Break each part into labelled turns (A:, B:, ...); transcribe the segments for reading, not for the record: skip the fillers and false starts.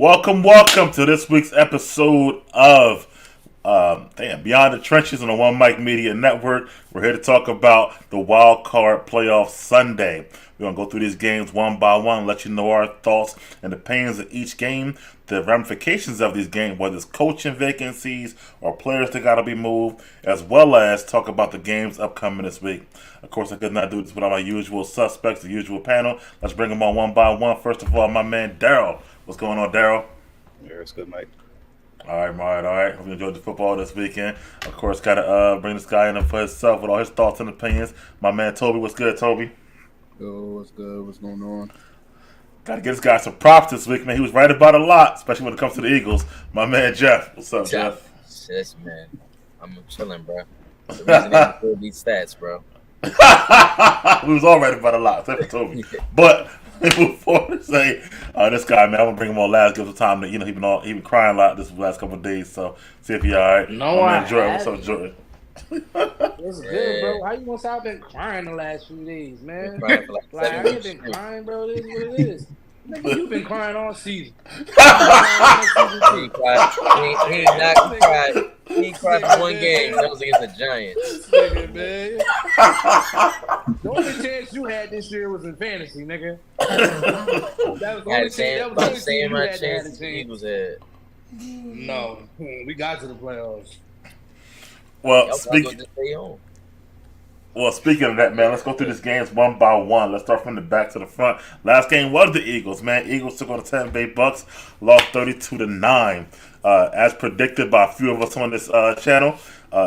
A: Welcome to this week's episode of Beyond the Trenches on the One Mic Media Network. We're here to talk about the Wild Card Playoff Sunday. We're going to go through these games one by one, let you know our thoughts and opinions of each game, the ramifications of these games, whether it's coaching vacancies or players that got to be moved, as well as talk about the games upcoming this week. Of course, I could not do this without my usual suspects, the usual panel. Let's bring them on one by one. First of all, my man Daryl. What's going on, Daryl?
B: Yeah, it's good, Mike.
A: All right. Hope you enjoyed the football this weekend. Of course, got to bring this guy in for himself with all his thoughts and opinions. My man Toby, what's good, Toby?
C: Yo, what's good? What's going on?
A: Got to give this guy some props this week, man. He was right about a lot, especially when it comes to the Eagles. My man Jeff, what's up, Jeff?
D: Yes, man. I'm chilling, bro. The reason they record these stats, bro.
A: We was all right about a lot, except for Toby. But before to say this guy, man, I'm gonna bring him on last. Give him some time to, he been crying a lot this last couple of days. So see if he all right.
E: No,
A: my man Jordan, what's up, Jordan?
E: It's good, bro. How you gonna say I've been crying the last few days, man?
D: Like
E: I ain't been crying, bro. This is what it is. Nigga, you been crying all season.
D: He ain't not cried. He ain't cried for one game. That was against the Giants.
E: Nigga, man. The only chance you had this year was in fantasy, nigga. That was the only chance.
D: About the same amount of chance the Eagles had.
E: No, we got to the playoffs.
A: Well, speaking of that, man, let's go through these games one by one. Let's start from the back to the front. Last game was the Eagles, man. Eagles took on the Tampa Bay Bucks, lost 32-9. As predicted by a few of us on this channel,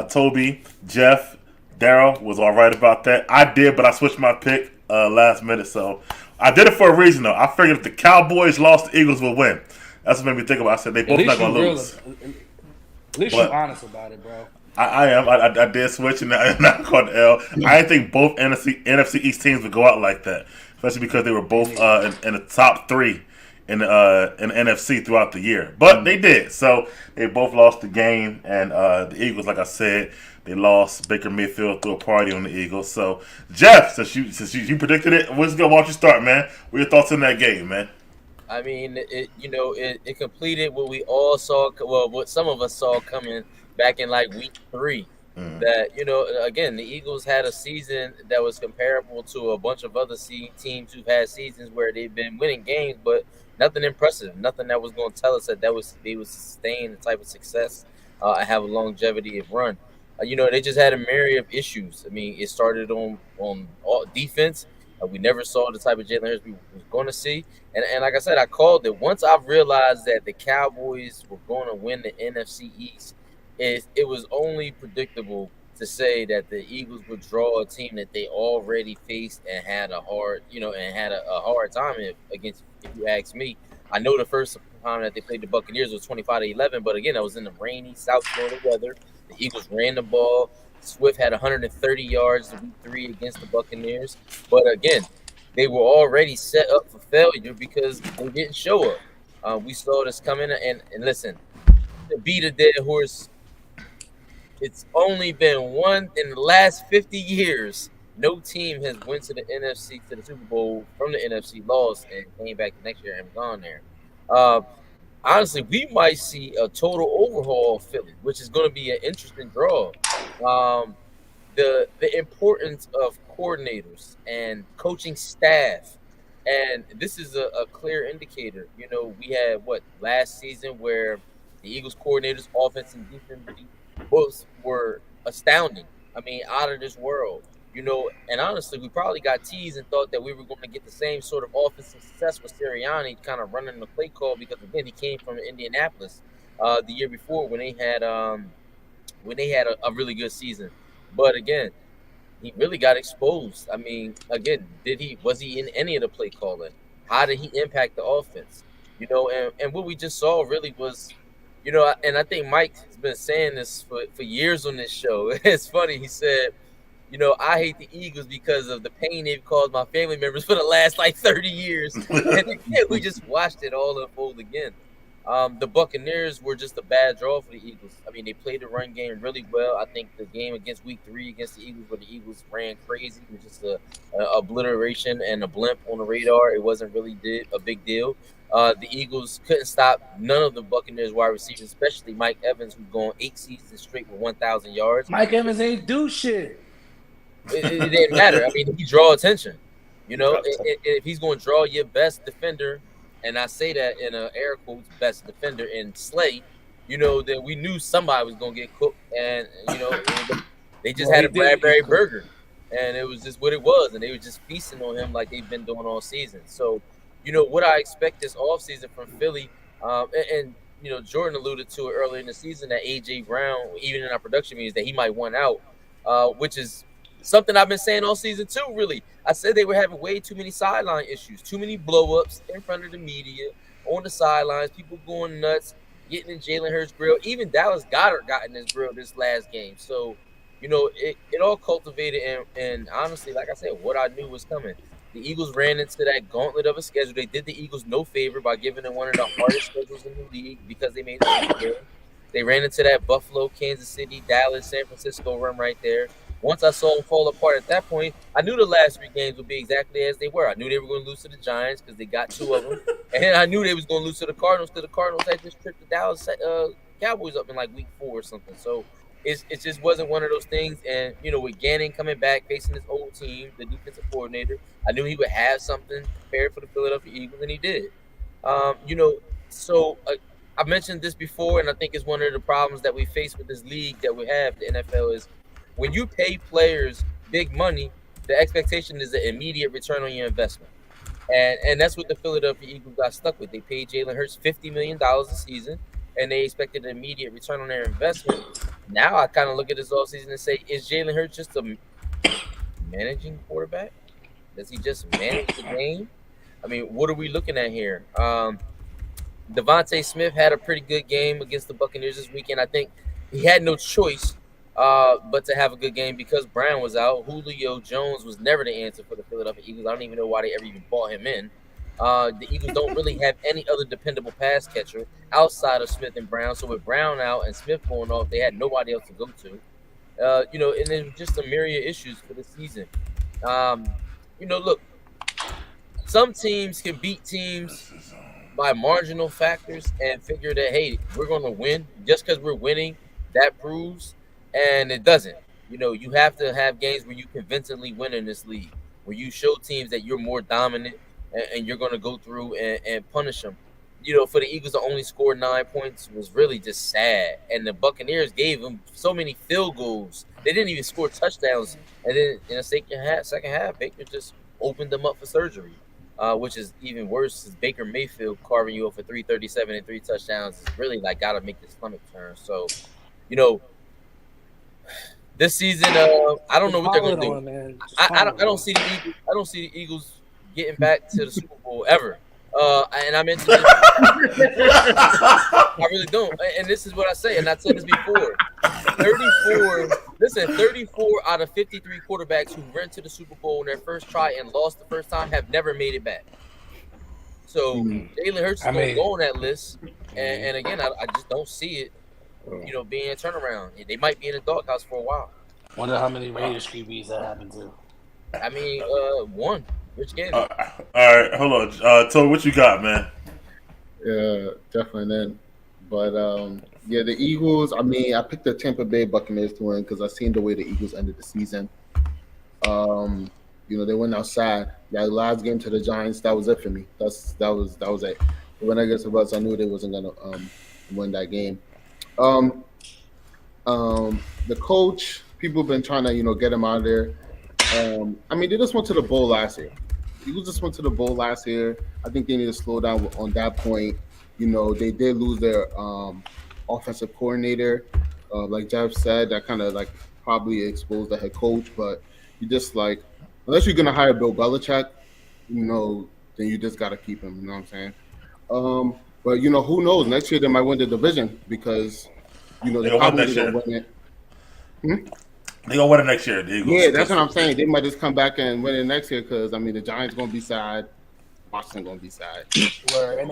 A: Toby, Jeff, Daryl was all right about that. I did, but I switched my pick last minute, so I did it for a reason, though. I figured if the Cowboys lost, the Eagles would win. That's what made me think about it. I said they both not going to lose.
E: At least you're honest about it, bro.
A: I am. I did switch and I caught the L. I didn't think both NFC East teams would go out like that, especially because they were both in the top three in the NFC throughout the year. But they did. So they both lost the game, and the Eagles, like I said, they lost. Baker Mayfield threw a party on the Eagles. So Jeff, since you predicted it, why don't you start, man? What are your thoughts on that game, man?
D: I mean, it completed what we all saw. Well, what some of us saw coming back in like week 3. That, again, the Eagles had a season that was comparable to a bunch of other teams who've had seasons where they've been winning games, but nothing impressive, nothing that was going to tell us that they would sustain the type of success and have a longevity of run. They just had a myriad of issues. I mean, it started on all defense. We never saw the type of Jalen Hurts we was going to see. And like I said, I called it. Once I realized that the Cowboys were going to win the NFC East, it was only predictable to say that the Eagles would draw a team that they already faced and had a hard time against. If you ask me, I know the first time that they played the Buccaneers was 25-11, but again, that was in the rainy South Florida weather. The Eagles ran the ball. Swift had 130 yards in week 3 against the Buccaneers, but again, they were already set up for failure because they didn't show up. We saw this coming, and listen, to beat a dead horse. It's only been one in the last 50 years. No team has went to the NFC, to the Super Bowl from the NFC, lost, and came back the next year and gone there. Honestly, we might see a total overhaul of Philly, which is going to be an interesting draw. The importance of coordinators and coaching staff, and this is a clear indicator. We had last season where the Eagles coordinators, offense and defense, both were astounding. I mean, out of this world. And honestly, we probably got teased and thought that we were going to get the same sort of offensive success with Sirianni kind of running the play call because, again, he came from Indianapolis the year before when they had a really good season. But again, he really got exposed. I mean, again, was he in any of the play calling? How did he impact the offense? And what we just saw really was, and I think Mike has been saying this for years on this show. It's funny. He said, I hate the Eagles because of the pain they've caused my family members for the last 30 years. And again, we just watched it all unfold again. The Buccaneers were just a bad draw for the Eagles. I mean, they played the run game really well. I think the game against week 3 against the Eagles, where the Eagles ran crazy, was just a obliteration and a blimp on the radar. It wasn't really a big deal. The Eagles couldn't stop none of the Buccaneers wide receivers, especially Mike Evans, who's going 8 seasons straight with 1,000 yards.
E: Mike Evans ain't do shit.
D: It didn't matter. I mean, he draw attention. If he's going to draw your best defender, and I say that in air quotes, best defender in Slay, then we knew somebody was going to get cooked, and they just had a Bradbury burger, and it was just what it was, and they were just feasting on him like they've been doing all season. So, what I expect this offseason from Philly, and Jordan alluded to it earlier in the season that A.J. Brown, even in our production meetings, that he might want out, which is something I've been saying all season too, really. I said they were having way too many sideline issues, too many blow-ups in front of the media, on the sidelines, people going nuts, getting in Jalen Hurts' grill. Even Dallas Goedert got in his grill this last game. So, it all cultivated, and honestly, like I said, what I knew was coming. The Eagles ran into that gauntlet of a schedule. They did the Eagles no favor by giving them one of the hardest schedules in the league because they made it. They ran into that Buffalo, Kansas City, Dallas, San Francisco run right there. Once I saw them fall apart at that point, I knew the last 3 games would be exactly as they were. I knew they were going to lose to the Giants because they got 2 of them. And I knew they was going to lose to the Cardinals because the Cardinals had just tripped the Dallas Cowboys up in like week 4 or something. So it just wasn't one of those things. And, with Gannon coming back, facing his old team, the defensive coordinator, I knew he would have something prepared for the Philadelphia Eagles, and he did. So I mentioned this before, and I think it's one of the problems that we face with this league that we have, the NFL, is when you pay players big money, the expectation is an immediate return on your investment. And that's what the Philadelphia Eagles got stuck with. They paid Jalen Hurts $50 million a season, and they expected an immediate return on their investment. Now I kind of look at this offseason and say, is Jalen Hurts just a managing quarterback? Does he just manage the game? I mean, what are we looking at here? Devontae Smith had a pretty good game against the Buccaneers this weekend. I think he had no choice but to have a good game because Brown was out. Julio Jones was never the answer for the Philadelphia Eagles. I don't even know why they ever even brought him in. The Eagles don't really have any other dependable pass catcher outside of Smith and Brown. So with Brown out and Smith going off, they had nobody else to go to. And then just a myriad of issues for the season. Look, some teams can beat teams by marginal factors and figure that, hey, we're going to win just because we're winning. That proves, and it doesn't. You have to have games where you convincingly win in this league, where you show teams that you're more dominant and you're going to go through and punish them. For the Eagles to only score 9 points was really just sad. And the Buccaneers gave them so many field goals. They didn't even score touchdowns. And then in the second half, Baker just opened them up for surgery, which is even worse. Is Baker Mayfield carving you up for 337 and 3 touchdowns is really like got to make the stomach turn. So, this season, I don't know what they're going to do. I don't see the Eagles. I don't see the Eagles getting back to the Super Bowl ever. And I mentioned this. I really don't. And this is what I say, and I said this before. 34 out of 53 quarterbacks who went to the Super Bowl in their first try and lost the first time have never made it back. So Jalen Hurts is going to go on that list. And again, I just don't see it, being a turnaround. They might be in the doghouse for a while.
B: Wonder how many Raiders QBs that happened to.
D: I mean, one. Which game?
A: All right, hold on. Toby, what you got, man?
C: Yeah, definitely then. But, the Eagles, I picked the Tampa Bay Buccaneers to win because I seen the way the Eagles ended the season. They went outside. That last game to the Giants, that was it for me. That was it. When I guess it was, I knew they wasn't going to win that game. The coach, people have been trying to, get him out of there. They just went to the bowl last year. Eagles just went to the bowl last year. I think they need to slow down on that point. They did lose their offensive coordinator. Like Jeff said, that kind of probably exposed the head coach. But you just unless you're gonna hire Bill Belichick, then you just gotta keep him. You know what I'm saying? But who knows? Next year they might win the division because the Cowboys are gonna win it.
A: They're going to win it next year, the Eagles.
C: Yeah, that's what I'm saying. They might just come back and win it next year because, the Giants going to be sad. Washington going to be sad.
E: And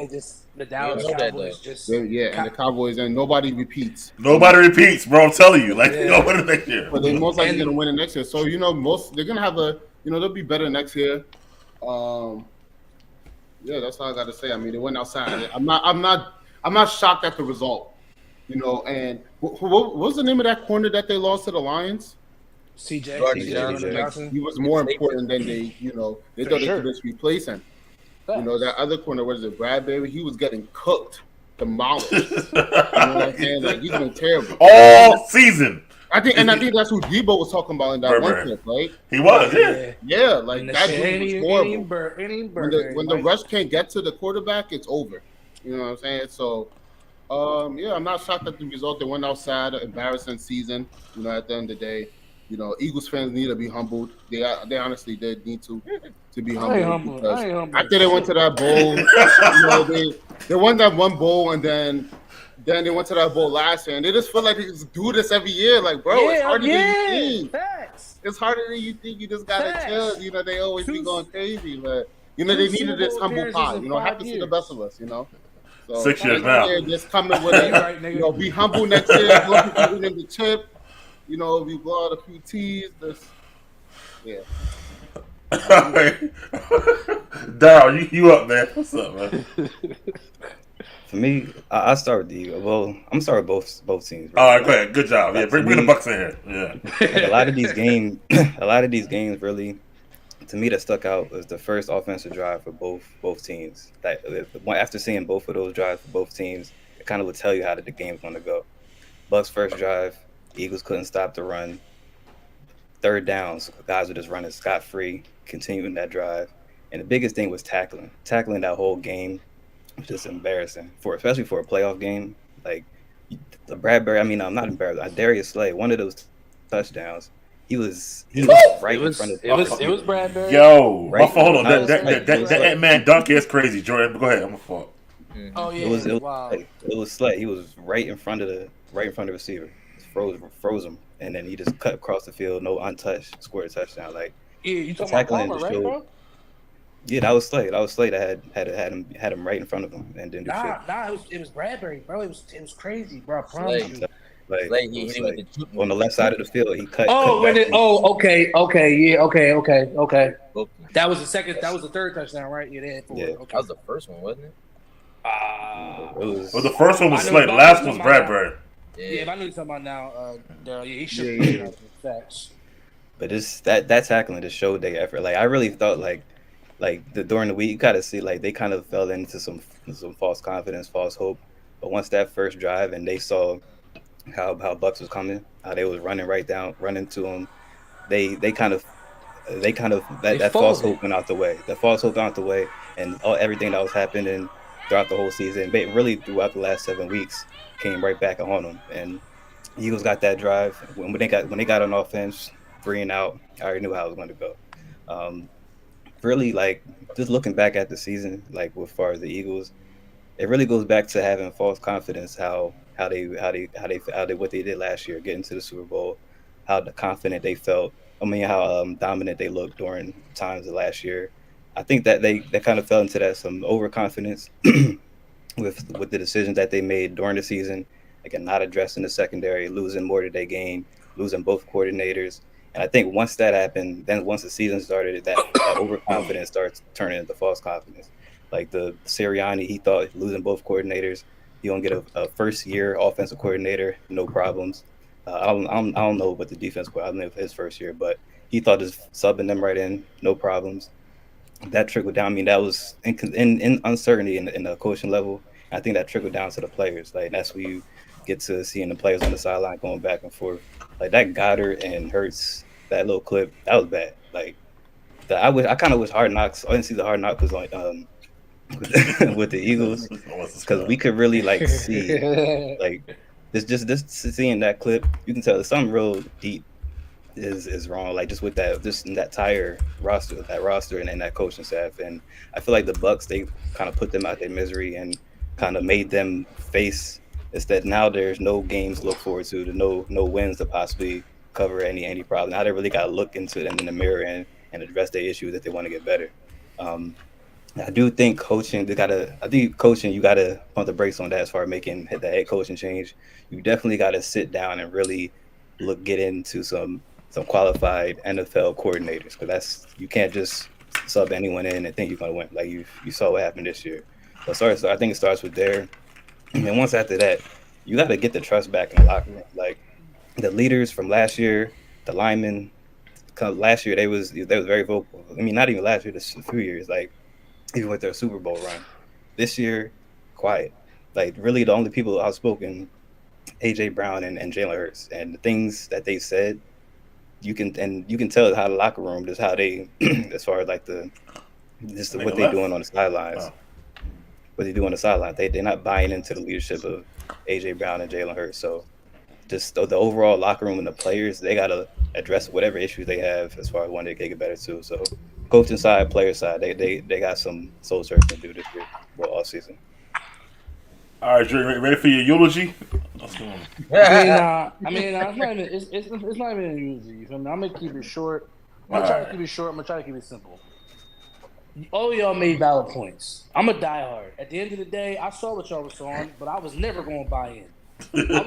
E: the Dallas Cowboys just...
C: and the Cowboys, and nobody repeats.
A: Nobody repeats, bro. I'm telling you. They're going to win it next year.
C: But they're most likely going to win it next year. So, they're going to have they'll be better next year. Yeah, that's all I got to say. I mean, they went outside. I'm not shocked at the result. And what was the name of that corner that they lost to the Lions?
B: CJ,
D: Jordan
B: CJ
D: Johnson.
B: Johnson.
C: He was more important than they
B: For
C: thought they
B: sure.
C: could just replace him. That other corner, what is it, Bradbury? He was getting cooked, demolished. You know what I'm saying? Like, he's been terrible.
A: All season.
C: I think that's who Debo was talking about in that one
A: Bradbury.
C: clip, right?
A: He was, yeah.
C: Yeah, like that dude was horrible. When the rush can't get to the quarterback, it's over. You know what I'm saying? So, yeah, I'm not shocked at the result. They went outside, an embarrassing season. At the end of the day, Eagles fans need to be humbled. They honestly did need to be humbled. After they went to that bowl, they won that one bowl, and then they went to that bowl last year, and they just feel like they just do this every year. Like, bro, it's harder than you think.
B: Facts.
C: It's harder than you think. You just gotta
B: Facts.
C: chill. They always be going crazy, but they needed this humble pie. Have to see the best of us. So
A: 6 years now.
C: Just coming with it.
B: Right,
C: Be humble next year. Don't be winning the chip. We blow out a few T's. Yeah.
A: All right. Daryl, you up, man? What's up, man?
F: For me, I start with the Eagles. Well, I'm gonna start with both teams.
A: All right, go ahead. Good job. Yeah, bring the Bucks in here. Yeah.
F: Like, a lot of these games, really, to me, that stuck out was the first offensive drive for both teams. That after seeing both of those drives for both teams, it kind of would tell you how the game's going to go. Bucks first drive, Eagles couldn't stop the run. Third downs, guys were just running scot-free, continuing that drive. And the biggest thing was tackling. Tackling that whole game was just embarrassing, especially for a playoff game. Like, the Bradbury, I'm not embarrassed. Darius Slay, one of those touchdowns, he was right in front of
B: It was Bradbury.
A: Yo,
F: Right.
A: Hold on. That man dunk is crazy, Jordan. But go ahead. I'm a fault.
B: Oh yeah,
F: It was Slay. He was right in front of the receiver. Froze him, and then he just cut across the field, no untouched, scored a touchdown. Like,
B: Yeah, you talking about Palmer, right, bro?
F: Yeah, that was Slay. That had him right in front of him and didn't do shit.
B: Nah, it was Bradbury, bro. It was crazy, bro. I
D: Slay.
B: promise you.
D: Slay, he hit him with the juke.
F: On the left side of the field, he cut.
B: Okay. That was the second. That was the third touchdown, right? Yeah, they had four.
F: Yeah.
B: Okay.
D: That was the first one, wasn't it?
A: Well, the first one was Slay. The last one was Bradbury.
B: Yeah, if I knew you talking about now, Daryl, he should be facts.
F: But that tackling just showed their effort. Like, I really thought during the week, you gotta see, like, they kind of fell into some false confidence, false hope. But once that first drive and they saw how Bucks was coming, how they was running to him, that false hope went out the way. The false hope went out the way, and everything that was happening throughout the whole season, really throughout the last 7 weeks, came right back on them. And Eagles got that drive when they got on offense, 3 and out. I already knew how it was going to go. Really, like, just looking back at the season, like, as far as the Eagles, it really goes back to having false confidence. How they what they did last year, getting to the Super Bowl, how confident they felt. How dominant they looked during times of last year. I think that they kind of fell into that, some overconfidence with the decisions that they made during the season. Again, not addressing the secondary, losing more than they gained, losing both coordinators. And I think once that happened, then once the season started, that overconfidence starts turning into false confidence. Like the Sirianni, he thought losing both coordinators, he gonna get a first-year offensive coordinator, no problems. I don't know what the defense was. I don't know if his first year, but he thought just subbing them right in, no problems. That trickled down. That was in uncertainty in the coaching level. I think that trickled down to the players. Like, that's where you get to seeing the players on the sideline going back and forth. Like, that Goddard and Hurts, that little clip, that was bad. Like, I kind of wish Hard Knocks. I didn't see the Hard Knocks was like with the Eagles, because we could really like see like this seeing that clip, you can tell there's something real deep is wrong. Like, just with that entire roster and that coaching staff. And I feel like the Bucks, they kind of put them out their misery and kind of made them face is that now there's no games to look forward to, no wins to possibly cover any problem. Now they really got to look into them in the mirror and address their issues if they want to get better. I do think coaching, you got to pump the brakes on that as far as making the head coaching change. You definitely got to sit down and really get into some qualified NFL coordinators, because you can't just sub anyone in and think you're going to win. Like you saw what happened this year. So I think it starts with there. And then once after that, you got to get the trust back in the locker room. Like the leaders from last year, the linemen, last year they was very vocal. I mean, not even last year, just a few years. Like even with their Super Bowl run, this year, quiet. Like really, the only people outspoken, AJ Brown and Jalen Hurts, and the things that they said, you can tell how the locker room, just how they, as far as like what they're doing on the sidelines.
A: Oh.
F: What they do on the sideline, they're not buying into the leadership of AJ Brown and Jalen Hurts. So just the overall locker room and the players, they gotta address whatever issues they have as far as one they can get better too. So coaching side, player side, they got some soul searching to do this year, all season.
A: All right, Dre, ready for your eulogy? What's going on?
B: I mean, it's not even a eulogy. You feel me? I'm gonna keep it short. I'm gonna try to keep it short. I'm gonna try to keep it simple. All y'all made valid points. I'm a diehard. At the end of the day, I saw what y'all was on, but I was never going to buy in. I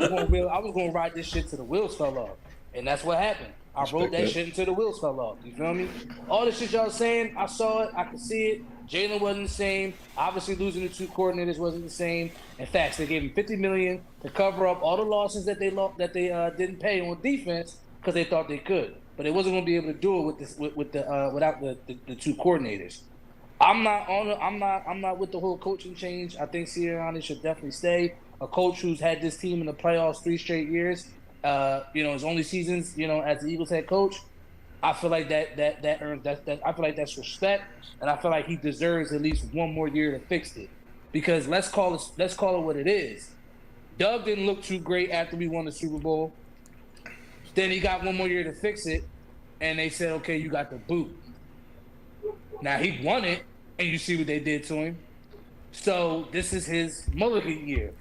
B: was going to ride this shit till the wheels fell off, and that's what happened. I rode that shit until the wheels fell off. You feel me? All the shit y'all saying, I saw it. I could see it. Jalen wasn't the same. Obviously, losing the two coordinators wasn't the same. In fact, they gave him $50 million to cover up all the losses that they didn't pay on defense because they thought they could, but they wasn't going to be able to do it without the two coordinators. I'm not with the whole coaching change. I think Sirianni should definitely stay. A coach who's had this team in the playoffs 3 straight years, his only seasons, as the Eagles head coach. I feel like that earns that. I feel like that's respect, and I feel like he deserves at least one more year to fix it. Because let's call it what it is. Doug didn't look too great after we won the Super Bowl. Then he got one more year to fix it, and they said, okay, you got the boot. Now he won it, and you see what they did to him. So this is his mulligan year.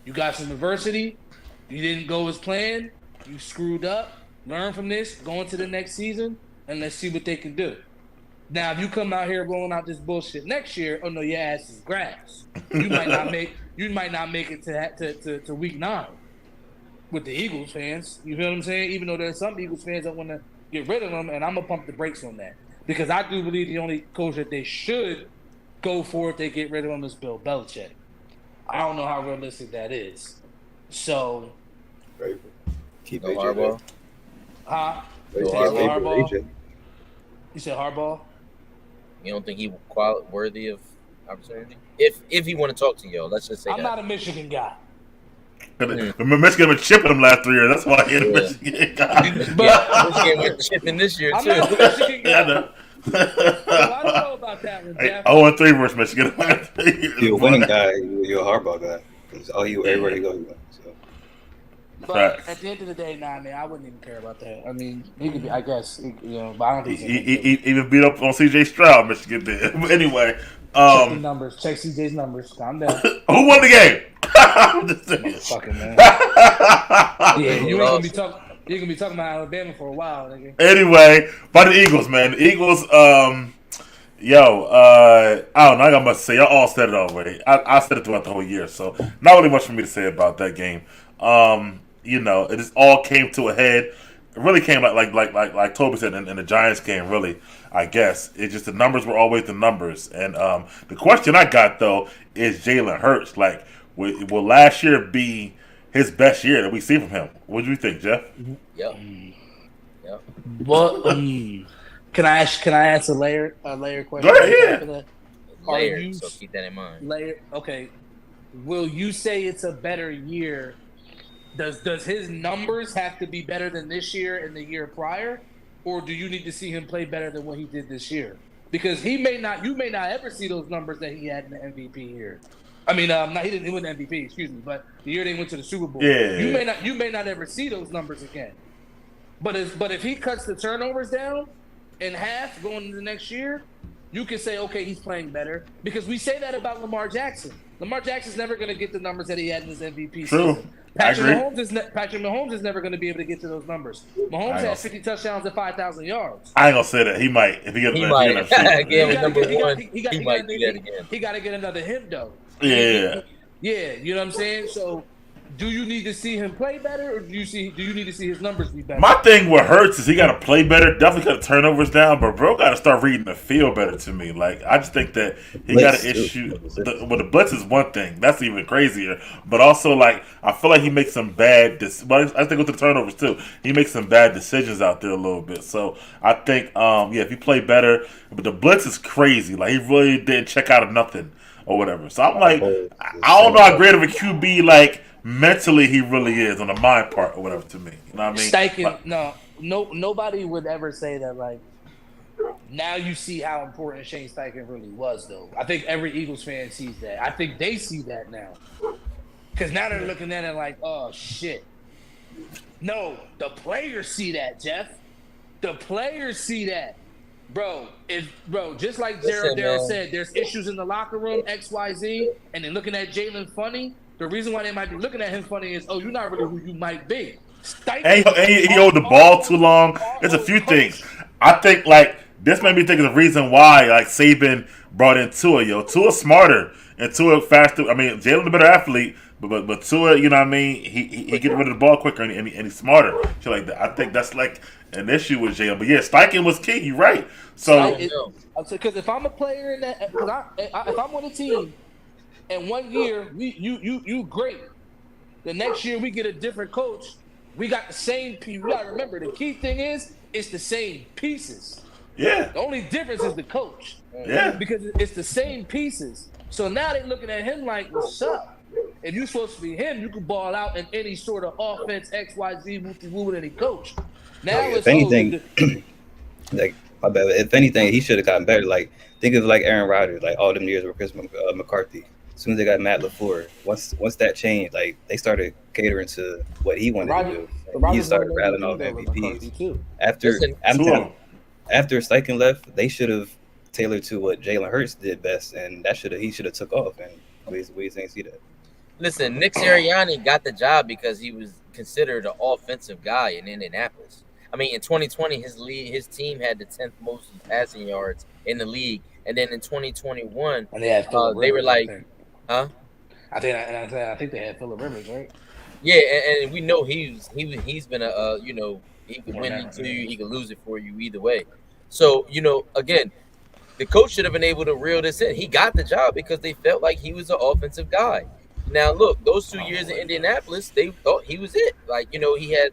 B: You got some adversity. You didn't go as planned. You screwed up. Learn from this. Go into the next season, and let's see what they can do. Now, if you come out here rolling out this bullshit next year, oh no, your ass is grass. You might not make it to week 9 with the Eagles fans. You feel what I'm saying? Even though there's some Eagles fans that want to get rid of them, and I'm gonna pump the brakes on that. Because I do believe the only coach that they should go for if they get rid of him is Bill Belichick. I don't know how realistic that is. So,
F: Keep
D: AJ Harbaugh.
B: Huh?
F: You
B: said Harbaugh?
D: You don't think he worthy of opportunity? If he want to talk to y'all, let's just say
B: I'm not a Michigan guy.
A: Remember, Michigan been chipping them last 3 years. That's why he's a Michigan guy.
D: Michigan went chipping this year, too.
B: I'm not a Michigan guy.
A: Yeah, I know.
B: So I don't know about that one, Jeff.
A: 0-3 versus Michigan last 3 years.
F: You're a winning guy. You're a Harbaugh guy. Because everywhere you go, you win. So.
B: But at the end of the day, man, I wouldn't even care about that. I mean, he could be, I guess, but I don't think
A: he even beat up on C.J. Stroud, Michigan did. But anyway.
B: Check the numbers. Check CJ's numbers. Calm down.
A: Who won the game? I'm just saying.
B: Motherfucking man. Yeah, you're gonna be talking about Alabama for a while, nigga.
A: Anyway, by the Eagles, man. The Eagles, I don't know. I got much to say. Y'all all said it already. I said it throughout the whole year, so not really much for me to say about that game. It just all came to a head. It really came like Toby said in the Giants game, really, I guess. It's just the numbers were always the numbers. And the question I got, though, is Jalen Hurts. Like, will last year be his best year that we see from him? What do you think, Jeff?
D: Yep.
B: Well, can I ask a layer question?
A: Go ahead, yeah.
D: Layer, so keep that in mind.
B: Layer, okay. Will you say it's a better year? Does his numbers have to be better than this year and the year prior, or do you need to see him play better than what he did this year? Because you may not ever see those numbers that he had in the MVP year. I mean, he didn't win the MVP, excuse me, but the year they went to the Super Bowl.
A: Yeah.
B: You may not ever see those numbers again. But if he cuts the turnovers down in half going into the next year, you can say, okay, he's playing better. Because we say that about Lamar Jackson. Lamar Jackson's never going to get the numbers that he had in his MVP season. Patrick Mahomes is never going to be able to get to those numbers. Mahomes has 50 touchdowns and 5,000 yards.
A: I ain't going to say that. He might. If he gets
D: He might do that again.
B: He got to get another hit, though.
A: Yeah.
B: Yeah, you know what I'm saying? So Do you need to see him play better, or do you need to see his numbers be better?
A: My thing what hurts is he got to play better. Definitely cut turnovers down, but bro got to start reading the field better to me. Like I just think that he got an issue. The blitz is one thing that's even crazier, but also like I feel like he makes some bad. But I think with the turnovers too, he makes some bad decisions out there a little bit. So I think if he played better, but the blitz is crazy. Like he really didn't check out of nothing or whatever. So I'm like, I don't know how great of a QB like. Mentally, he really is on the mind part or whatever to me. You know what I mean?
B: Steichen, nobody would ever say that. Like now, you see how important Shane Steichen really was, though. I think every Eagles fan sees that. I think they see that now, because now they're looking at it like, oh shit. No, the players see that, Jeff. The players see that, bro. Just like Darryl said, there's issues in the locker room, X, Y, Z, and then looking at Jalen funny. The reason why they might be looking at him funny is, you're not really who you might be.
A: And he hold the ball too long. There's a few things. I think like this made me think of the reason why like Saban brought in Tua. Tua's smarter and Tua faster. I mean, Jalen's a better athlete, but Tua, you know what I mean? He get rid of the ball quicker and he's smarter. Shit like that. I think that's like an issue with Jalen. But yeah, Steichen was key. You're right. So
B: because if I'm a player in that, if I'm on a team. And 1 year, you great. The next year, we get a different coach. We got the same people. You got to remember, the key thing is, it's the same pieces.
A: Yeah.
B: The only difference is the coach.
A: Yeah.
B: Because it's the same pieces. So now they're looking at him like, what's up? If you're supposed to be him, you can ball out in any sort of offense, X, Y, Z, woo with any coach. Now
F: if anything, if anything, he should have gotten better. Like, think of like Aaron Rodgers, like all them years with Chris McCarthy. As soon as they got Matt LaFleur, once that changed, like they started catering to what he wanted to do. He started rattling off MVPs. After Steichen left, they should have tailored to what Jalen Hurts did best, and he should have took off. And we didn't see that.
D: Listen, Nick Sirianni got the job because he was considered an offensive guy in Indianapolis. I mean, in 2020, his team had the 10th most passing yards in the league, and then in 2021,
B: and they were like.
D: Huh?
B: I think they had Phillip Rivers, right?
D: Yeah, and we know he's been he can win it to you, he can lose it for you either way. So again, the coach should have been able to reel this in. He got the job because they felt like he was an offensive guy. Now look, those 2 years in Indianapolis, they thought he was it. Like he had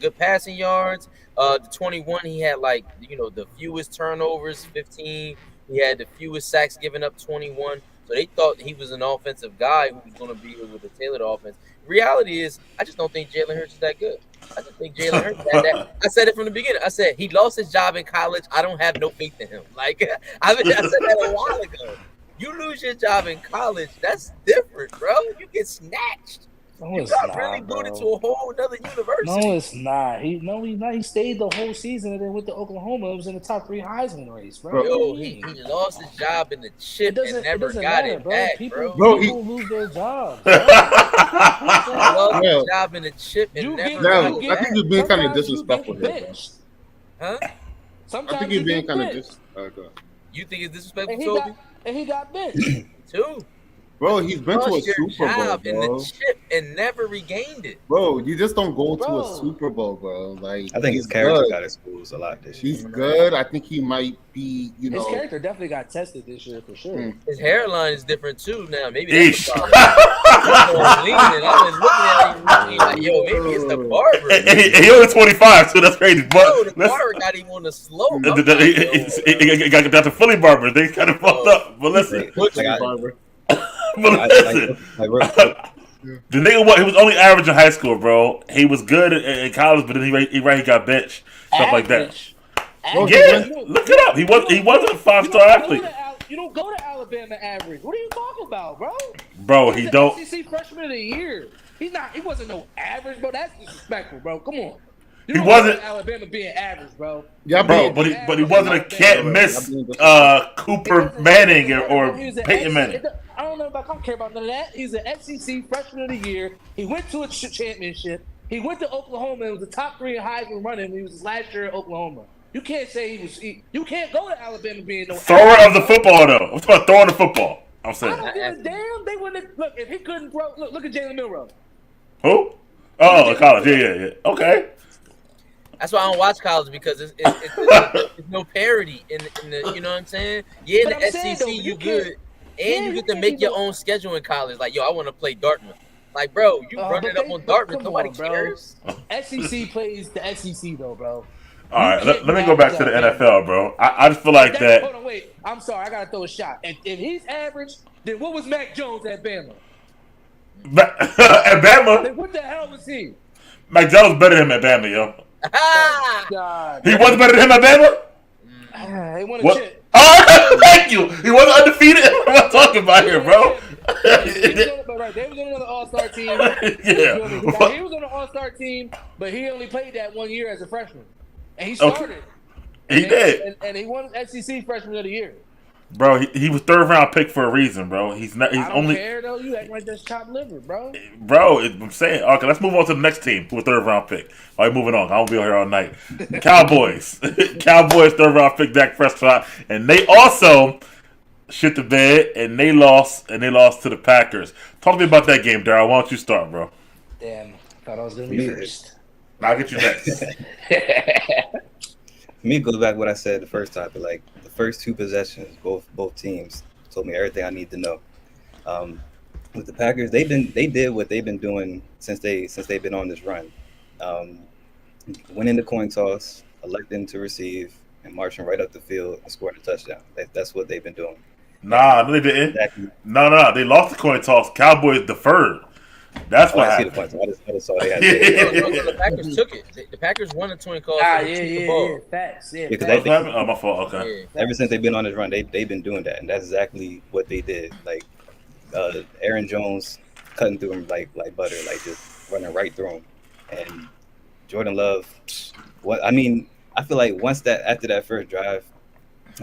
D: good passing yards. The 21, he had the fewest turnovers, 15. He had the fewest sacks given up, 21. So they thought he was an offensive guy who was going to be with a tailored offense. Reality is, I just don't think Jalen Hurts is that good. I just think Jalen Hurts had that. I said it from the beginning. I said he lost his job in college. I don't have no faith in him. I said that a while ago. You lose your job in college, that's different, bro. You get snatched.
B: No,
D: you got really booted to a whole other university.
B: No, it's not. He's not. He stayed the whole season and then went to Oklahoma. It was in the top 3 Heisman race, bro.
D: Yo, he lost his job in the chip and never got it back, bro.
B: People lose their jobs.
D: He lost his job in the chip and never got it back.
C: I think you're being kind of disrespectful here, bro.
D: Huh?
C: I think you're being kind of disrespectful.
D: You think it's disrespectful, Toby?
B: And he got benched.
D: Too.
C: Bro, he's been to a Super Bowl, bro.
D: In the chip and never regained it.
C: Bro, you just don't go to a Super Bowl, bro. Like,
F: I think his character got exposed a lot this year.
C: He's good. I think he might be,
B: his character definitely got tested this year for sure.
D: His hairline is different too now. Maybe that's the problem. I was looking at him like, yo, maybe it's the barber.
A: He only 25, so that's crazy. But
D: the barber got him on the slope.
A: He got the Philly barber. They kind of fucked up. But listen,
C: barber.
A: But listen, the nigga, he was only average in high school, bro. He was good in college, but then he got benched, stuff like that. Yeah, look it up. He wasn't a 5-star athlete.
B: You don't go to Alabama average. What are you talking about, bro?
A: Bro, he don't.
B: SEC freshman of the year. He wasn't no average, bro. That's disrespectful, bro. Come on.
A: He wasn't
B: Alabama being average, bro.
C: Yeah,
A: bro, but he wasn't a can't miss Cooper Manning or Peyton Manning.
B: I don't care about none of that. He's an SEC freshman of the year. He went to a championship. He went to Oklahoma and was the top 3 in Heisman running when he was his last year at Oklahoma. You can't say you can't go to Alabama being no
A: thrower of the football though. I'm talking about throwing the football. I'm saying.
B: I don't give a damn. They wouldn't look if he couldn't throw. Look at Jalen Milroe.
A: Who? Oh, college. Yeah. Okay.
D: That's why I don't watch college because it's no parity in the you know what I'm saying? Yeah, in
B: But
D: the
B: I'm saying,
D: SEC
B: though,
D: you
B: you
D: good,
B: can't-
D: and you
B: you
D: get to
B: can't
D: make
B: be
D: your
B: no-
D: own schedule in college. Like, yo, I want to play Dartmouth. Like, bro, you running up on
B: but
D: Dartmouth.
B: come
D: Nobody
B: on, bro.
D: cares.
B: SEC plays the SEC though, bro.
A: All
B: You
A: right,
B: can't
A: let
B: be
A: me go back
B: average
A: to the
B: Alabama.
A: NFL, bro. I just feel like
B: Hold
A: that.
B: on, wait. I'm sorry, I gotta throw a shot. If he's average, then what was Mac Jones at Bama?
A: At Bama,
B: Then what the hell was he?
A: Mac Jones better than him at Bama, yo.
D: Ah!
B: God,
A: He wasn't better than him at Bama?
B: he won a
A: What?
B: chip.
A: Oh, thank you. He wasn't undefeated. What am I talking about here, bro?
B: They was on another All-Star team.
A: Yeah.
B: He was on an All-Star team, but he only played that 1 year as a freshman, and he
A: Okay.
B: started.
A: He did.
B: and he won SEC Freshman of the Year.
A: Bro, he was third round pick for a reason, bro. He's not. He's
B: I don't
A: only.
B: care though. You act like that's chopped liver, bro.
A: Bro, I'm saying. Okay, let's move on to the next team who a third round pick. All right, moving on. I won't be here all night. Cowboys. Cowboys third round pick Dak Prescott, and they also shit the bed and they lost to the Packers. Talk to me about that game, Darryl. Why don't you start, bro?
B: Damn, thought I was gonna be first.
A: I'll get you next.
F: Me goes back to what I said the first time, but like the first two possessions, both teams told me everything I need to know. With the Packers, they did what they've been doing since they've been on this run, winning the coin toss, electing to receive, and marching right up the field and scoring a touchdown. That's what they've been doing.
A: Nah, they didn't.
F: Exactly.
A: No. They lost the coin toss. Cowboys deferred. That's what
F: I see
A: happened.
F: the point. I just saw they had.
D: No, the Packers took it. The Packers won the 20 calls.
B: Yeah. Facts. Yeah,
F: Because
B: facts.
A: Oh, my fault. Okay.
D: Yeah.
F: Ever since they've been on this run, they've been doing that, and that's exactly what they did. Like Aaron Jones cutting through him like butter, like just running right through him. And Jordan Love, I feel like after that first drive,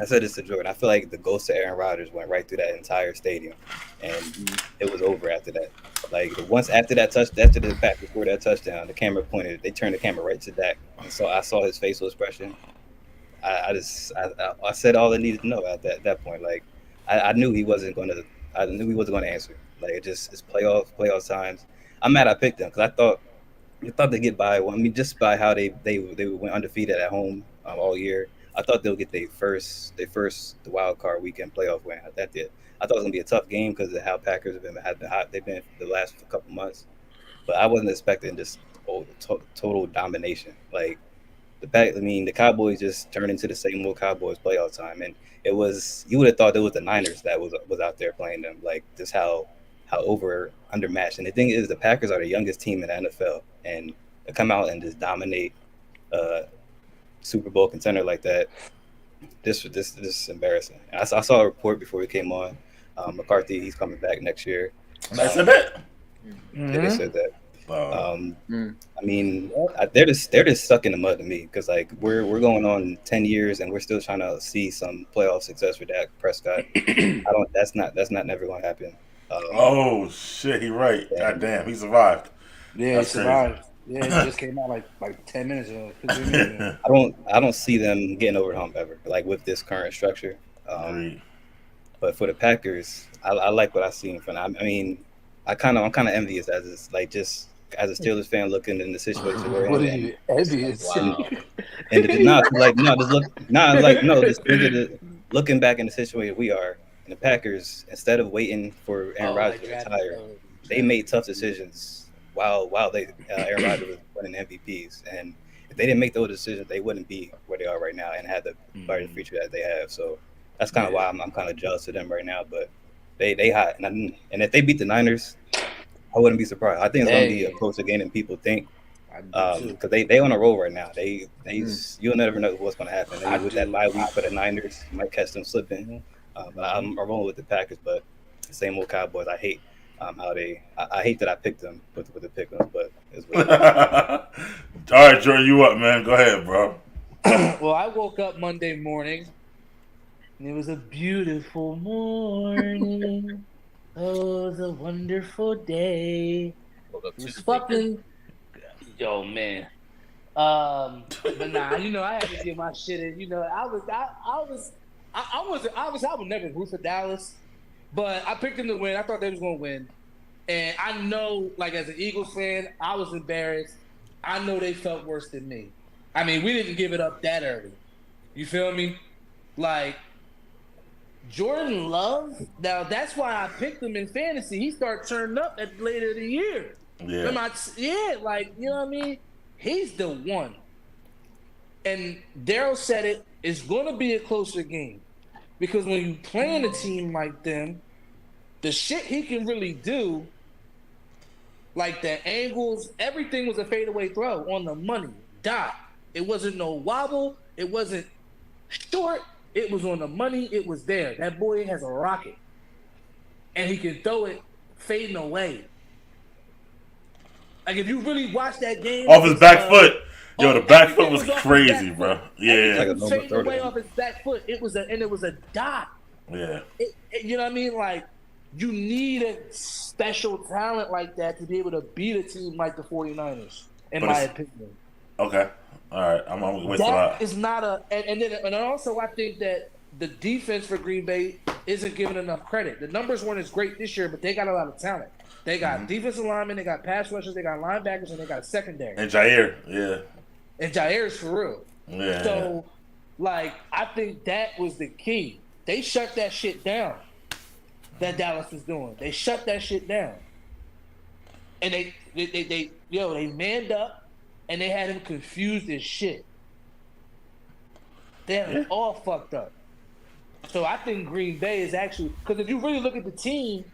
F: I said this to Jordan. I feel like the ghost of Aaron Rodgers went right through that entire stadium, and it was over after that. Like after the Packers scored that touchdown, the camera pointed. They turned the camera right to Dak, and so I saw his facial expression. I said all I needed to know at that point. Like I knew he wasn't going to. I knew he wasn't going to answer. Like it's playoff times. I'm mad I picked them because I thought they'd get by. Well, I mean, just by how they went undefeated at home all year. I thought they'll get their first wild card weekend playoff win. That did. I thought it was gonna be a tough game because of how Packers have been hot they've been for the last couple months. But I wasn't expecting just total domination. Like the Cowboys just turned into the same old Cowboys playoff time, and it was you would have thought it was the Niners that was out there playing them. Like just how undermatched. And the thing is, the Packers are the youngest team in the NFL, and to come out and just dominate Super Bowl contender like that, this is embarrassing. I saw a report before we came on. McCarthy, he's coming back next year.
A: That's a bit.
F: They said that.
A: Wow.
F: I mean, they're just stuck in the mud to me because like we're going on 10 years and we're still trying to see some playoff success for Dak Prescott. That's not never going to happen.
A: Oh shit, he right.
F: Yeah.
A: God damn, he survived.
B: Yeah,
A: That's
B: he survived. Yeah, he just came out like 10 minutes ago.
F: I don't see them getting over the hump ever, like with this current structure. But for the Packers, I like what I've seen from them. I mean, I'm kind of envious as a Steelers fan looking in the situation we're in.
B: What are you envious?
D: Wow.
F: Looking back in the situation we are, and the Packers, instead of waiting for Aaron Rodgers to retire, they made tough decisions while Aaron Rodgers was winning MVPs. And if they didn't make those decisions, they wouldn't be where they are right now and have the brighter future that they have. So that's kind of why I'm kind of jealous of them right now. But they hot, and if they beat the Niners, I wouldn't be surprised. I think it's going to be a closer game than people think. Because they on a roll right now. You'll never know what's going to happen. And with that bye week for the Niners, you might catch them slipping. But I'm rolling with the Packers. But the same old Cowboys. I hate I hate that I picked them with the pick them, but it's what it is.
A: All right, Jordan, you up, man? Go ahead, bro.
B: Well, I woke up Monday morning, and it was a beautiful morning. Oh, it was a wonderful day. It was fucking, yo, man. But nah, I had to get my shit in. I would never root for Dallas, but I picked them to win. I thought they was gonna win, And I know, like, as an Eagles fan, I was embarrassed. I know they felt worse than me. I mean, we didn't give it up that early. You feel me? Like, Jordan Love, now that's why I picked him in fantasy. He started turning up at later in the year.
A: Yeah.
B: Like, you know what I mean? He's the one. And Daryl said it's going to be a closer game. Because when you playing a team like them, the shit he can really do, like the angles, everything was a fadeaway throw on the money. Dot. It wasn't no wobble. It wasn't short. It was on the money. It was there. That boy has a rocket. And he can throw it fading away. Like, if you really watch that game.
A: Off his back foot. Yo, the back foot was crazy, bro. Yeah.
B: Like, it was fading away off his back foot. It was a dot.
A: Yeah.
B: You know what I mean? Like, you need a special talent like that to be able to beat a team like the 49ers, in my opinion.
A: Okay. All right. I'm going to wait till
B: that is not a – and also I think that the defense for Green Bay isn't given enough credit. The numbers weren't as great this year, but they got a lot of talent. They got defensive linemen, they got pass rushers, they got linebackers, and they got a secondary.
A: And Jair, yeah.
B: And Jair's for real.
A: Yeah.
B: So, like, I think that was the key. They shut that shit down that Dallas was doing. They shut that shit down. And they manned up and they had him confused as shit. They had him all fucked up. So I think Green Bay is actually, because if you really look at the team,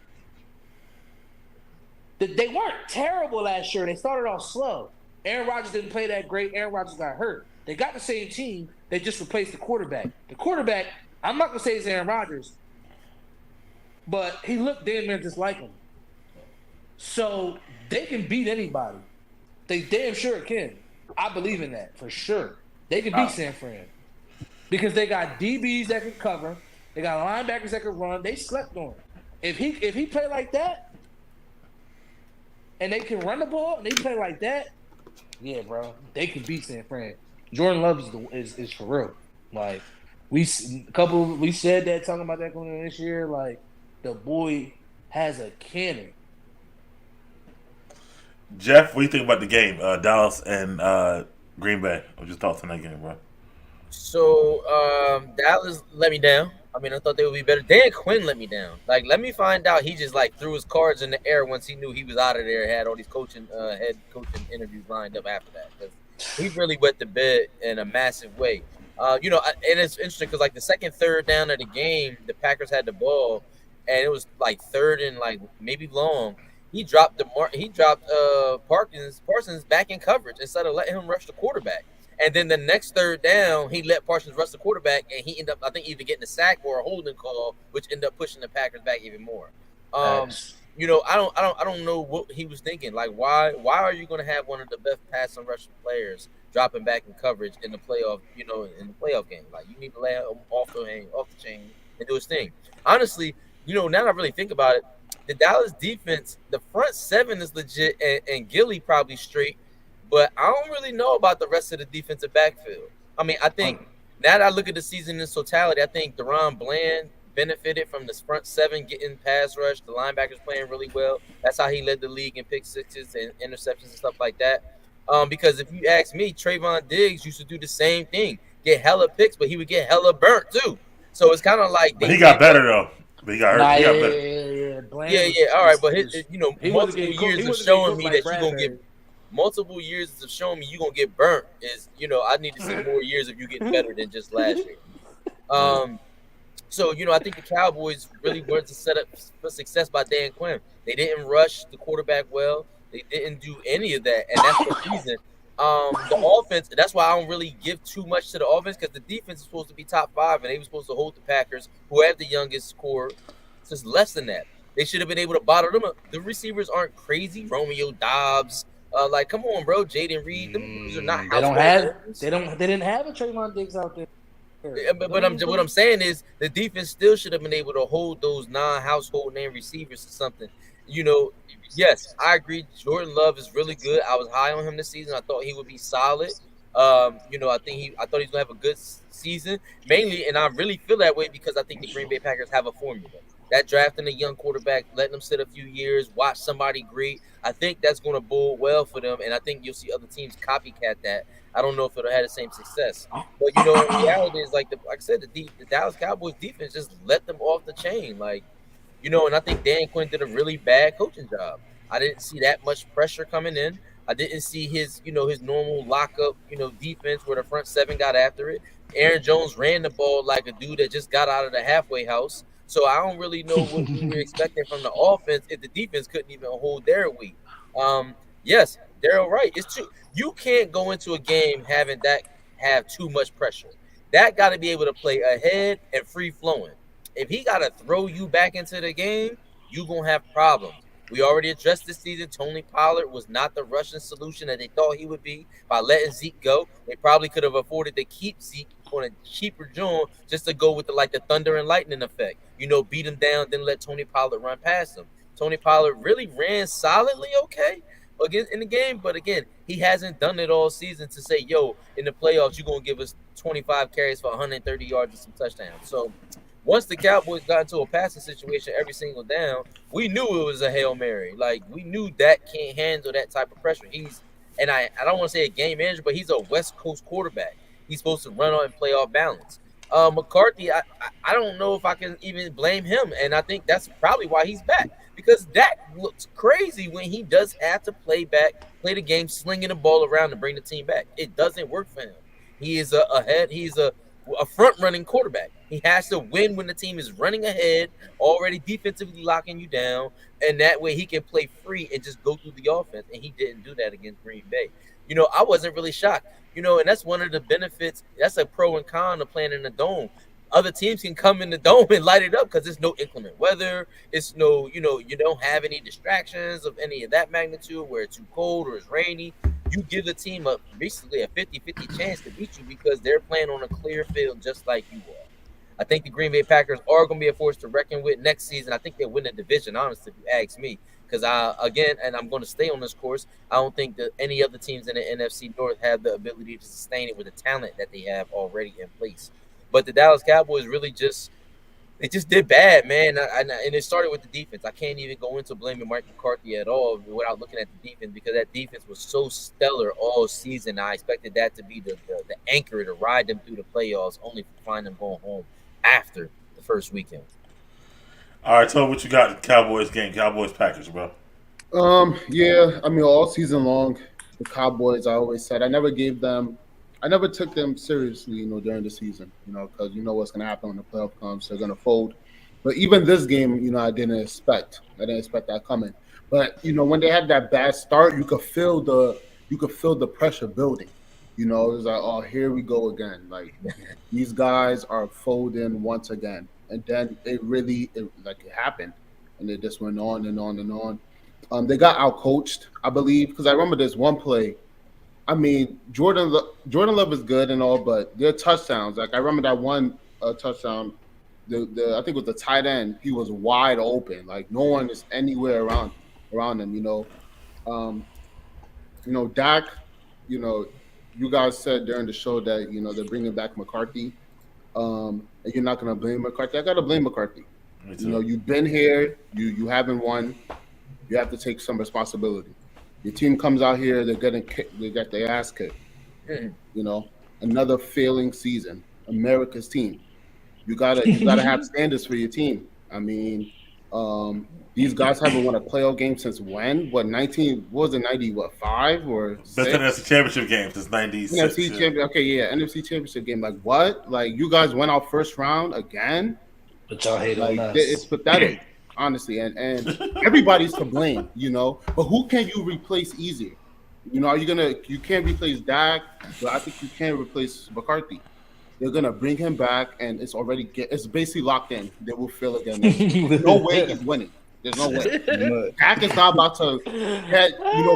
B: they weren't terrible last year. They started off slow. Aaron Rodgers didn't play that great. Aaron Rodgers got hurt. They got the same team. They just replaced the quarterback. The quarterback, I'm not going to say it's Aaron Rodgers, but he looked damn near just like him. So they can beat anybody. They damn sure can. I believe in that for sure. They can beat San Fran because they got DBs that can cover. They got linebackers that can run. They slept on him. If he play like that, and they can run the ball, and they play like that, yeah, bro, they can beat San Fran. Jordan Love is for real. Like we said that talking about that going into this year. Like the boy has a cannon.
A: Jeff, what do you think about the game, Dallas and Green Bay? What your thoughts on that game, bro?
D: So Dallas let me down. I mean, I thought they would be better. Dan Quinn let me down. Like, let me find out he just like threw his cards in the air once he knew he was out of there. Had all these head coaching interviews lined up after that because he really wet the bed in a massive way. And it's interesting because like the second, third down of the game, the Packers had the ball, and it was like third and like maybe long. He dropped Parsons back in coverage instead of letting him rush the quarterback. And then the next third down, he let Parsons rush the quarterback, and he ended up, I think, either getting a sack or a holding call, which ended up pushing the Packers back even more.
B: Nice.
D: I don't know what he was thinking. Like, why are you going to have one of the best pass and rushing players dropping back in coverage in the playoff? In the playoff game, like you need to lay him off the chain and do his thing. Honestly, now that I really think about it, the Dallas defense, the front seven is legit, and Gilly probably straight. But I don't really know about the rest of the defensive backfield. I mean, I think now that I look at the season in totality, I think Deron Bland benefited from this front seven getting pass rush. The linebackers playing really well. That's how he led the league in pick sixes and interceptions and stuff like that. Because if you ask me, Trayvon Diggs used to do the same thing, get hella picks, but he would get hella burnt too. So it's kind of like
A: he got better though. But he got hurt. He got better.
B: Yeah.
D: All right, but multiple years of showing me that you're gonna get. Multiple years of showing me you're going to get burnt is, I need to see more years of you getting better than just last year. So, I think the Cowboys really weren't set up for success by Dan Quinn. They didn't rush the quarterback well. They didn't do any of that, and that's the reason. The offense, that's why I don't really give too much to the offense because the defense is supposed to be top 5, and they were supposed to hold the Packers, who have the youngest score, just less than that. They should have been able to bottle them up. The receivers aren't crazy. Romeo Dobbs. Like, come on, bro. Jaden Reed. These are not.
B: They didn't have a Trayvon Diggs out there.
D: Yeah, but what I'm saying is the defense still should have been able to hold those non-household name receivers or something. Yes, I agree. Jordan Love is really good. I was high on him this season. I thought he would be solid. I thought he was gonna have a good season, mainly, and I really feel that way because I think the Green Bay Packers have a formula. That drafting a young quarterback, letting them sit a few years, watch somebody great, I think that's going to bode well for them, and I think you'll see other teams copycat that. I don't know if it'll have the same success, but in reality, is like I said, the Dallas Cowboys defense just let them off the chain, and I think Dan Quinn did a really bad coaching job. I didn't see that much pressure coming in. I didn't see his normal lockup, defense where the front seven got after it. Aaron Jones ran the ball like a dude that just got out of the halfway house. So I don't really know what we were expecting from the offense if the defense couldn't even hold their weight. Yes, Daryl Wright. It's true. You can't go into a game having that have too much pressure. That got to be able to play ahead and free flowing. If he got to throw you back into the game, you're going to have problems. We already addressed this season. Tony Pollard was not the Russian solution that they thought he would be by letting Zeke go. They probably could have afforded to keep Zeke on a cheaper joint just to go with the thunder and lightning effect. Beat him down, then let Tony Pollard run past him. Tony Pollard really ran solidly okay in the game, but again, he hasn't done it all season to say, yo, in the playoffs, you're going to give us 25 carries for 130 yards and some touchdowns. So once the Cowboys got into a passing situation every single down, we knew it was a Hail Mary. We knew Dak can't handle that type of pressure. I don't want to say a game manager, but he's a West Coast quarterback. He's supposed to run on and play off balance. McCarthy, I don't know if I can even blame him, and I think that's probably why he's back, because Dak looks crazy when he does have to play the game, slinging the ball around to bring the team back. It doesn't work for him. He is he's a front-running quarterback. He has to win when the team is running ahead, already defensively locking you down, and that way he can play free and just go through the offense, and he didn't do that against Green Bay. I wasn't really shocked, and that's one of the benefits. That's a pro and con of playing in the dome. Other teams can come in the dome and light it up because there's no inclement weather. It's no, you don't have any distractions of any of that magnitude where it's too cold or it's rainy. You give the team basically a 50-50 chance to beat you because they're playing on a clear field just like you are. I think the Green Bay Packers are going to be a force to reckon with next season. I think they'll win the division, honestly, if you ask me. Because I'm going to stay on this course, I don't think that any other teams in the NFC North have the ability to sustain it with the talent that they have already in place. But the Dallas Cowboys really just did bad, man. And it started with the defense. I can't even go into blaming Mike McCarthy at all without looking at the defense, because that defense was so stellar all season. I expected that to be the anchor to ride them through the playoffs, only to find them going home after the first weekend.
C: All right, tell me what you got in the Cowboys game, Cowboys Packers, bro. Yeah, I mean, all season long, the Cowboys, I always said, I never took them seriously, during the season, because what's going to happen when the playoff comes. They're going to fold. But even this game, I didn't expect that coming. But, when they had that bad start, you could feel the pressure building. It was like, oh, here we go again. Like, these guys are folding once again. And then it happened. And it just went on and on and on. They got outcoached, I believe, because I remember this one play. I mean, Jordan Love is good and all, but their touchdowns, like I remember that one touchdown, I think it was the tight end. He was wide open, like no one is anywhere around him. Dak. You guys said during the show that they're bringing back McCarthy, and you're not gonna blame McCarthy. I gotta blame McCarthy. You've been here, you haven't won. You have to take some responsibility. Your team comes out here, they're getting kicked, they got their ass kicked. Another failing season. America's team. You gotta have standards for your team. I mean, these guys haven't won a playoff game since when? What, 5 or 6?
A: Best NFC Championship game since 96.
C: NFC Championship. Okay, yeah, NFC Championship game. Like what? Like you guys went out first round again?
B: But y'all hate on us.
C: It's pathetic, honestly, and everybody's to blame, But who can you replace easier? You can't replace Dak, but I think you can replace McCarthy. They're gonna bring him back, and it's basically locked in. They will fail again. There's no way he's winning. There's no way. Dak is not about to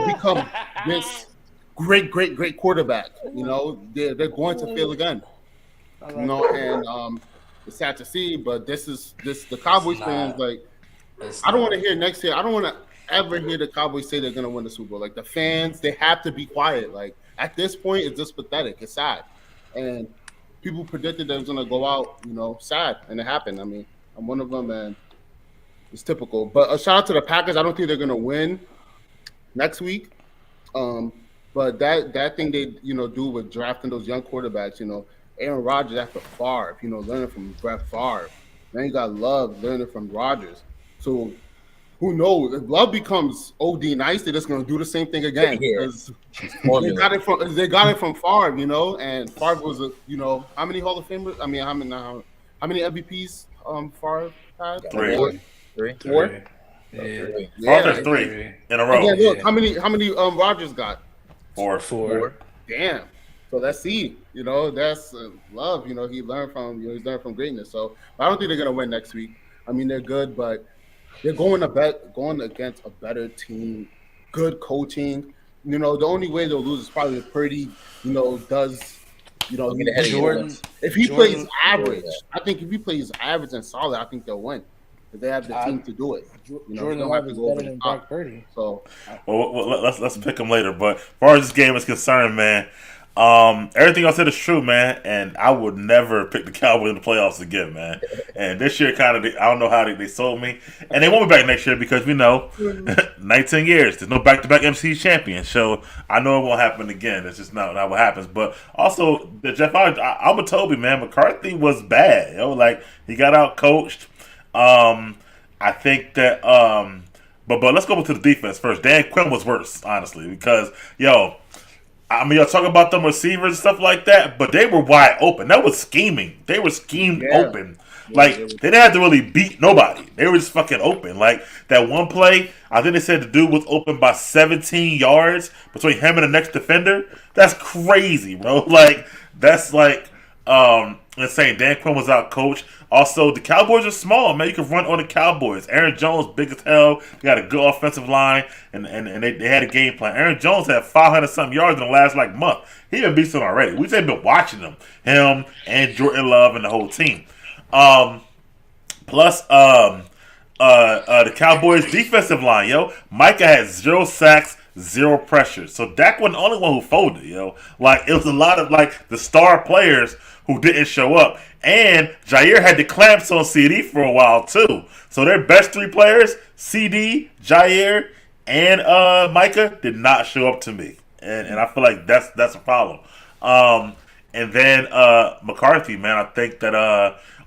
C: become this great quarterback. They're going to fail again. And it's sad to see, but the Cowboys fans, like, I don't want to hear next year. I don't want to ever hear the Cowboys say they're going to win the Super Bowl. Like, the fans, they have to be quiet. Like, at this point, it's just pathetic. It's sad. And people predicted that it was going to go out, sad, and it happened. I mean, I'm one of them, and It's typical. But a shout out to the Packers. I don't think they're gonna win next week. But that thing they do with drafting those young quarterbacks, Aaron Rodgers after Favre, learning from Brett Favre. Then you got Love learning from Rodgers. So who knows? If Love becomes OD nice, they're just gonna do the same thing again. Because they got it from Favre, and Favre was how many Hall of Famers? I mean, how many MVPs Favre had?
D: Three.
C: Four?
A: Yeah. Favre 3 in a row.
C: Again, look, how many Rodgers got?
A: Four.
C: Damn. So let's see. That's Love. He learned from greatness. So I don't think they're gonna win next week. I mean, they're good, but they're going against a better team, good coaching. The only way they'll lose is probably if Purdy, does,
B: Jordan.
C: If he plays average, I think if he plays average and solid, I think they'll win. If they have the team to do it.
B: Jordan Love is better than Brock Purdy.
C: So,
A: well, let's pick them later. But as far as this game is concerned, man, everything I said is true, man. And I would never pick the Cowboys in the playoffs again, man. And this year, I don't know how they sold me. And they won't be back next year because 19 years. There's no back-to-back MC champion. So I know it won't happen again. It's just not what happens. But also, Jeff, I'm with Toby, man. McCarthy was bad. Like he got out coached. I think that but let's go to the defense first. Dan Quinn was worse, honestly, because y'all talk about them receivers and stuff like that, but they were wide open. That was scheming. They were schemed open. Like they didn't have to really beat nobody. They were just fucking open. Like that one play, I think they said the dude was open by 17 yards between him and the next defender. That's crazy, bro. Like that's like insane. Dan Quinn was out coached. Also, the Cowboys are small, man. You can run on the Cowboys. Aaron Jones, big as hell. They got a good offensive line, and they had a game plan. Aaron Jones had 500-something yards in the last, month. He been beasting already. We've been watching him and Jordan Love and the whole team. Plus, the Cowboys' defensive line, Micah had 0 sacks, 0 pressure. So Dak wasn't the only one who folded, Like, it was a lot of, the star players who didn't show up. And Jair had the clamps on CD for a while, too. So their best 3 players, CD, Jair, and Micah, did not show up to me. And I feel like that's a problem. And then McCarthy, man, I think that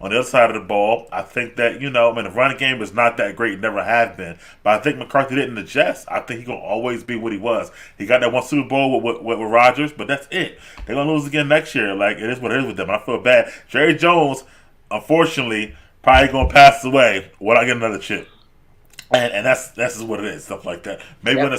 A: on the other side of the ball, I think that, the running game is not that great, never have been. But I think McCarthy didn't adjust. I think he's going to always be what he was. He got that one Super Bowl with Rodgers, but that's it. They're going to lose again next year. Like, it is what it is with them. I feel bad. Jerry Jones, unfortunately, probably going to pass away when I get another chip. And that's just what it is, stuff like that. Maybe when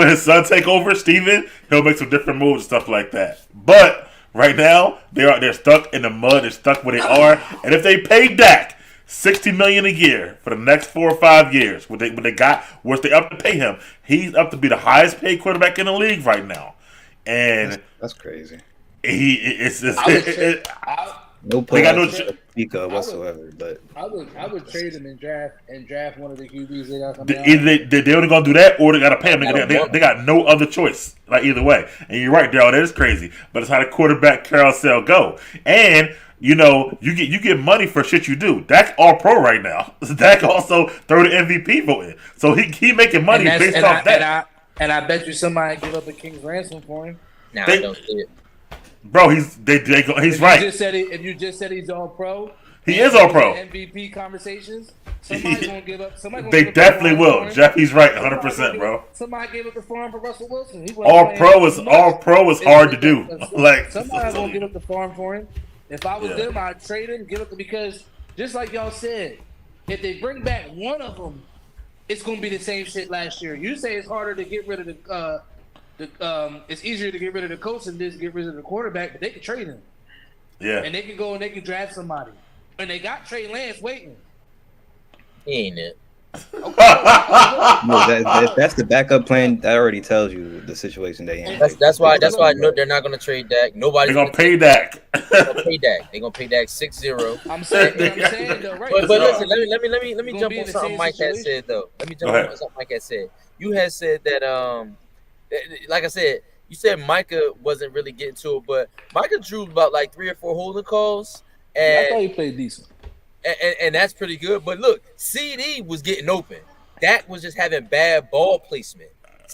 A: his son take over, Steven, he'll make some different moves and stuff like that. But right now, they're stuck in the mud. They're stuck where they are. And if they pay Dak $60 million a year for the next 4 or 5 years, what they up to pay him, he's up to be the highest paid quarterback in the league right now. And
F: that's crazy.
A: No playoff
F: speak of whatsoever, but
B: I would trade him and draft one of the QBs they got coming out.
A: Either they're only gonna do that, or they gotta pay him. They got no other choice. Like either way, and you're right, Daryl. That is crazy, but it's how the quarterback carousel go. And you get money for shit you do. Dak all pro right now. Dak also third MVP voting, so he making money based off that.
B: And I bet you somebody give up a king's ransom for him.
D: Nah, I don't see it.
A: Bro, he's right.
B: If you just said he's all pro,
A: he is all pro.
B: MVP conversations. Somebody's gonna give up.
A: They definitely will. Jeff, he's right, 100%, bro.
B: Somebody gave up the farm for Russell Wilson.
A: All pro is hard to do. Like
B: somebody's gonna give up the farm for him. If I was them, I'd trade him, give up because just like y'all said, if they bring back one of them, it's gonna be the same shit last year. You say it's harder to get rid of it's easier to get rid of the coach than this get rid of the quarterback, but they can trade him.
A: Yeah.
B: And they can go and they can draft somebody. And they got Trey Lance waiting.
D: He ain't it.
F: No, that's the backup plan. That already tells you the situation they in.
D: That's why I know they're not gonna trade Dak. Nobody's
A: gonna pay Dak.
D: They're gonna pay Dak. They're gonna pay Dak 6-0.
B: I'm saying though, right?
D: But listen, let me jump on something Mike had said though. Let me jump on something Mike had said. You had said that like I said, you said Micah wasn't really getting to it, but Micah drew about 3 or 4 holding calls. And
B: I thought he played decent.
D: and that's pretty good. But look, CD was getting open. Dak was just having bad ball placement.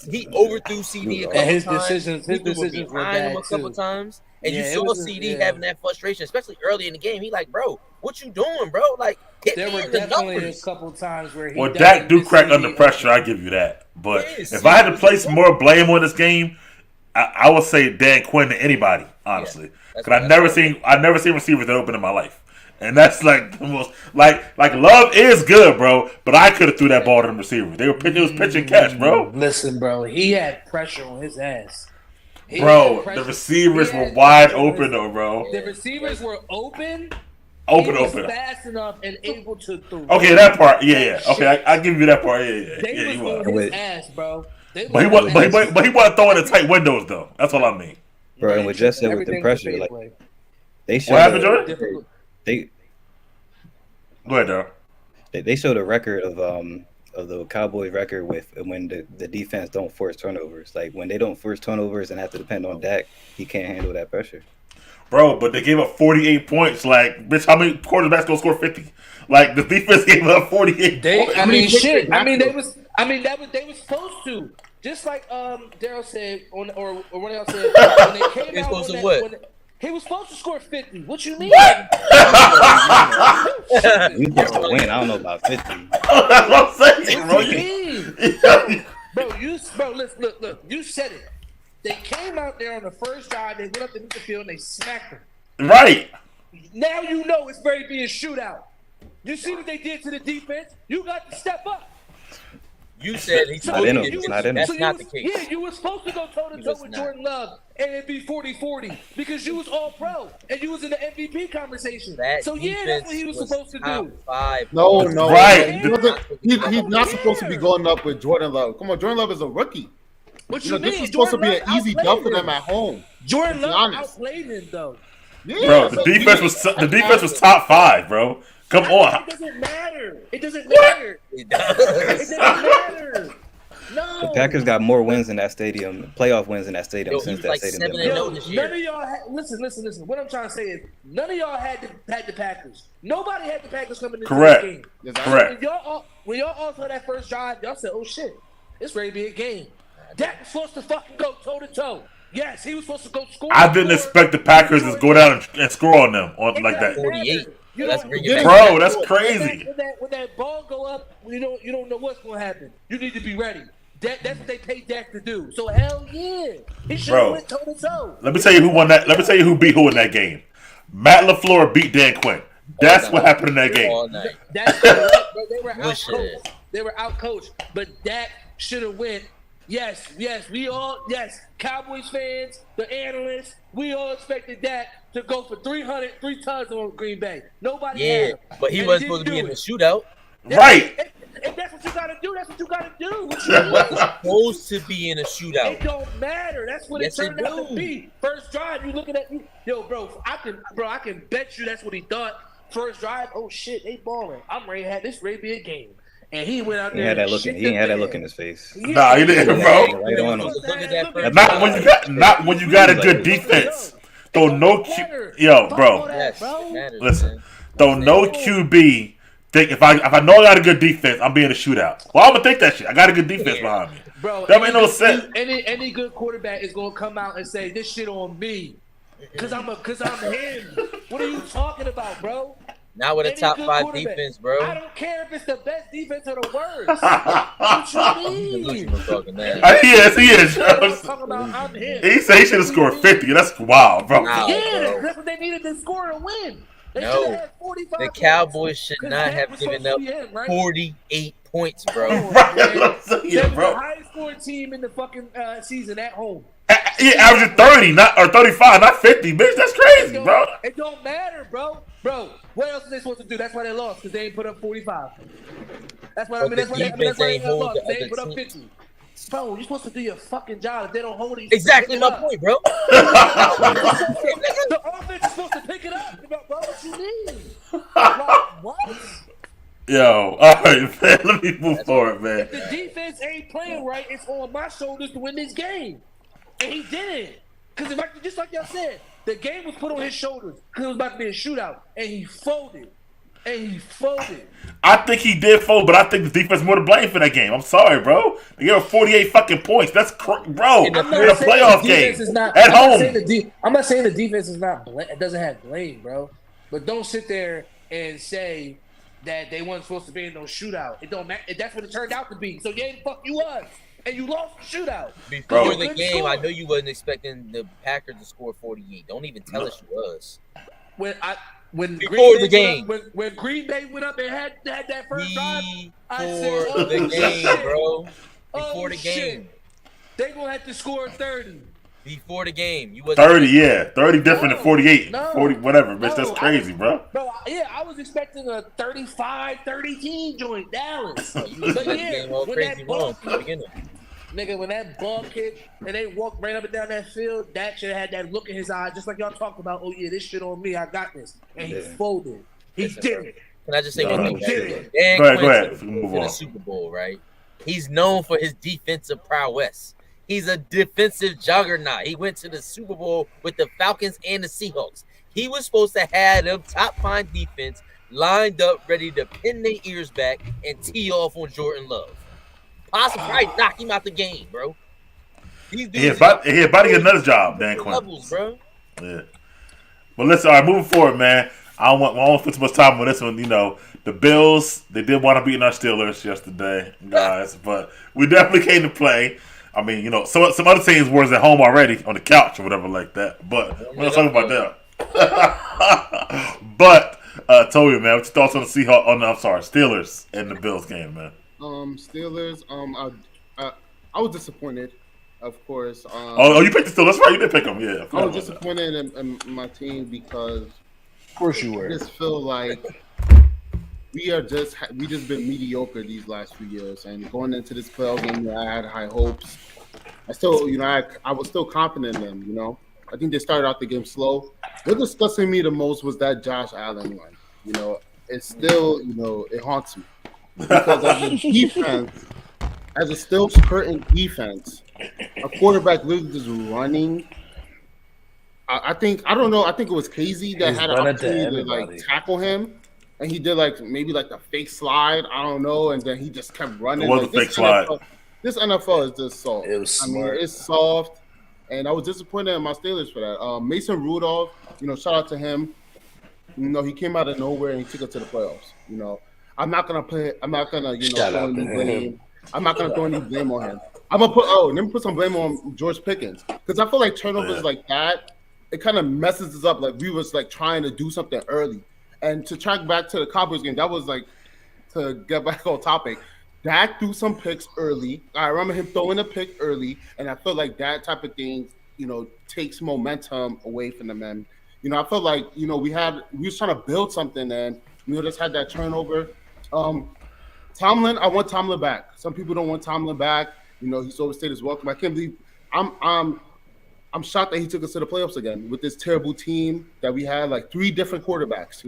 D: He overthrew CD a couple
B: And his
D: times.
B: decisions were
D: behind him
B: bad
D: a couple
B: too.
D: times, and
B: Yeah,
D: you
B: it
D: saw
B: was-
D: CD
B: yeah.
D: having that frustration, especially early in the game. He like, bro, what you doing, bro? Like, get
B: There
D: me
B: were
D: in the
B: definitely a
D: numbers.
B: couple times where he.
A: Well, Dak do
B: definitely
A: crack
B: missed
A: under
B: CD.
A: pressure. I give you that. But
D: Yes,
A: if I had to
D: he
A: place
D: was-
A: more blame on this game, I would say Dan Quinn than anybody, honestly.
D: that's
A: Because
D: what-
A: I've never seen receivers that open in my life, and that's like the most like Love is good, bro. But I could have threw that ball to them receivers. They were pitching, it was pitch and catch, bro.
B: Listen, bro, he had pressure on his ass. He
A: Bro,
B: had pressure-
A: the receivers
B: he
A: were
B: had
A: wide
B: pressure on
A: open
B: his-
A: though, bro.
B: The receivers were open.
A: Open,
B: he was
A: open.
B: fast enough and able to throw.
A: Okay, that part, yeah. Okay, I give you that part, yeah.
B: They
A: Yeah,
B: was
A: he
B: on
A: was.
B: his
F: With-
B: ass, bro. They
A: But he
B: was on
A: wasn't.
B: his ass.
A: But he wasn't throwing in tight windows though. That's all I mean.
F: Bro, and what Jeff said with the
B: Everything was
F: pressure, like
B: fair play.
F: they showed
A: What happened,
F: a-
A: Jordan?
B: Difficult.
F: they
A: Go ahead, Daryl.
F: they showed a record of the Cowboys record with when the defense don't force turnovers. Like when they don't force turnovers and have to depend on Dak, he can't handle that pressure.
A: Bro, but they gave up 48 points. Like, bitch, how many quarterbacks gonna score 50? Like, the defense gave up 48 points.
B: I mean,
C: Nick
B: shit. I mean, they
C: Maxwell.
B: was. They was supposed to. Just like Daryl said, or one of y'all said, when they came
D: He's
B: out,
D: supposed
B: on
D: to
B: that,
D: what?
B: when he was supposed to score 50. What you mean?
F: We supposed to win. I don't know about 50.
A: That's what I'm saying, bro.
B: What you mean? Bro, look. You said it. They came out there on the first drive. They went up the field and they smacked them.
A: Right.
B: Now you know it's ready to be a shootout. You see what they did to the defense? You got to step up.
D: You said he's
F: Not in him.
D: supposed to
F: It's
D: get
F: not in him.
D: That's
B: you
D: not
B: was,
D: the case.
B: Yeah, you were supposed to go toe to
D: He
B: toe
D: was
B: with
D: not.
B: Jordan Love and it'd be 40-40 because you was all pro and you was in the MVP conversation.
D: That
B: So yeah, that's what he was
D: defense
B: supposed to
D: top
B: do.
D: 5.
C: No,
A: Right.
C: He wasn't- he's not supposed to be going up with Jordan Love. Come on, Jordan Love is a rookie.
B: What
C: You
B: you
C: know,
B: mean?
C: this was supposed to be
B: Jordan
C: an
B: Love
C: easy
B: outplayed
C: dub for
B: him.
C: them at home.
B: Jordan
C: Let's be
B: Love
C: honest.
B: outplayed him though.
C: Yeah,
A: Bro,
C: so
A: the defense was top 5, bro. Come
B: It
A: on.
B: doesn't matter. It doesn't matter.
D: It
B: It
D: does.
B: doesn't matter. No.
F: The Packers got more wins in that stadium, playoff wins in that stadium
D: Yo, he
F: since
D: was
F: that
D: like
F: stadium.
D: 7-0
F: been
B: Yo,
F: built.
D: this year.
B: none of y'all had, listen. What I'm trying to say is none of y'all had the Packers. Nobody had the Packers coming into
A: Correct.
B: this game.
C: Exactly.
A: Correct.
B: When y'all all saw that first drive, y'all said, "Oh shit, it's ready to be a game." Dak was supposed to fucking go toe to toe. Yes, he was supposed to go score.
A: I didn't expect the Packers to go down and score on them like that.
D: 48.
B: You
D: Let's
B: don't-
D: bring
C: Yeah.
D: it back.
A: Bro, that's crazy.
B: When that ball go up, you don't know what's gonna happen. You need to be ready. That's what they paid Dak to do. So hell yeah, he should
A: Bro.
B: have went toe to toe.
A: Let me tell you who won that. Let me tell you who beat who in that game. Matt LaFleur beat Dan Quinn. That's what happened in that game.
D: All night.
B: That's correct, but they were
D: Bullshit.
B: outcoached. They were outcoached. But Dak should have went. Yes, Cowboys fans, the analysts, we all expected Dak to go for 3 tons on Green Bay. Nobody
D: Yeah,
B: had him.
D: but he
B: And
D: wasn't
B: didn't
D: supposed to be
B: do
D: in the
B: it.
D: shootout.
A: Right.
B: If that's what you gotta do, that's what you gotta do. What
D: He
B: you mean?
D: wasn't supposed to be in a
B: It
D: shootout.
B: don't matter. That's what
D: Yes,
B: it
D: it
B: turned out to
D: do.
B: be. First drive, you looking at me, yo, bro. I can bet you that's what he thought. First drive, oh shit, they balling. I'm ready to have this ready to be a game. And he went out
F: He
B: there.
F: had that
B: and
F: look.
B: shit
F: He ain't
B: the
F: had that
B: bed.
F: look in his face.
B: Yeah.
A: Nah, he didn't,
F: Yeah,
A: bro.
F: right on him.
D: Look at that first
A: Not when you got a good defense. Throw no yo, bro.
D: Yes, it matters,
A: Listen,
D: man.
A: Though no QB think if I know I got a good defense, I'm being a shootout. Well, I'm gonna think that shit. I got a good defense behind me.
B: Bro,
A: That made no sense.
B: Any good quarterback is gonna come out and say this shit on me, cause I'm him. What are you talking about, bro?
D: Not with a
B: Any
D: top
B: good
D: 5
B: quarterback.
D: defense, bro.
B: I don't care if it's the best defense or the worst. What you mean?
D: Delusional talking that.
A: He is.
B: I'm talking about I'm him.
A: He said he should have scored 50. That's wild, bro.
D: Wow.
B: Yeah,
D: bro.
B: that's what they needed to score to win. They
D: No.
B: should have had 45
D: The
B: points.
D: Cowboys should
B: 'Cause
D: not
B: Dak
D: have
B: was
D: given
B: supposed
D: up
B: to be him, right?
D: 48 points, bro.
B: Come on,
A: Right,
B: man.
A: that's what I'm saying,
B: They was
A: bro.
B: the highest scoring team in the fucking season at home.
A: He averaging 30, or 35, not 50, bitch. That's crazy, bro.
B: It don't matter, bro. Bro, what else are they supposed to do? That's why they lost, because they ain't put up 45. That's why
D: But
B: that's
D: the
B: why
D: defense
B: they
D: ain't hold
B: lost.
D: the
B: They ain't
D: other
B: put up
D: team.
B: 50. Bro, you're supposed to do your fucking job. If they don't hold it, you're
D: Exactly
B: supposed
D: my
B: to pick
D: point, bro.
B: it up. The offense is supposed to pick it up. Bro, what you mean? Like, what?
A: Yo, all right, man. Let me move forward, man.
B: If the defense ain't playing right, it's on my shoulders to win this game. And he didn't. Because just like y'all said, the game was put on his shoulders because it was about to be a shootout. And he folded. and he folded.
A: I think he did fold, but I think the defense more to blame for that game. I'm sorry, bro. They gave him 48 fucking points. That's bro. In a playoff game at home.
B: I'm not saying the defense is not. It doesn't have blame, bro. But don't sit there and say that they weren't supposed to be in no shootout. It don't matter. That's what it turned out to be. So yeah, the fuck you was, and you lost the shootout.
D: Before the game, I know you wasn't expecting the Packers to score 48. Don't even tell us you was.
B: When Green Bay went up and had that first drive, I said,
D: before the game, bro. Before the game,
B: they gonna have to score 30.
D: Before the game, you was
A: 30, yeah, 30 different than 48, 40, whatever, bitch. That's crazy, bro.
B: Bro, yeah, I was expecting a 35-30 team joint Dallas.
D: But yeah, when that ball kicked,
B: nigga, when that ball kicked and they walked right up and down that field, that should have had that look in his eye, just like y'all talked about. Oh yeah, this shit on me, I got this, and he folded. He did it.
D: Can I just say one thing?
A: Go ahead. Move on.
D: The Super Bowl, right? He's known for his defensive prowess. He's a defensive juggernaut. He went to the Super Bowl with the Falcons and the Seahawks. He was supposed to have them top 5 defense lined up, ready to pin their ears back and tee off on Jordan Love. Possibly knock him out the game, bro.
A: He about to get another job, Dan Quinn.
D: Levels, bro.
A: Yeah. But listen, all right, moving forward, man. I don't want to put too much time on this one. You know, the Bills, they did want to beat our Steelers yesterday, guys, but we definitely came to play. I mean, you know, some other teams was at home already on the couch or whatever like that. But we're not talking about that. But Toby, man, what's your thoughts on the Seahawks? Steelers and the Bills game, man?
C: Steelers. I was disappointed, of course.
A: You picked the Steelers. That's right. You did pick them. Yeah.
C: I was disappointed in my team because,
B: of course, you were.
C: I just feel like we just been mediocre these last few years, and going into this playoff game, I had high hopes. I was still confident in them. You know, I think they started out the game slow. What disgusting me the most was that Josh Allen one. You know, it's still, it haunts me because as a defense, as a still curtain defense, a quarterback literally just running. I think it was Casey that had an opportunity to tackle him. And he did maybe a fake slide, I don't know, and then he just kept running.
A: It was a fake slide.
C: This NFL is just soft.
B: It was smart.
C: It's soft, and I was disappointed in my Steelers for that. Mason Rudolph, shout out to him. He came out of nowhere and he took us to the playoffs. I'm not gonna throw any blame. I'm not gonna throw any blame on him. Let me put some blame on George Pickens because I feel like turnovers like that, it kind of messes us up. Like we was trying to do something early. And to track back to the Cowboys game, that was to get back on topic. Dak threw some picks early. I remember him throwing a pick early, and I feel like that type of thing, takes momentum away from the men. I felt like, we was trying to build something, and just had that turnover. Tomlin, I want Tomlin back. Some people don't want Tomlin back. He's overstayed his welcome. I can't believe I'm shocked that he took us to the playoffs again with this terrible team that we had, 3 different quarterbacks,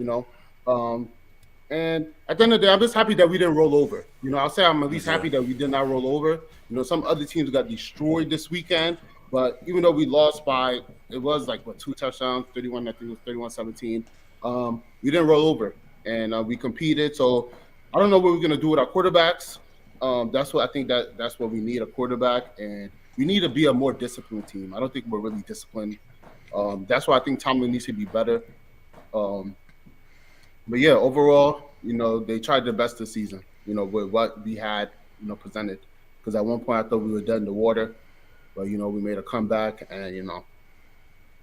C: And at the end of the day, I'm just happy that we didn't roll over. I'll say I'm at least happy that we did not roll over. Some other teams got destroyed this weekend, but even though we lost by, it was 2 touchdowns, 31, I think it was 31-17. We didn't roll over, and we competed. So I don't know what we're going to do with our quarterbacks. That's what I think that's what we need, a quarterback, and we need to be a more disciplined team. I don't think we're really disciplined. That's why I think Tomlin needs to be better. But yeah, overall, they tried their best this season, with what we had, presented. Because at one point I thought we were dead in the water, but we made a comeback, and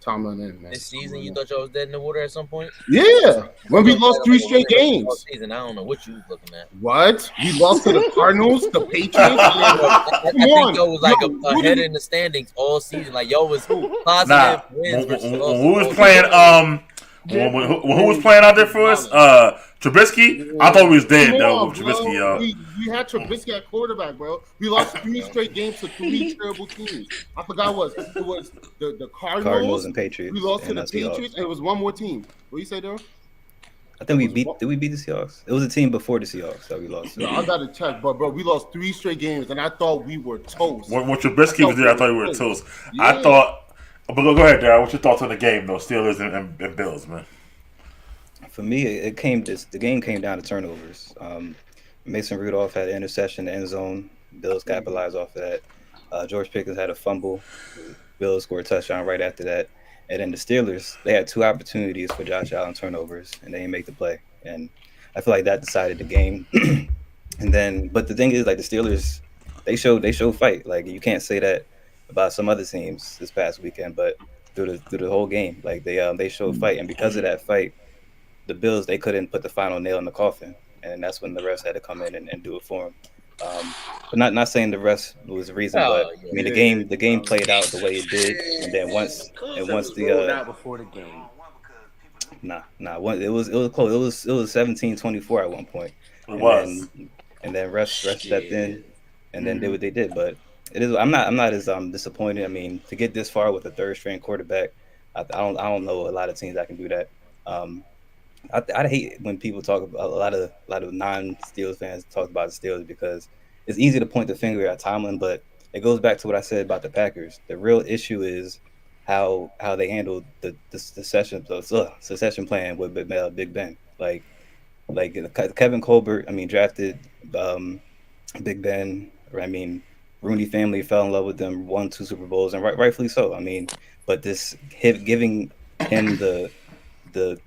C: Tomlin in, man.
D: This season, you thought y'all was dead in the water at some point?
C: Yeah, when we lost 3 straight games.
D: Season, I don't know what you was looking at.
C: What? We lost to the Cardinals, the Patriots.
D: I think y'all was ahead in the standings all season. Y'all was positive wins.
A: When who was playing? Who was playing out there for us? Trubisky? I thought we was dead though with Trubisky.
C: We had Trubisky at quarterback, bro. We lost 3 straight games to 3 terrible teams. I forgot what it was. The Cardinals
F: and Patriots.
C: We lost to the Patriots, and it was one more team. What you say, Daryl?
F: I think did we beat the Seahawks? It was a team before the Seahawks that we lost.
C: No, I got to check, but bro, we lost 3 straight games, and I thought we were toast.
A: When Trubisky was there, I thought we were toast. Yeah. I thought. But go ahead, Darryl. What's your thoughts on the game, though? Steelers and Bills, man.
F: For me, the game came down to turnovers. Mason Rudolph had an interception in the end zone. Bills capitalized off of that. George Pickens had a fumble. Bills scored a touchdown right after that. And then the Steelers, they had two opportunities for Josh Allen turnovers, and they didn't make the play. And I feel like that decided the game. And then, but the thing is, like the Steelers, they showed fight. Like you can't say that about some other teams this past weekend, but through the whole game, like they showed fight, and because of that fight, the Bills they couldn't put the final nail in the coffin, and that's when the refs had to come in and do it for them. But not saying the refs was the reason, but I mean the game played out the way it did, and then once
B: out before the game.
F: it was close. It was 17-24 at one point.
A: It was.
F: And then refs stepped in and then did what they did. But it is I'm not as disappointed. I mean, to get this far with a third string quarterback, I don't know a lot of teams that can do that. I hate when people talk about a lot of non-Steelers fans talk about the Steelers because it's easy to point the finger at Tomlin, but it goes back to what I said about the Packers. The real issue is how they handled the succession plan with Big Ben. Like Kevin Colbert, I mean, drafted Big Ben. I mean, Rooney family fell in love with them, won 2 Super Bowls, and rightfully so. I mean, but giving him the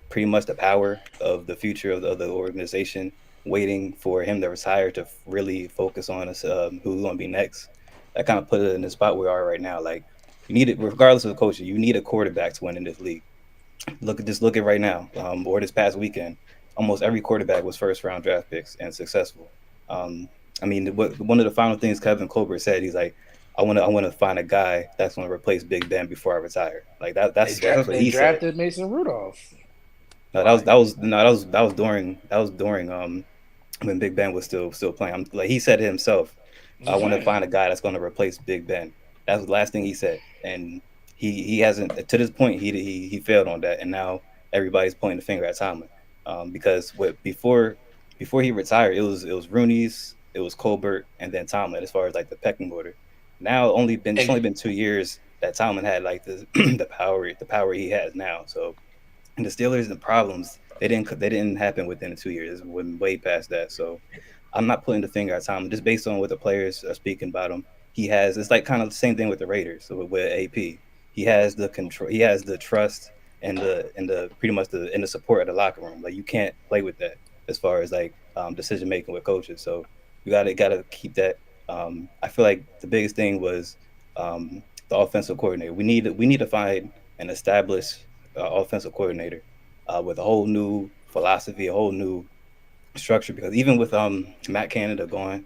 F: pretty much the power of the future of the organization, waiting for him to retire to really focus on us, who's going to be next. That kind of put it in the spot we are right now. Like you need it, regardless of the coach, you need a quarterback to win in this league. Look at right now, or this past weekend. Almost every quarterback was first round draft picks and successful. I mean, one of the final things Kevin Colbert said, he's like, I want to find a guy that's going to replace Big Ben before I retire. Like that's what he
B: They
F: said.
B: drafted Mason Rudolph.
F: No, that was during when Big Ben was still playing. Like he said it himself, I want to find a guy that's going to replace Big Ben. That's the last thing he said, and he hasn't to this point. He failed on that, and now everybody's pointing the finger at Tomlin because before he retired, it was Rooney's, it was Colbert, and then Tomlin as far as like the pecking order. Now it's only been 2 years that Tomlin had like the the power he has now. So. And the Steelers, the problems they didn't happen within the 2 years. It went way past that. So I'm not putting the finger at Tomlin just based on what the players are speaking about him. It's like kind of the same thing with the Raiders. So with AP, he has the control, he has the trust and the pretty much the support of the locker room. Like you can't play with that as far as like decision making with coaches. So you gotta keep that. I feel like the biggest thing was the offensive coordinator. We need to find an established offensive coordinator with a whole new philosophy, a whole new structure. Because even with Matt Canada going,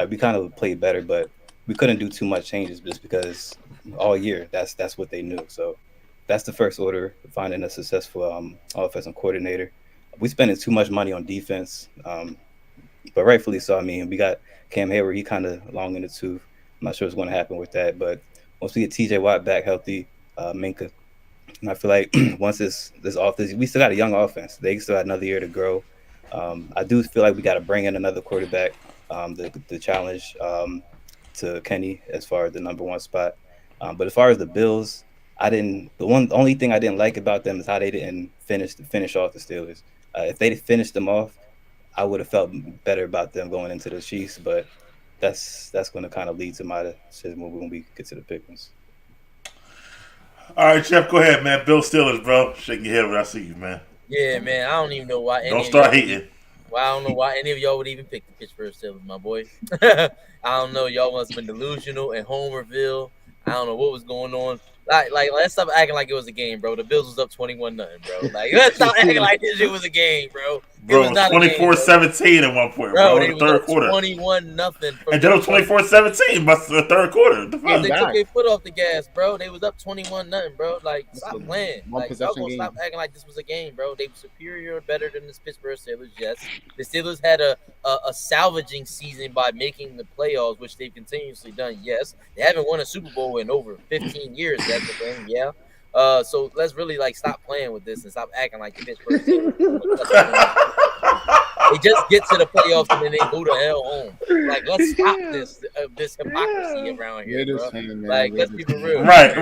F: we kind of played better, but we couldn't do too much changes just because all year that's what they knew. So that's the first order: finding a successful offensive coordinator. We spending too much money on defense, but rightfully so. I mean, we got Cam Hayward; he kind of long in the tooth. I'm not sure what's going to happen with that, but once we get T.J. Watt back healthy, Minka. And I feel like once this we still got a young offense. They still got another year to grow. I do feel like we got to bring in another quarterback, the challenge to Kenny as far as the number one spot. But as far as the Bills, the only thing I didn't like about them is how they didn't finish off the Steelers. If they finished them off, I would have felt better about them going into the Chiefs. But that's going to kind of lead to my decision when we get to the Pickens.
A: All right, Jeff, go ahead, man. Bill Steelers, bro. Shaking your head when I see you, man.
D: Yeah, man. I don't even know why.
A: Don't start hating.
D: Well, I don't know why any of y'all would even pick the Pittsburgh Steelers, my boy. I don't know. Y'all must have been delusional in Homerville. I don't know what was going on. Like let's stop acting like it was a game, bro. The Bills was up 21-0, bro. Like let's stop acting like this shit was a game, bro.
A: Bro, it was 24-17 at one point, bro. In the third quarter.
D: 21-0.
A: And then it was 24-17 by the third quarter.
D: Yeah, they took their foot off the gas, bro. They was up 21-0, bro. Like, stop playing. Like, y'all gonna stop acting like this was a game, bro. They were superior and better than the Pittsburgh Steelers, yes. The Steelers had a salvaging season by making the playoffs, which they've continuously done, yes. They haven't won a Super Bowl in over 15 years, that's the thing, yeah. So let's really, like, stop playing with this and stop acting like the Pittsburgh Steelers. They just get to the playoffs and then they go to hell home. Like, let's stop this hypocrisy around here, bro. Like, let's be for real.
A: Right.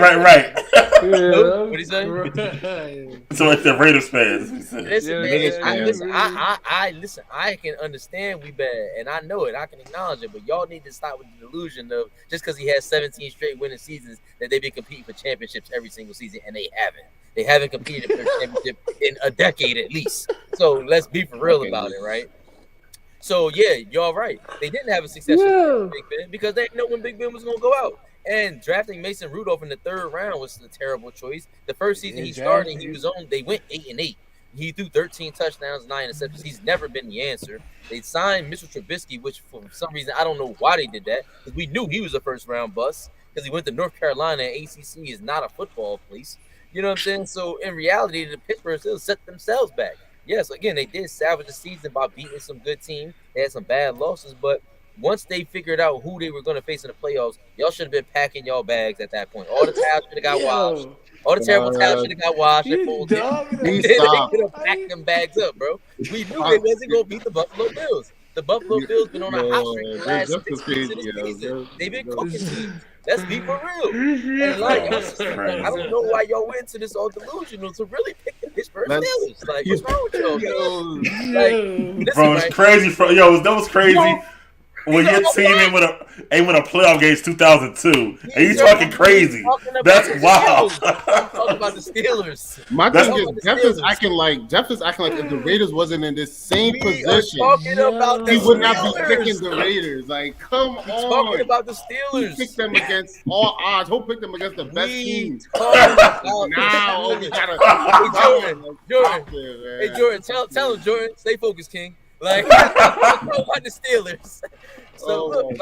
D: What do you say?
A: So like the Raiders fans.
D: Listen, man, listen. I can understand we bad, and I know it. I can acknowledge it, but y'all need to stop with the delusion of just because he has 17 straight winning seasons that they've been competing for championships every single season, and they haven't. They haven't competed for a championship in a decade at least. So let's be for real about it, right? So yeah, y'all right. They didn't have a succession with Big Ben because they didn't know when Big Ben was going to go out. And drafting Mason Rudolph in the 3rd round was a terrible choice. The first season he started, they went 8-8. He threw 13 touchdowns, 9 interceptions. He's never been the answer. They signed Mr. Trubisky, which for some reason I don't know why they did that, because we knew he was a 1st-round bust because he went to North Carolina, and ACC is not a football place. You know what I'm saying? So in reality, the Pittsburgh Steelers set themselves back. Yes, again, they did salvage the season by beating some good teams. They had some bad losses, but once they figured out who they were going to face in the playoffs, y'all should have been packing y'all bags at that point. All the towels should have got washed. All the terrible towels should have got washed and folded. They could have packed them bags up, bro. We knew they wasn't going to beat the Buffalo Bills. The Buffalo Bills been on a hot streak the last 6 weeks of the season. They've been cooking teams. Let's be for real. And like, I don't know why y'all went to this all delusional to really pick the Pittsburgh Steelers. Like, what's wrong with y'all? Like,
A: bro, it's crazy. That was crazy. When your team ain't win a playoff game since 2002, and you talking crazy. That's wild.
D: I'm talking about the Steelers.
C: My thing is, Jeff is acting like if the Raiders wasn't in this same position, he would not be picking the Raiders. Like, come on.
D: Talking about the Steelers.
C: He picked them against all odds. He'll pick them against the best teams.
D: Now we gotta. Hey Jordan, tell him, Jordan, stay focused, King. Like, about the Steelers. So look,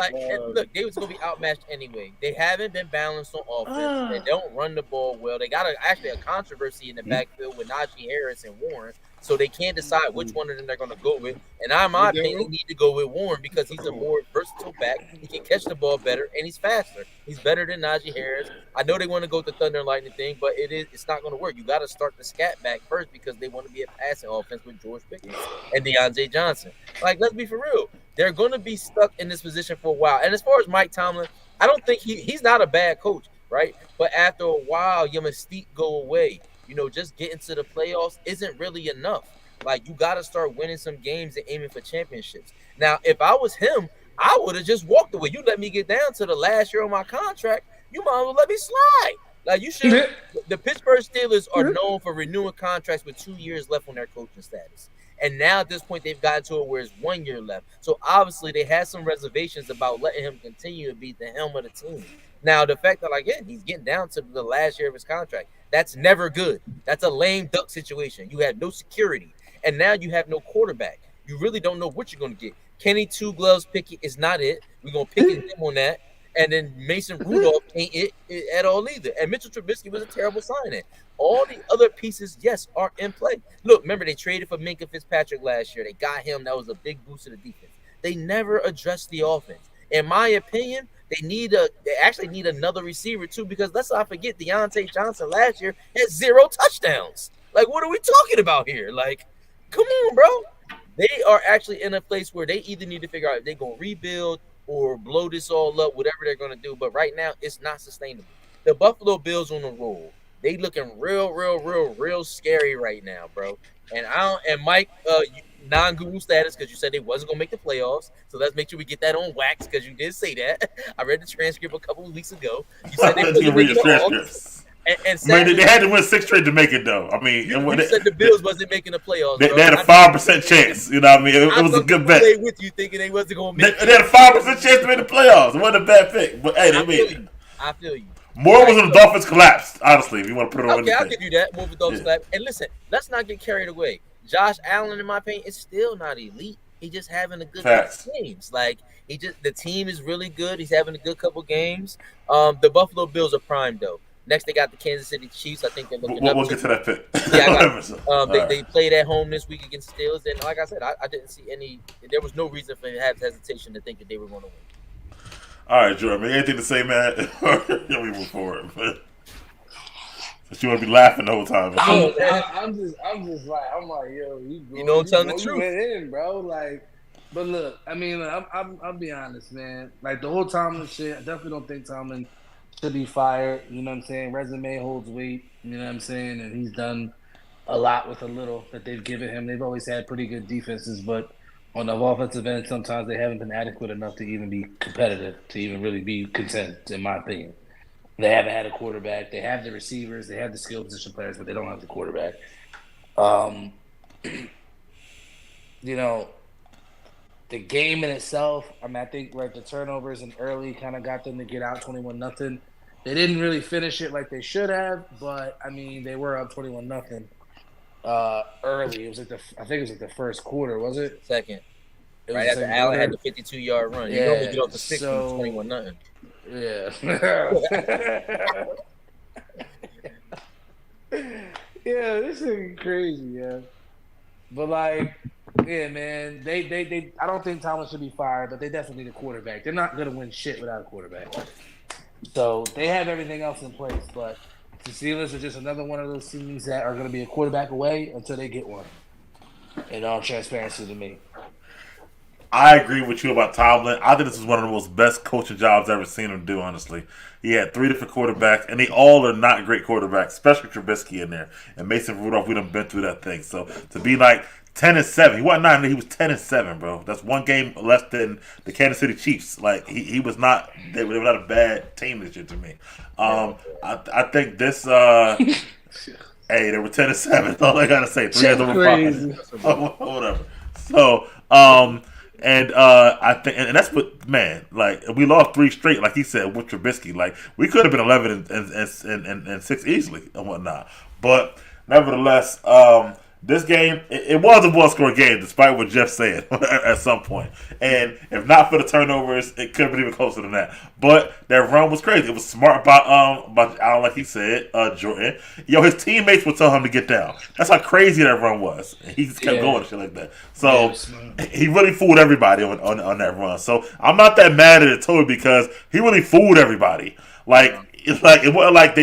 D: they was gonna be outmatched anyway. They haven't been balanced on offense. They don't run the ball well. They got actually a controversy in the backfield with Najee Harris and Warren. So they can't decide which one of them they're going to go with. And in my opinion, they need to go with Warren because he's a more versatile back. He can catch the ball better, and he's faster. He's better than Najee Harris. I know they want to go with the Thunder and Lightning thing, but it's not going to work. You got to start the scat back first because they want to be a passing offense with George Pickens and DeAndre Johnson. Like, let's be for real. They're going to be stuck in this position for a while. And as far as Mike Tomlin, I don't think he's not a bad coach, right? But after a while, your mystique go away. You know, just getting to the playoffs isn't really enough. Like, you got to start winning some games and aiming for championships. Now, if I was him, I would have just walked away. You let me get down to the last year of my contract, you might as well let me slide. Like, you should. The Pittsburgh Steelers are known for renewing contracts with 2 years left on their coaching status. And now at this point, they've gotten to it where it's 1 year left. So, obviously, they had some reservations about letting him continue to be the helm of the team. Now, the fact that, again, he's getting down to the last year of his contract, that's never good. That's a lame duck situation. You have no security. And now you have no quarterback. You really don't know what you're going to get. Kenny Two Gloves Pickett is not it. We're going to pick him on that. And then Mason Rudolph ain't it at all either. And Mitchell Trubisky was a terrible signing. All the other pieces, yes, are in play. Look, remember, they traded for Minka Fitzpatrick last year. They got him. That was a big boost to the defense. They never addressed the offense. In my opinion, they actually need another receiver, too, because let's not forget Deontay Johnson last year had 0 touchdowns. Like, what are we talking about here? Like, come on, bro. They are actually in a place where they either need to figure out if they're going to rebuild or blow this all up, whatever they're going to do. But right now, it's not sustainable. The Buffalo Bills on the roll. They looking real scary right now, bro. And Mike, non-Google status because you said they wasn't gonna make the playoffs. So let's make sure we get that on wax because you did say that. I read the transcript a couple of weeks ago. You said they wasn't making the playoffs. And
A: man, they had to win 6 straight to make it, though. I mean,
D: you said the Bills wasn't making the playoffs.
A: They had a 5% chance. You know what I mean? It was a good bet.
D: I with you thinking they wasn't gonna make.
A: They had a 5% chance to make the playoffs. It wasn't a bad pick, but hey, they made it.
D: I feel you.
A: More was when the Dolphins collapsed, honestly, if you want to put it on anything.
D: I'll give you that. More of the Dolphins collapsed. And listen, let's not get carried away. Josh Allen, in my opinion, is still not elite. He's just having a good couple games. Like, the team is really good. He's having a good couple games. The Buffalo Bills are primed, though. Next, they got the Kansas City Chiefs. I think they're looking up.
A: We'll get to that pick.
D: Yeah, they played at home this week against the Steelers. And like I said, I didn't see any – there was no reason for me to have hesitation to think that they were going to win.
A: All right, Jordan. Anything to say, man? We move forward. So she want to be laughing the whole time.
B: I'm just like, yo,
D: You know I'm telling the
B: you
D: truth.
B: went in, bro. Like, but look, I mean, I'll be honest, man. Like the whole Tomlin shit, I definitely don't think Tomlin should be fired. You know what I'm saying? Resume holds weight. You know what I'm saying? And he's done a lot with a little that they've given him. They've always had pretty good defenses, but on the offensive end, sometimes they haven't been adequate enough to even be competitive, to even really be content, in my opinion. They haven't had a quarterback. They have the receivers. They have the skill position players, but they don't have the quarterback. You know, the game in itself, I mean, I think like the turnovers and early kind of got them to get out 21-0. They didn't really finish it like they should have, but I mean, they were up 21-0 early. It was like I think it was like the first quarter, was it?
D: Second.
B: It
D: Right
B: was
D: after
B: the
D: Allen had the 52-yard run. You normally get off the 6
B: so-
D: 21-0.
B: Yeah. Yeah, this is crazy, yeah. But like, yeah, man, they I don't think Thomas should be fired, but they definitely need a quarterback. They're not gonna win shit without a quarterback. So they have everything else in place, but the Steelers are just another one of those teams that are gonna be a quarterback away until they get one. In all transparency to me.
A: I agree with you about Tomlin. I think this is one of the most best coaching jobs I've ever seen him do, honestly. He had 3 different quarterbacks, and they all are not great quarterbacks, especially Trubisky in there. And Mason Rudolph, we done been through that thing. So to be like 10-7, he wasn't 9, he was 10-7, bro. That's one game less than the Kansas City Chiefs. Like he was not. They were not a bad team this year to me. I think this. Hey, they were 10-7. That's all I gotta say. 3 years over 5. Whatever. So. And I think, and that's what, man, like we lost 3 straight, like he said with Trubisky. Like we could have been 11 and 6 easily and whatnot. But nevertheless, this game it was a one-score game, despite what Jeff said at some point. And if not for the turnovers, it could have been even closer than that. But that run was crazy. It was smart by Allen, like he said, Jordan. Yo, his teammates would tell him to get down. That's how crazy that run was. And he just kept going and shit like that. So he really fooled everybody on that run. So I'm not that mad at it totally because he really fooled everybody. Like it wasn't like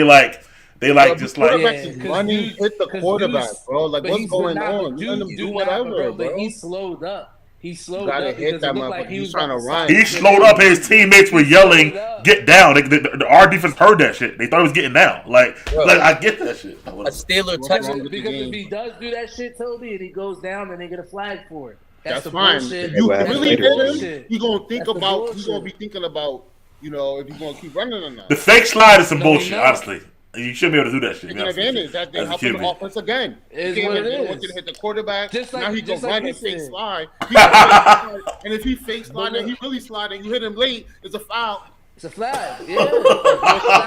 A: they just like
C: money hit the quarterback, bro. Like what's going on? You let him do whatever, bro.
B: But he slowed up. He slowed
C: gotta
B: up
C: hit that motherfucker.
B: like he was
C: trying to run.
A: He slowed up. His teammates were yelling, "Get down!" Our defense heard that shit. They thought he was getting down. Like I get that shit.
D: A Steeler touchdown.
B: Because if he does do that shit, Toby, and he goes down, then they get a flag for it.
C: That's
B: the
C: fine.
B: bullshit.
C: If you
F: That's
C: really hit
F: later.
C: him, he's gonna think
B: That's the
C: about. He's
B: bullshit.
C: gonna be thinking about, if he's gonna keep running or not.
A: The fake slide is some
B: No,
A: bullshit.
B: no.
A: Honestly, you shouldn't be able to do that shit.
C: Taking advantage that they
A: As a
C: helping the
A: QB.
C: offense again.
B: Is
C: He
B: what
C: can't
B: it
C: even want
B: is.
C: you to hit the quarterback.
B: Just like-
C: Now he can
B: just like
C: run
B: he
C: and fake
B: said.
C: slide. And if he fake slide and he really slide and you hit him late, it's a foul.
B: It's a flag. Yeah.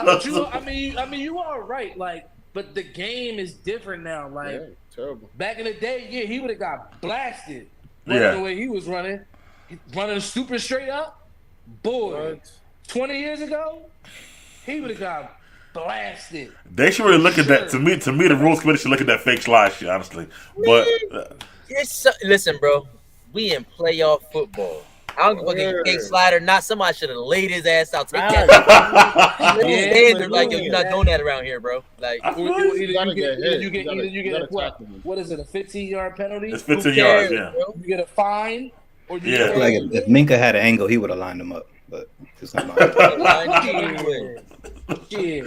B: But you are right. Like, but the game is different now. Like
C: Yeah, terrible.
B: back in the day, yeah, he would have got blasted.
A: Yeah.
B: The way he was running super straight up. Boy,
C: What?
B: 20 years ago, he would have got blasted.
A: They should really look at that. To me, the rules committee should look at that fake slide shit. Honestly, but
D: Listen, bro. We in playoff football. I don't give a fuck if he fake slide or not. Somebody should have laid his ass out. Take that. Standard, like, yo, you're not doing that around here, bro. Like,
C: You gotta get hit.
B: You get
C: gotta
B: what?
C: tackle him.
B: What is it? A 15-yard penalty?
A: it's 15 yards. Yeah.
D: bro?
B: You get a fine, or you
A: Yeah.
B: get
F: Like if Minka had an angle, he would have lined him up. But it's not mine.
B: Shit.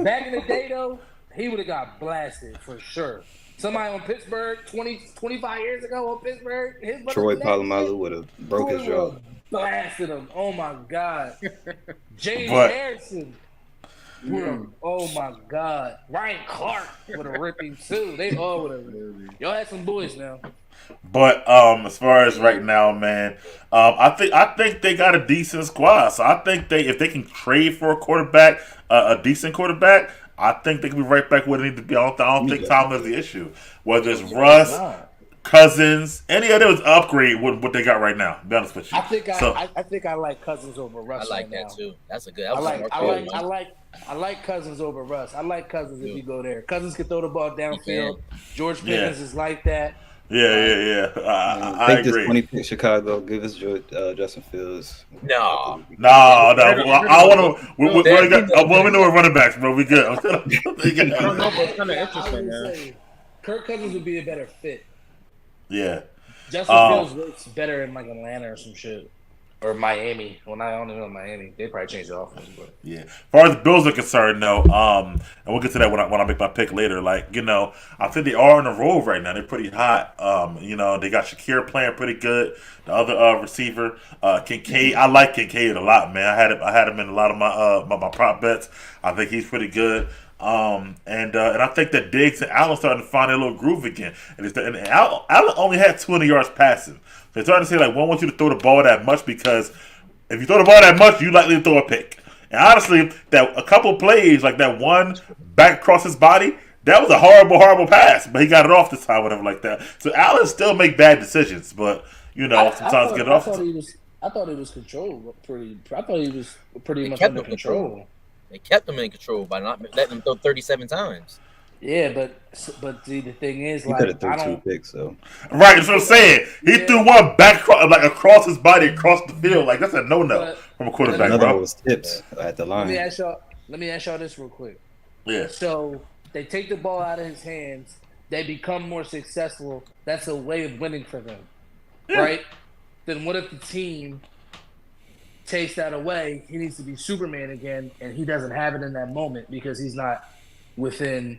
B: Back in the day, though, he would have got blasted for sure. Somebody on Pittsburgh 25 years ago on Pittsburgh, his
F: Troy Polamalu would have broke his jaw.
B: Blasted him. Oh my God. James
A: But-
B: Harrison. Oh my God. Ryan Clark would have ripped him too. They all would have. Y'all had some boys now.
A: But as far as right now, man, I think they got a decent squad. So I think if they can trade for a quarterback, a decent quarterback, I think they can be right back where they need to be. I don't think Tomlin is the issue. Whether it's Russ, Cousins, any of those upgrade what they got right now. To be honest with you.
B: I think I like Cousins over Russ.
D: I like
B: right
D: that
B: now.
D: too. That's a good.
B: I like Cousins over Russ. I like Cousins if you go there. Cousins can throw the ball downfield. George Pickens is like that.
A: Yeah. I
F: Take this
A: agree.
F: 20 pick Chicago. Give us Justin Fields.
D: No.
A: No. I want to. We got. Well, we know we're running backs, bro. We good.
C: I don't know, but it's kind of
B: I
C: interesting,
B: would
C: man.
B: say Kirk Cousins would be a better fit.
A: Yeah.
B: Justin Fields works better in like Atlanta or some shit. Or Miami. Well, I don't know Miami. They probably changed the offense, but
A: Yeah. As far as the Bills are concerned, though, and we'll get to that when I make my pick later. Like, I think they are on a roll right now. They're pretty hot. They got Shakir playing pretty good. The other receiver, Kincaid. I like Kincaid a lot, man. I had him in a lot of my prop bets. I think he's pretty good. And I think that Diggs and Allen starting to find a little groove again. And Allen only had 200 yards passing. They're starting to say, like, we don't want you to throw the ball that much because if you throw the ball that much, you're likely to throw a pick. And honestly, that a couple plays, like that one back across his body, that was a horrible pass. But he got it off this time, whatever like that. So Allen still make bad decisions, but, sometimes get it off.
B: I thought he was controlled pretty. I thought he was pretty much
D: kept
B: under
D: him
B: control.
D: They kept him in control by not letting him throw 37 times.
B: Yeah, but see, the thing is,
F: He
B: like,
F: could have threw
B: I
F: 2
B: don't.
F: picks, so.
A: Right, that's what I'm saying. He threw one back, like across his body, across the field. Like, that's a no-no from a quarterback,
F: Another one
A: bro.
F: was tips at the line.
B: Let me ask y'all this real quick.
A: Yeah.
B: So they take the ball out of his hands. They become more successful. That's a way of winning for them, right? Then what if the team takes that away? He needs to be Superman again, and he doesn't have it in that moment because he's not within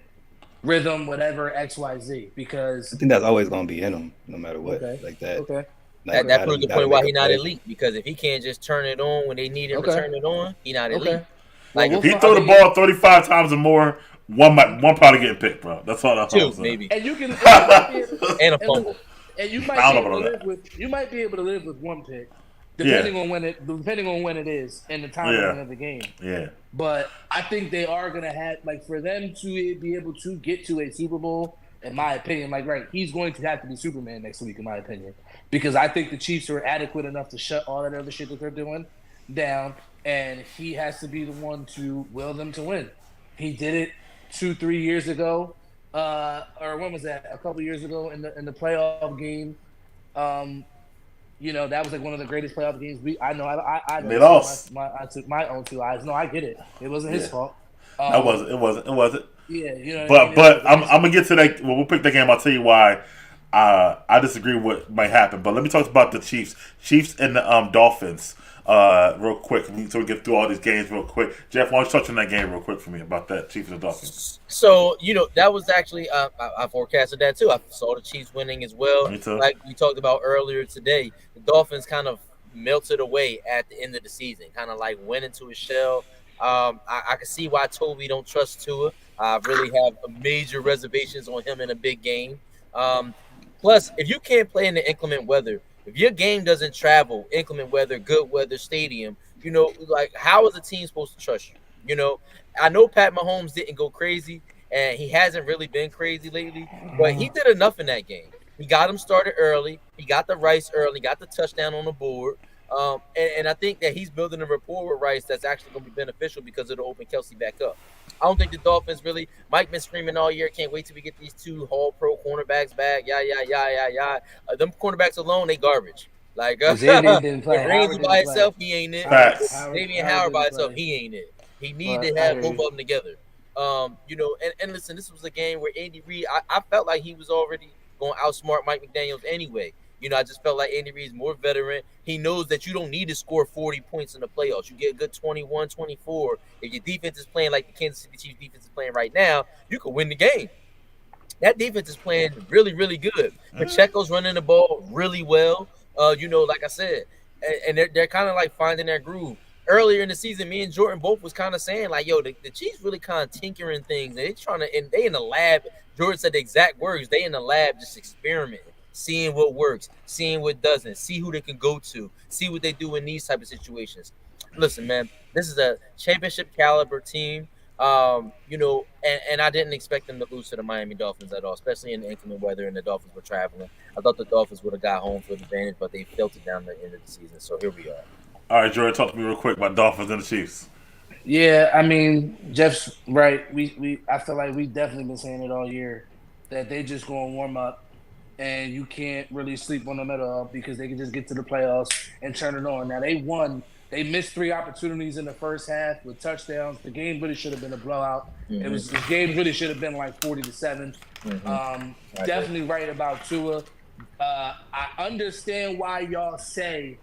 B: rhythm, whatever, XYZ. Because
F: I think that's always going to be in him, no matter what.
B: Okay.
F: Like that.
B: Okay.
F: Like,
D: That proves the point why he's not
F: play.
D: elite. Because if he can't just turn it on when they need him to
B: Okay.
D: turn it on, he's not elite.
B: Okay.
D: Like,
A: If he throw the ball 35 times or more, one probably getting picked, bro. That's all I'm
D: two,
A: saying.
D: maybe.
B: And you can
D: And a fumble.
B: And you might
A: I
B: be
A: don't know
B: able to
A: about
B: live with one pick, depending on when it is and the timing of the game.
A: Yeah.
B: But I think they are gonna have, like, for them to be able to get to a Super Bowl, in my opinion, like, right, he's going to have to be Superman next week, in my opinion, because I think the Chiefs are adequate enough to shut all that other shit that they're doing down, and he has to be the one to will them to win. He did it 2-3 years ago. Or when was that? A couple years ago in the playoff game. That was like one of the greatest playoff games. I know.
A: They lost.
B: I took my own 2 eyes. No, I get it. It wasn't his fault.
A: It wasn't.
B: Yeah,
A: But I'm gonna get to that. When we'll pick that game, I'll tell you why. I disagree with what might happen. But let me talk about the Chiefs and the Dolphins. Real quick, so we get through all these games real quick. Jeff, why don't you touch on that game real quick for me about that Chiefs and Dolphins?
D: So, that was actually, I forecasted that too. I saw the Chiefs winning as well.
A: Me too.
D: Like we talked about earlier today, the Dolphins kind of melted away at the end of the season, kind of like went into a shell. I can see why Toby don't trust Tua. I really have major reservations on him in a big game. Plus, if you can't play in the inclement weather, if your game doesn't travel, inclement weather, good weather stadium, like, how is a team supposed to trust you? I know Pat Mahomes didn't go crazy, and he hasn't really been crazy lately, but he did enough in that game. He got him started early. He got the Rice early, got the touchdown on the board. And I think that he's building a rapport with Rice that's actually going to be beneficial because it'll open Kelsey back up. I don't think the Dolphins really – Mike been screaming all year, can't wait till we get these 2 All-Pro cornerbacks back, them cornerbacks alone, they garbage. Like, Ramsey by itself, he ain't it. Xavier Howard by itself, he ain't it. He need to have both of them together. And listen, this was a game where Andy Reid, I felt like he was already going to outsmart Mike McDaniels anyway. I just felt like Andy Reid's more veteran. He knows that you don't need to score 40 points in the playoffs. You get a good 21, 24. If your defense is playing like the Kansas City Chiefs defense is playing right now, you could win the game. That defense is playing really, really good. Pacheco's running the ball really well. Like I said, and they're kind of like finding their groove. Earlier in the season, me and Jordan both was kind of saying, like, yo, the Chiefs really kind of tinkering things. They in the lab. Jordan said the exact words. They in the lab just experimenting, seeing what works, seeing what doesn't, see who they can go to, see what they do in these type of situations. Listen, man, this is a championship caliber team. And I didn't expect them to lose to the Miami Dolphins at all, especially in the inclement weather and the Dolphins were traveling. I thought the Dolphins would have got home field advantage, but they filtered down the end of the season. So here we are.
A: All right, Jordan, talk to me real quick about Dolphins and the Chiefs.
B: Yeah, I mean, Jeff's right. I feel like we've definitely been saying it all year that they just going to warm up and you can't really sleep on them at all because they can just get to the playoffs and turn it on. Now they won. They missed 3 opportunities in the first half with touchdowns. The game really should have been a blowout. The game really should have been like 40-7. Definitely right about Tua. I understand why y'all say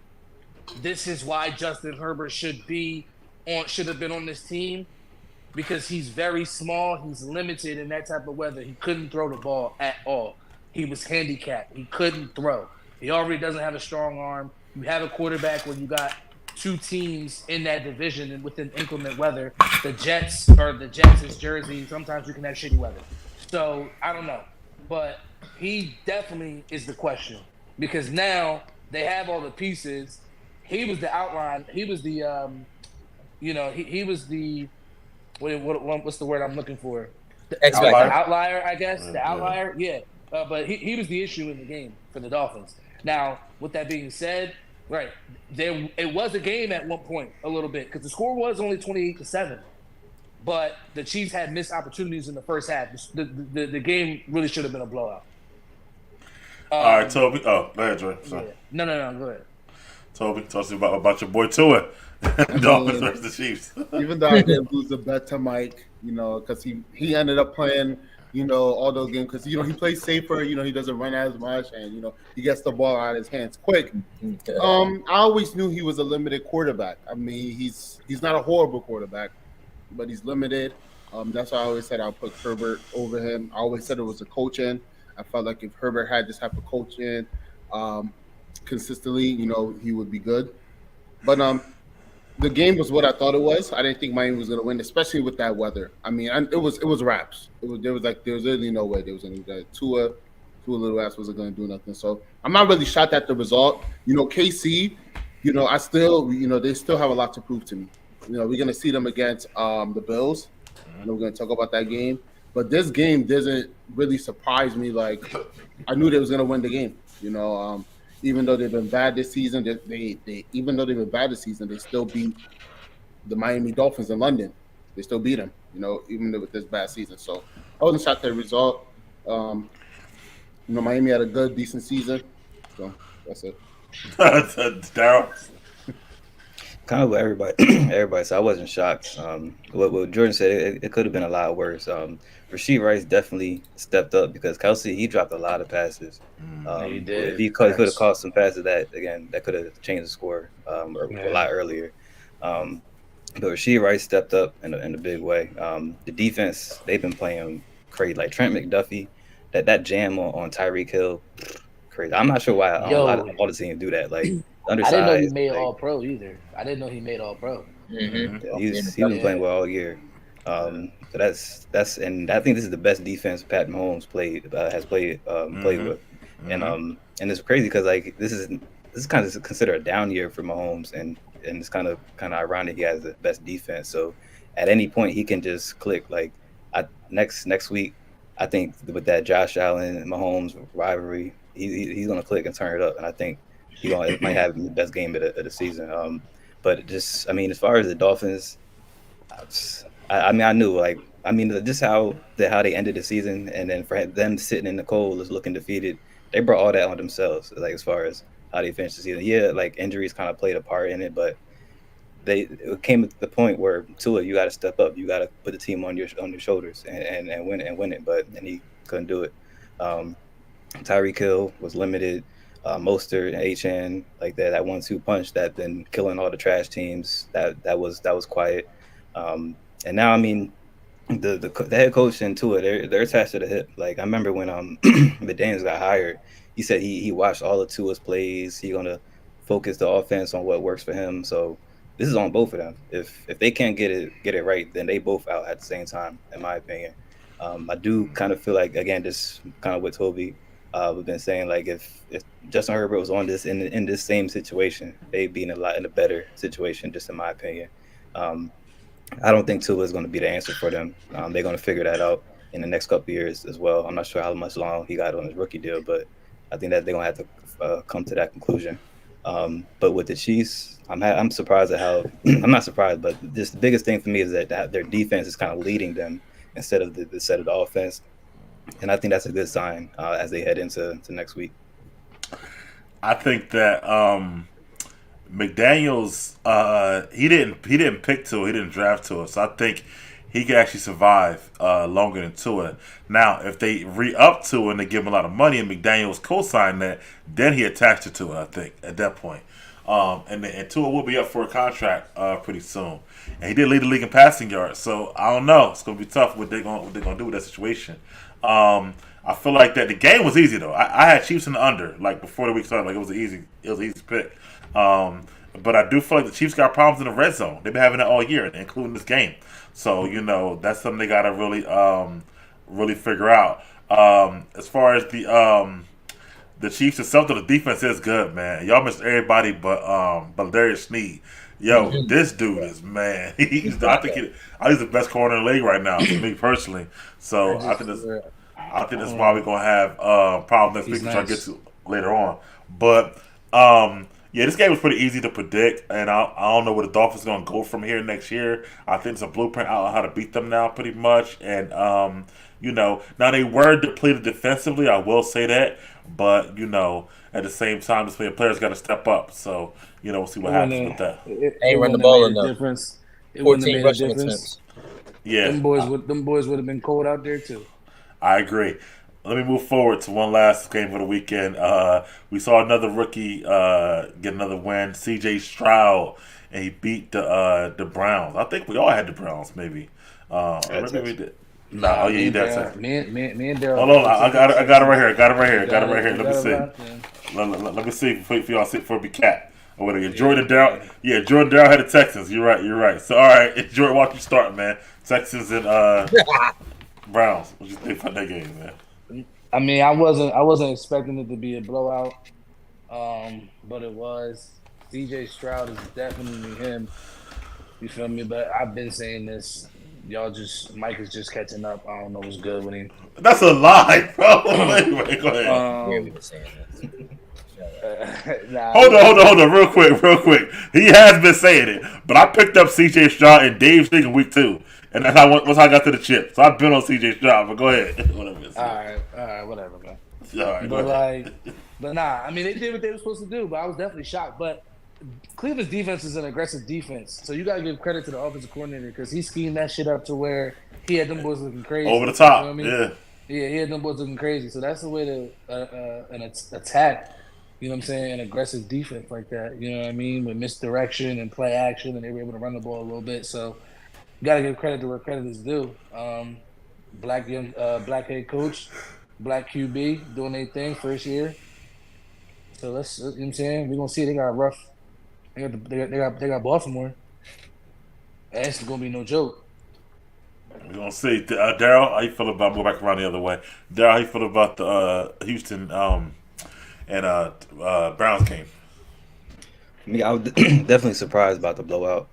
B: this is why Justin Herbert should have been on this team, because he's very small, he's limited in that type of weather. He couldn't throw the ball at all. He was handicapped. He couldn't throw. He already doesn't have a strong arm. You have a quarterback where you got 2 teams in that division and within inclement weather. The Jets is Jersey. Sometimes you can have shitty weather. So I don't know. But he definitely is the question, because now they have all the pieces. He was the outline. He was the he was the what's the word I'm looking for? The outlier, I guess. The outlier, yeah. But he was the issue in the game for the Dolphins. Now, with that being said, right, it was a game at one point a little bit, because the score was only 28-7. But the Chiefs had missed opportunities in the first half. The game really should have been a blowout.
A: All right, Toby. Oh, go ahead, Joy.
B: Yeah. No, go ahead.
A: Toby, talk to me about your boy Tua. Dolphins versus the Chiefs.
C: Even though I did lose a bet to Mike, because he ended up playing, all those games, because he plays safer. He doesn't run as much, and he gets the ball out of his hands quick. I always knew he was a limited quarterback. I mean, he's not a horrible quarterback, but he's limited. That's why I always said I'll put Herbert over him. I always said it was a coaching. I felt like if Herbert had this type of coaching consistently, he would be good. But the game was what I thought it was. I didn't think Miami was going to win, especially with that weather. I mean, it was wraps. There was really no way there was any Tua little ass wasn't going to do nothing. So I'm not really shocked at the result. KC, I still, they still have a lot to prove to me. We're going to see them against the Bills. I know we're going to talk about that game. But this game doesn't really surprise me. Like, I knew they was going to win the game. Even though they've been bad this season, they still beat the Miami Dolphins in London. They still beat them, even with this bad season. So I wasn't shocked at the result. Miami had a good, decent season. So that's it.
A: Daryl?
F: Kind of what everybody. So I wasn't shocked. What Jordan said, it could have been a lot worse. Rashee Rice definitely stepped up, because Kelsey, he dropped a lot of passes.
D: He did.
F: If he could have caught some passes, that could have changed the score a lot earlier. But Rashee Rice stepped up in a big way. The defense, they've been playing crazy. Like Trent McDuffie, that jam on Tyreek Hill, crazy. I'm not sure why all the teams do that. Like, undersized.
B: I didn't know he made All Pro either. I didn't know he made All Pro.
F: Yeah, he's been playing well all year. So that's and I think this is the best defense Pat Mahomes has played with, and it's crazy because like this is kind of considered a down year for Mahomes, and it's kind of ironic he has the best defense. So at any point he can just click. Like next week, I think with that Josh Allen and Mahomes rivalry, he's gonna click and turn it up, and I think it might have the best game of the season. But just as far as the Dolphins, I knew just how they ended the season, and then for them sitting in the cold is looking defeated, they brought all that on themselves. Like as far as how they finished the season, yeah, like injuries kind of played a part in it, but it came to the point where Tua, you got to step up, you got to put the team on your shoulders and win it, but he couldn't do it. Tyreek Hill was limited. Mostert and HN, like that 1-2 punch that been killing all the trash teams. That was quiet. And now the head coach and Tua, they're attached to the hip. Like I remember when McDaniels got hired, he said he watched all of Tua's plays. He's gonna focus the offense on what works for him. So this is on both of them. If they can't get it right, then they both out at the same time, in my opinion. I do kind of feel like, again, just kind of what Toby we've been saying, like if Justin Herbert was on this in this same situation, they'd be in a better situation, just in my opinion. I don't think Tua is going to be the answer for them. They're going to figure that out in the next couple of years as well. I'm not sure how much long he got on his rookie deal, but I think that they're going to have to come to that conclusion. But with the Chiefs, I'm surprised at how I'm not surprised, but just the biggest thing for me is that their defense is kind of leading them instead of the offense. and I think that's a good sign as they head into next week.
A: I think that McDaniels, he didn't pick Tua, he didn't draft Tua, so I think he could actually survive longer than Tua. Now, if they re-up Tua and they give him a lot of money and McDaniels co-sign that, then he attached to Tua, I think, at that point. And Tua will be up for a contract pretty soon. And he did lead the league in passing yards, so I don't know. It's going to be tough what they're going to do with that situation. I feel like that the game was easy though. I had Chiefs in the under like before the week started. Like it was an easy pick. But I do feel like the Chiefs got problems in the red zone. They've been having it all year, including this game. So that's something they got to really figure out. As far as the Chiefs itself, the defense is good, man. Y'all missed everybody but Larry Sneed. Yo, this dude is man. I think he's the best corner in the league right now, to me personally. So I think that's why we're gonna have problems next week, which I'll get to later on. But yeah, this game was pretty easy to predict, and I don't know where the Dolphins are gonna go from here next year. I think it's a blueprint out on how to beat them now, pretty much. And now they were depleted defensively. I will say that, but at the same time, the players got to step up. So we'll see what happens with that.
D: Ain't run the ball enough.
B: Difference. It
D: 14 rushing attempts.
A: Yeah,
B: them boys would have been cold out there too.
A: I agree. Let me move forward to one last game for the weekend. We saw another rookie get another win, C.J. Stroud, and he beat the Browns. I think we all had the Browns, maybe. Maybe we did. No, you did.
B: Me and Daryl.
A: Hold on, I got it right here. Let me see. Let me see for y'all see for it be cat. Or whatever. Jordan Darrell. Yeah, Jordan Darrell had the Texans. You're right. So all right, Jordan, watch you start, man. Texans and Browns. What you think about that game, man?
B: I mean, I wasn't expecting it to be a blowout, but it was. C.J. Stroud is definitely him. You feel me? But I've been saying this. Mike is just catching up. I don't know what's good with him.
A: That's a lie, bro. Wait, go ahead.
D: We were saying
B: Nah,
A: Hold on, real quick. He has been saying it, but I picked up C.J. Stroud in Dave's league in week 2, and that's how I got to the chip. So I've been on C.J. Stroud, but go ahead.
B: All right, whatever, man.
A: All right,
B: but nah. I mean, they did what they were supposed to do, but I was definitely shocked. But Cleveland's defense is an aggressive defense, so you gotta give credit to the offensive coordinator because he schemed that shit up to where he had them boys looking crazy.
A: Over the top,
B: you know what I mean? Yeah, he had them boys looking crazy. So that's the way to attack. You know what I'm saying? An aggressive defense like that. You know what I mean? With misdirection and play action, and they were able to run the ball a little bit. So you gotta give credit to where credit is due. Black head coach, black QB doing their thing first year. So you know what I'm saying? We're gonna see they got a rough. They got Baltimore. That's gonna be no joke.
A: We're gonna see. Daryl, how you feel about go back around the other way? Daryl, how you feel about the Houston and Browns game?
F: I was definitely surprised about the blowout.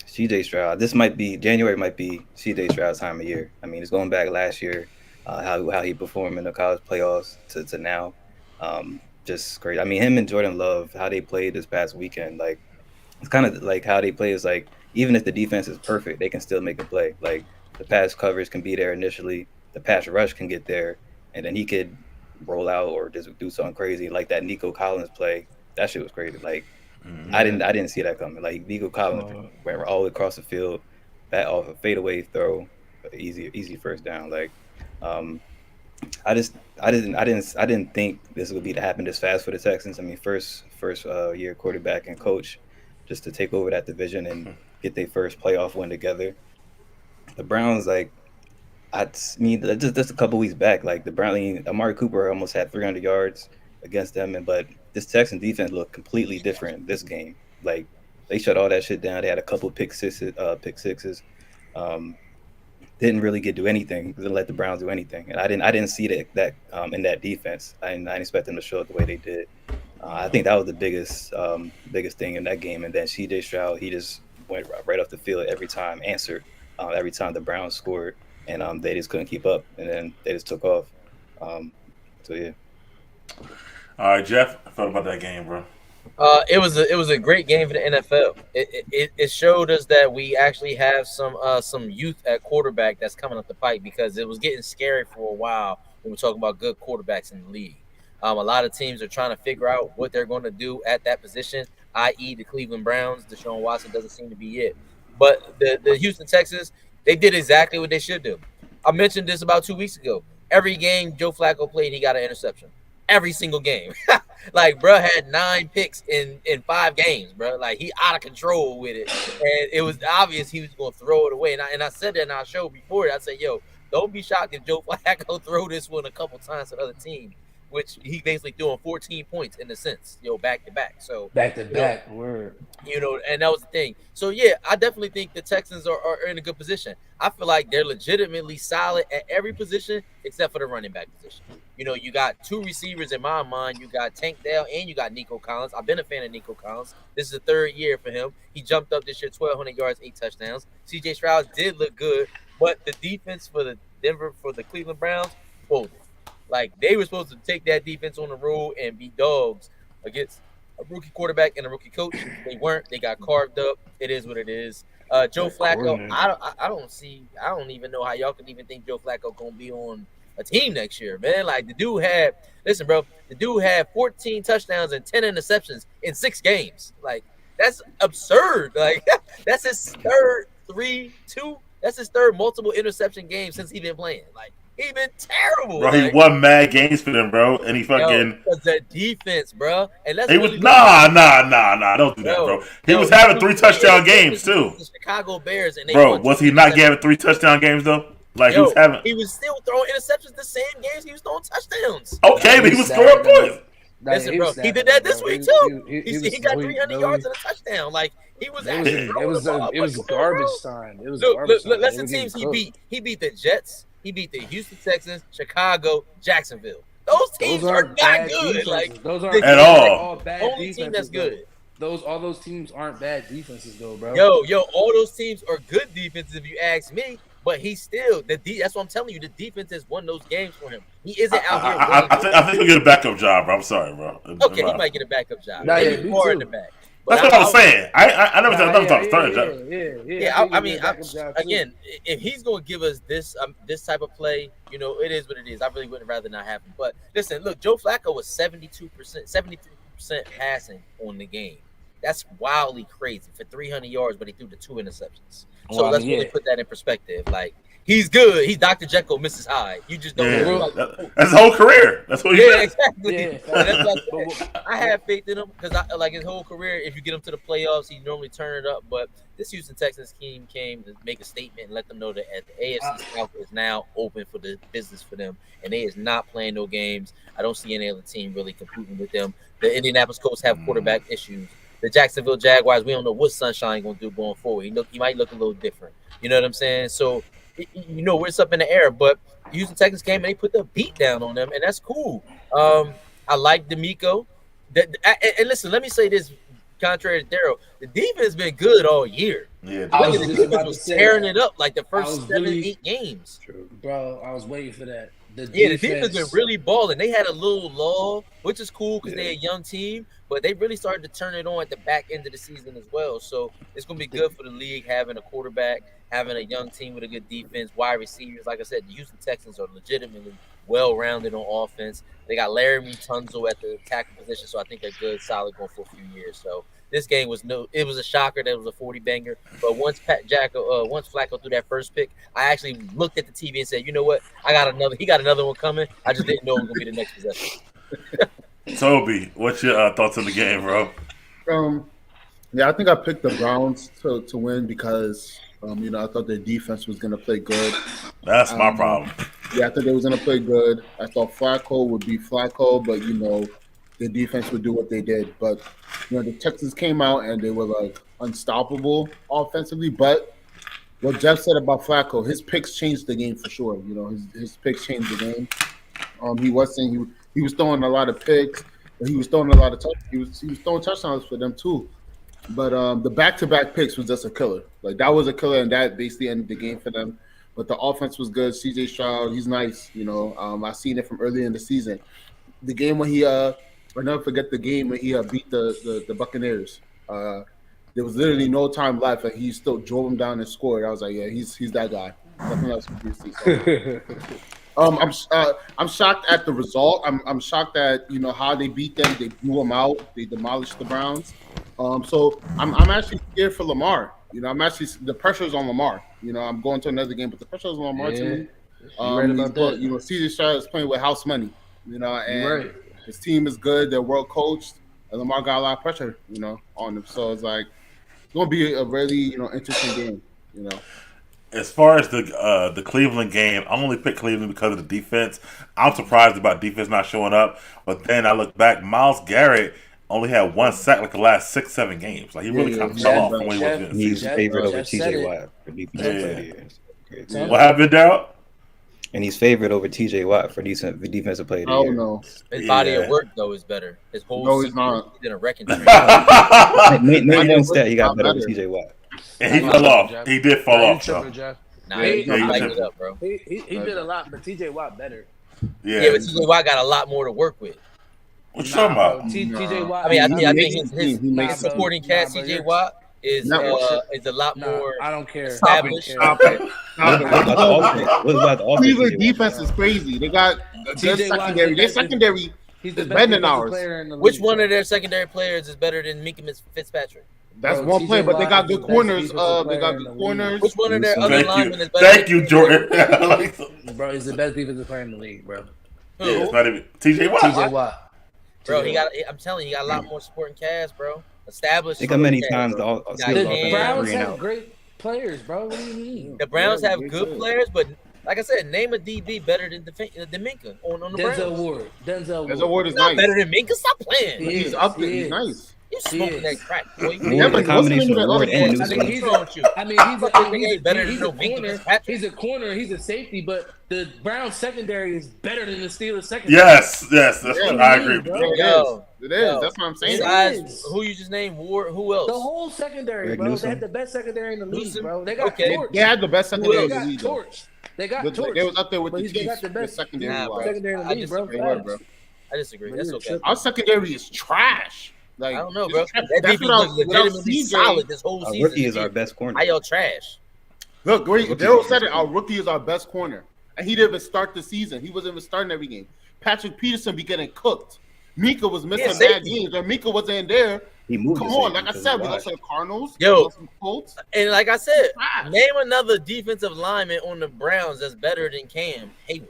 F: C.J. Stroud. January might be C.J. Stroud's time of year. I mean, it's going back last year, how he performed in the college playoffs to now. Just great. I mean, him and Jordan Love, how they played this past weekend, like it's kind of like how they play is like even if the defense is perfect, they can still make a play. Like the pass coverage can be there initially, the pass rush can get there, and then he could roll out or just do something crazy like that Nico Collins play. That shit was crazy. Like I didn't see that coming. Like Nico Collins went all the way across the field, that off a fadeaway throw, easy first down. Like I didn't think this would be to happen this fast for the Texans. I mean, first year quarterback and coach, just to take over that division and get their first playoff win together. The Browns, like, just a couple weeks back, like the Browns, Amari Cooper almost had 300 yards against them, but this Texan defense looked completely different this game. Like they shut all that shit down. They had a couple pick sixes. Didn't really do anything. Didn't let the Browns do anything, and I didn't see that in that defense. I didn't expect them to show up the way they did. I think that was the biggest thing in that game. And then C.J. Stroud, he just went right off the field every time, answered every time the Browns scored, and they just couldn't keep up, and then they just took off. So yeah.
A: All right, Jeff, I felt about that game, bro.
D: It was a great game for the NFL. It showed us that we actually have some youth at quarterback that's coming up the pipe, because it was getting scary for a while when we're talking about good quarterbacks in the league. A lot of teams are trying to figure out what they're going to do at that position, i.e., the Cleveland Browns. Deshaun Watson doesn't seem to be it, but the Houston Texans, they did exactly what they should do. I mentioned this about 2 weeks ago. Every game Joe Flacco played, he got an interception. Every single game. Like, bro had 9 picks in 5 games, bro. Like, he out of control with it, and it was obvious he was going to throw it away. And I said that in our show before. I said, yo, don't be shocked if Joe Flacco throw this one a couple times to the other team, which he basically threw on 14 points in a sense, back to back. So
B: back to back, word.
D: And that was the thing. So yeah, I definitely think the Texans are in a good position. I feel like they're legitimately solid at every position except for the running back position. You got 2 receivers in my mind. You got Tank Dell and you got Nico Collins. I've been a fan of Nico Collins. This is the 3rd year for him. He jumped up this year, 1,200 yards, 8 touchdowns. CJ Stroud did look good, but the defense for the Cleveland Browns folded. Like, they were supposed to take that defense on the road and be dogs against a rookie quarterback and a rookie coach. They weren't. They got carved up. It is what it is. Joe Flacco, I don't even know how y'all can even think Joe Flacco gonna be on a team next year, man. Like, the dude had 14 touchdowns and 10 interceptions in 6 games. Like, that's absurd. Like, that's his third 3-2. That's his third multiple interception game since he's been playing. Like, he been terrible.
A: Bro, he won mad games for them, bro, and he fucking.
D: Because the defense, bro, and that's
A: he was nah. Don't do that, bro. He was having 3 touchdown games too.
D: The Chicago Bears, and
A: bro, was he not having 3 touchdown games though? Like, he
D: was still throwing interceptions the same games he was throwing touchdowns.
A: Okay, but he was scoring points.
D: Listen, bro, he did that this week too. He got 300 yards and a touchdown. Like, he was actually
B: it was garbage time. It was
D: garbage time. Listen, teams he beat. He beat the Jets. He beat the Houston Texans, Chicago, Jacksonville. Those teams are not good. Like,
B: those aren't
A: at all.
B: Bad
D: only team that's good.
B: All those teams aren't bad defenses though, bro.
D: Yo, all those teams are good defenses if you ask me. But he's still that's what I'm telling you. The defense has won those games for him. He isn't out here.
A: I think he'll get a backup job, bro. I'm sorry, bro.
D: Okay, he might get a backup job. Maybe more in the back.
A: That's what I was saying. I never thought a starting job.
D: Yeah. I mean, again, if he's going to give us this type of play, it is what it is. I really wouldn't rather not have him. But listen, look, Joe Flacco was 72%, 73% passing on the game. That's wildly crazy for 300 yards, but he threw the 2 interceptions. So let's really put that in perspective. Like, he's good. He's Dr. Jekyll, Mrs. Hyde. You just don't know.
A: That's his whole career. That's what he did.
D: Exactly. Yeah. That's what I have faith in him because, his whole career, if you get him to the playoffs, he normally turn it up. But this Houston Texans team came to make a statement and let them know that the AFC South is now open for the business for them, and they is not playing no games. I don't see any other team really competing with them. The Indianapolis Colts have quarterback issues. The Jacksonville Jaguars, we don't know what Sunshine going to do going forward. He might look a little different. You know what I'm saying? So, it's up in the air. But Houston Texans came and they put the beat down on them, and that's cool. I like D'Amico. And listen, let me say this, contrary to Daryl, the defense has been good all year.
A: Yeah,
D: the defense was tearing it up like the first 7-8 games.
B: Bro, I was waiting for that.
D: The defense been really balling. They had a little lull, which is cool because they're a young team, but they really started to turn it on at the back end of the season as well. So it's going to be good for the league having a quarterback, having a young team with a good defense, wide receivers. Like I said, the Houston Texans are legitimately well-rounded on offense. They got Laramie Tunzel at the tackle position, so I think they're good, solid going for a few years. So this game was a shocker that it was a 40-banger. But once Flacco threw that first pick, I actually looked at the TV and said, you know what? He got another one coming. I just didn't know it was going to be the next possession.
A: Toby, what's your thoughts on the game, bro?
C: Yeah, I think I picked the Browns to win because, I thought their defense was going to play good.
A: That's my problem.
C: Yeah, I thought they was going to play good. I thought Flacco would be Flacco, but, the defense would do what they did. But, the Texans came out and they were, unstoppable offensively. But what Jeff said about Flacco, his picks changed the game for sure. His picks changed the game. He was throwing a lot of picks. He was throwing a lot of he was throwing touchdowns for them too. But the back-to-back picks was just a killer. Like, that was a killer, and that basically ended the game for them. But the offense was good. CJ Stroud, he's nice. I seen it from early in the season. The game when he I'll never forget the game when he beat the Buccaneers. There was literally no time left, and he still drove him down and scored. I was like, yeah, he's that guy. Nothing else from DC. I'm shocked at the result. I'm shocked at how they beat them. They blew them out. They demolished the Browns. So I'm actually scared for Lamar. I'm actually the pressure's on Lamar. I'm going to another game, but the pressure's on Lamar to me.
B: Right about that.
C: CJ Stroud is playing with house money. And
B: right.
C: his team is good. They're well coached, and Lamar got a lot of pressure, on him. So it's like it's going to be a really interesting game.
A: As far as the Cleveland game, I only picked Cleveland because of the defense. I'm surprised about defense not showing up, but then I look back, Myles Garrett only had 1 sack like the last 6-7 games. Like he really kind of fell off from when he was in the
F: He's
A: season.
F: favored over TJ Watt for defensive player of the year.
A: What happened, Daryl?
F: And he's favored over TJ Watt for defensive player of the year.
C: No.
D: His body of work though is better. His whole
C: No, he's
D: season,
C: not.
D: he's in a wrecking train.
F: Name one stat he got better than TJ Watt.
A: And he fell off. He did fall off, though.
D: Nah,
C: Yeah,
D: he
C: yeah,
D: lighten
A: he-
D: it up, bro.
B: He did a lot, but TJ Watt better.
D: Yeah, but TJ Watt got a lot more to work with.
A: What you talking about?
B: TJ Watt.
D: I mean, I
C: makes
D: think
C: his team. He makes
D: his
C: his
D: supporting
B: team.
D: cast,
B: Nah, bro,
D: TJ
B: you're-
D: Watt, is a lot more.
B: I don't care.
D: Established.
C: Stop it.
F: What about the offense? What about the offense?
C: Cleveland
F: TJ Watt?
C: defense is crazy. They got a good
B: TJ Watt
C: secondary.
B: is
C: Their
B: the
C: secondary
B: He's the
C: It's
B: best
C: better than
B: defensive
C: ours.
B: player in the league.
D: Which one of their secondary players is better than Minka Fitzpatrick?
C: that's
B: Bro,
C: one
B: TJ
C: player, but they
B: Watt
C: got
B: is
C: good
B: the
C: corners.
B: best defensive
C: They got
B: player in
C: good
B: the
C: corners.
D: Which one of their other
A: Thank
D: linemen
A: you.
D: is better?
A: Thank you, Jordan.
B: Bro, he's the best defensive player in the league, bro.
A: Yeah, it's not even TJ Watt.
B: TJ Watt.
D: Bro,
B: TJ Watt.
D: I'm telling you, he got a lot more supporting cast, bro. Established.
F: Think how many
D: supporting
F: times
D: cast.
F: the
D: Got
F: Steelers
B: The
F: offense
D: Cam.
F: got
B: Browns
F: three and
B: have
F: out.
B: great players, bro. What do you mean?
D: The Browns
C: Yeah,
D: have
C: they
D: good
C: could.
D: players, but like I said, name a DB better than Minka on the Browns.
B: Denzel Ward.
C: Denzel Ward is
D: Not
C: nice.
D: better than Minka. Stop playing.
B: He
C: He's
B: is,
C: up there.
B: he
C: He's
B: is.
C: nice.
D: You
B: He
D: smoking
B: is.
D: that crack, boy.
F: Ward
C: Yeah,
F: is a
C: but
F: combination
C: what's
F: of
C: the
F: Ward
C: name of
F: and
C: the
B: I
C: other
B: mean,
F: Newsom.
B: he's
D: What's wrong with you?
B: I mean,
D: Minka Fitzpatrick.
B: he's a corner. He's a safety, but the Browns secondary is better than the Steelers secondary.
A: Yes, that's
C: Yeah,
A: what I agree with
B: bro.
A: you.
D: Yo,
C: It is.
D: yo.
C: That's what I'm saying.
D: Besides, who you just named? Ward. Who else?
B: The whole secondary,
F: Greg
B: bro.
F: Newsom.
B: They had the best secondary in the league,
D: Newsom?
B: bro. They got
D: Okay.
B: torched.
C: They had the best secondary
B: They
C: in the
B: got
C: league. though.
B: torched. They got
C: But
B: torched.
C: they was up there with
B: But
C: the
B: they got
C: Chiefs.
B: the
C: The
B: best
C: secondary
D: Nah, bro.
C: wise.
B: secondary in the
D: I
B: league, bro.
C: They were, bro.
D: I disagree.
B: Bro,
D: That's
B: you're
D: okay.
B: tripping.
C: Our secondary is trash. Like
D: I don't know,
C: it's
D: bro.
C: trash.
D: That
C: That's
D: defense
C: without-
D: looks
C: without
D: legitimately
C: CJ.
D: solid this whole
F: Our
D: season.
F: rookie is our best corner.
D: How y'all trash?
C: Look,
F: Rookie
C: Daryl
F: is
C: said
F: our
C: it. Our rookie is our best corner, and he didn't even start the season. He wasn't even starting every game. Patrick Peterson be getting cooked. Mika was missing
D: Yeah,
C: bad
D: safety.
C: games, and Mika wasn't in there.
F: He moved.
C: Come
F: to
C: on,
F: safety
C: like I
F: because
C: said,
F: of
C: we
F: Watt.
C: lost to the Cardinals.
D: Yo.
C: we lost to the Colts.
D: And like I said,
C: Trash.
D: name another defensive lineman on the Browns that's better than Cam Hayward.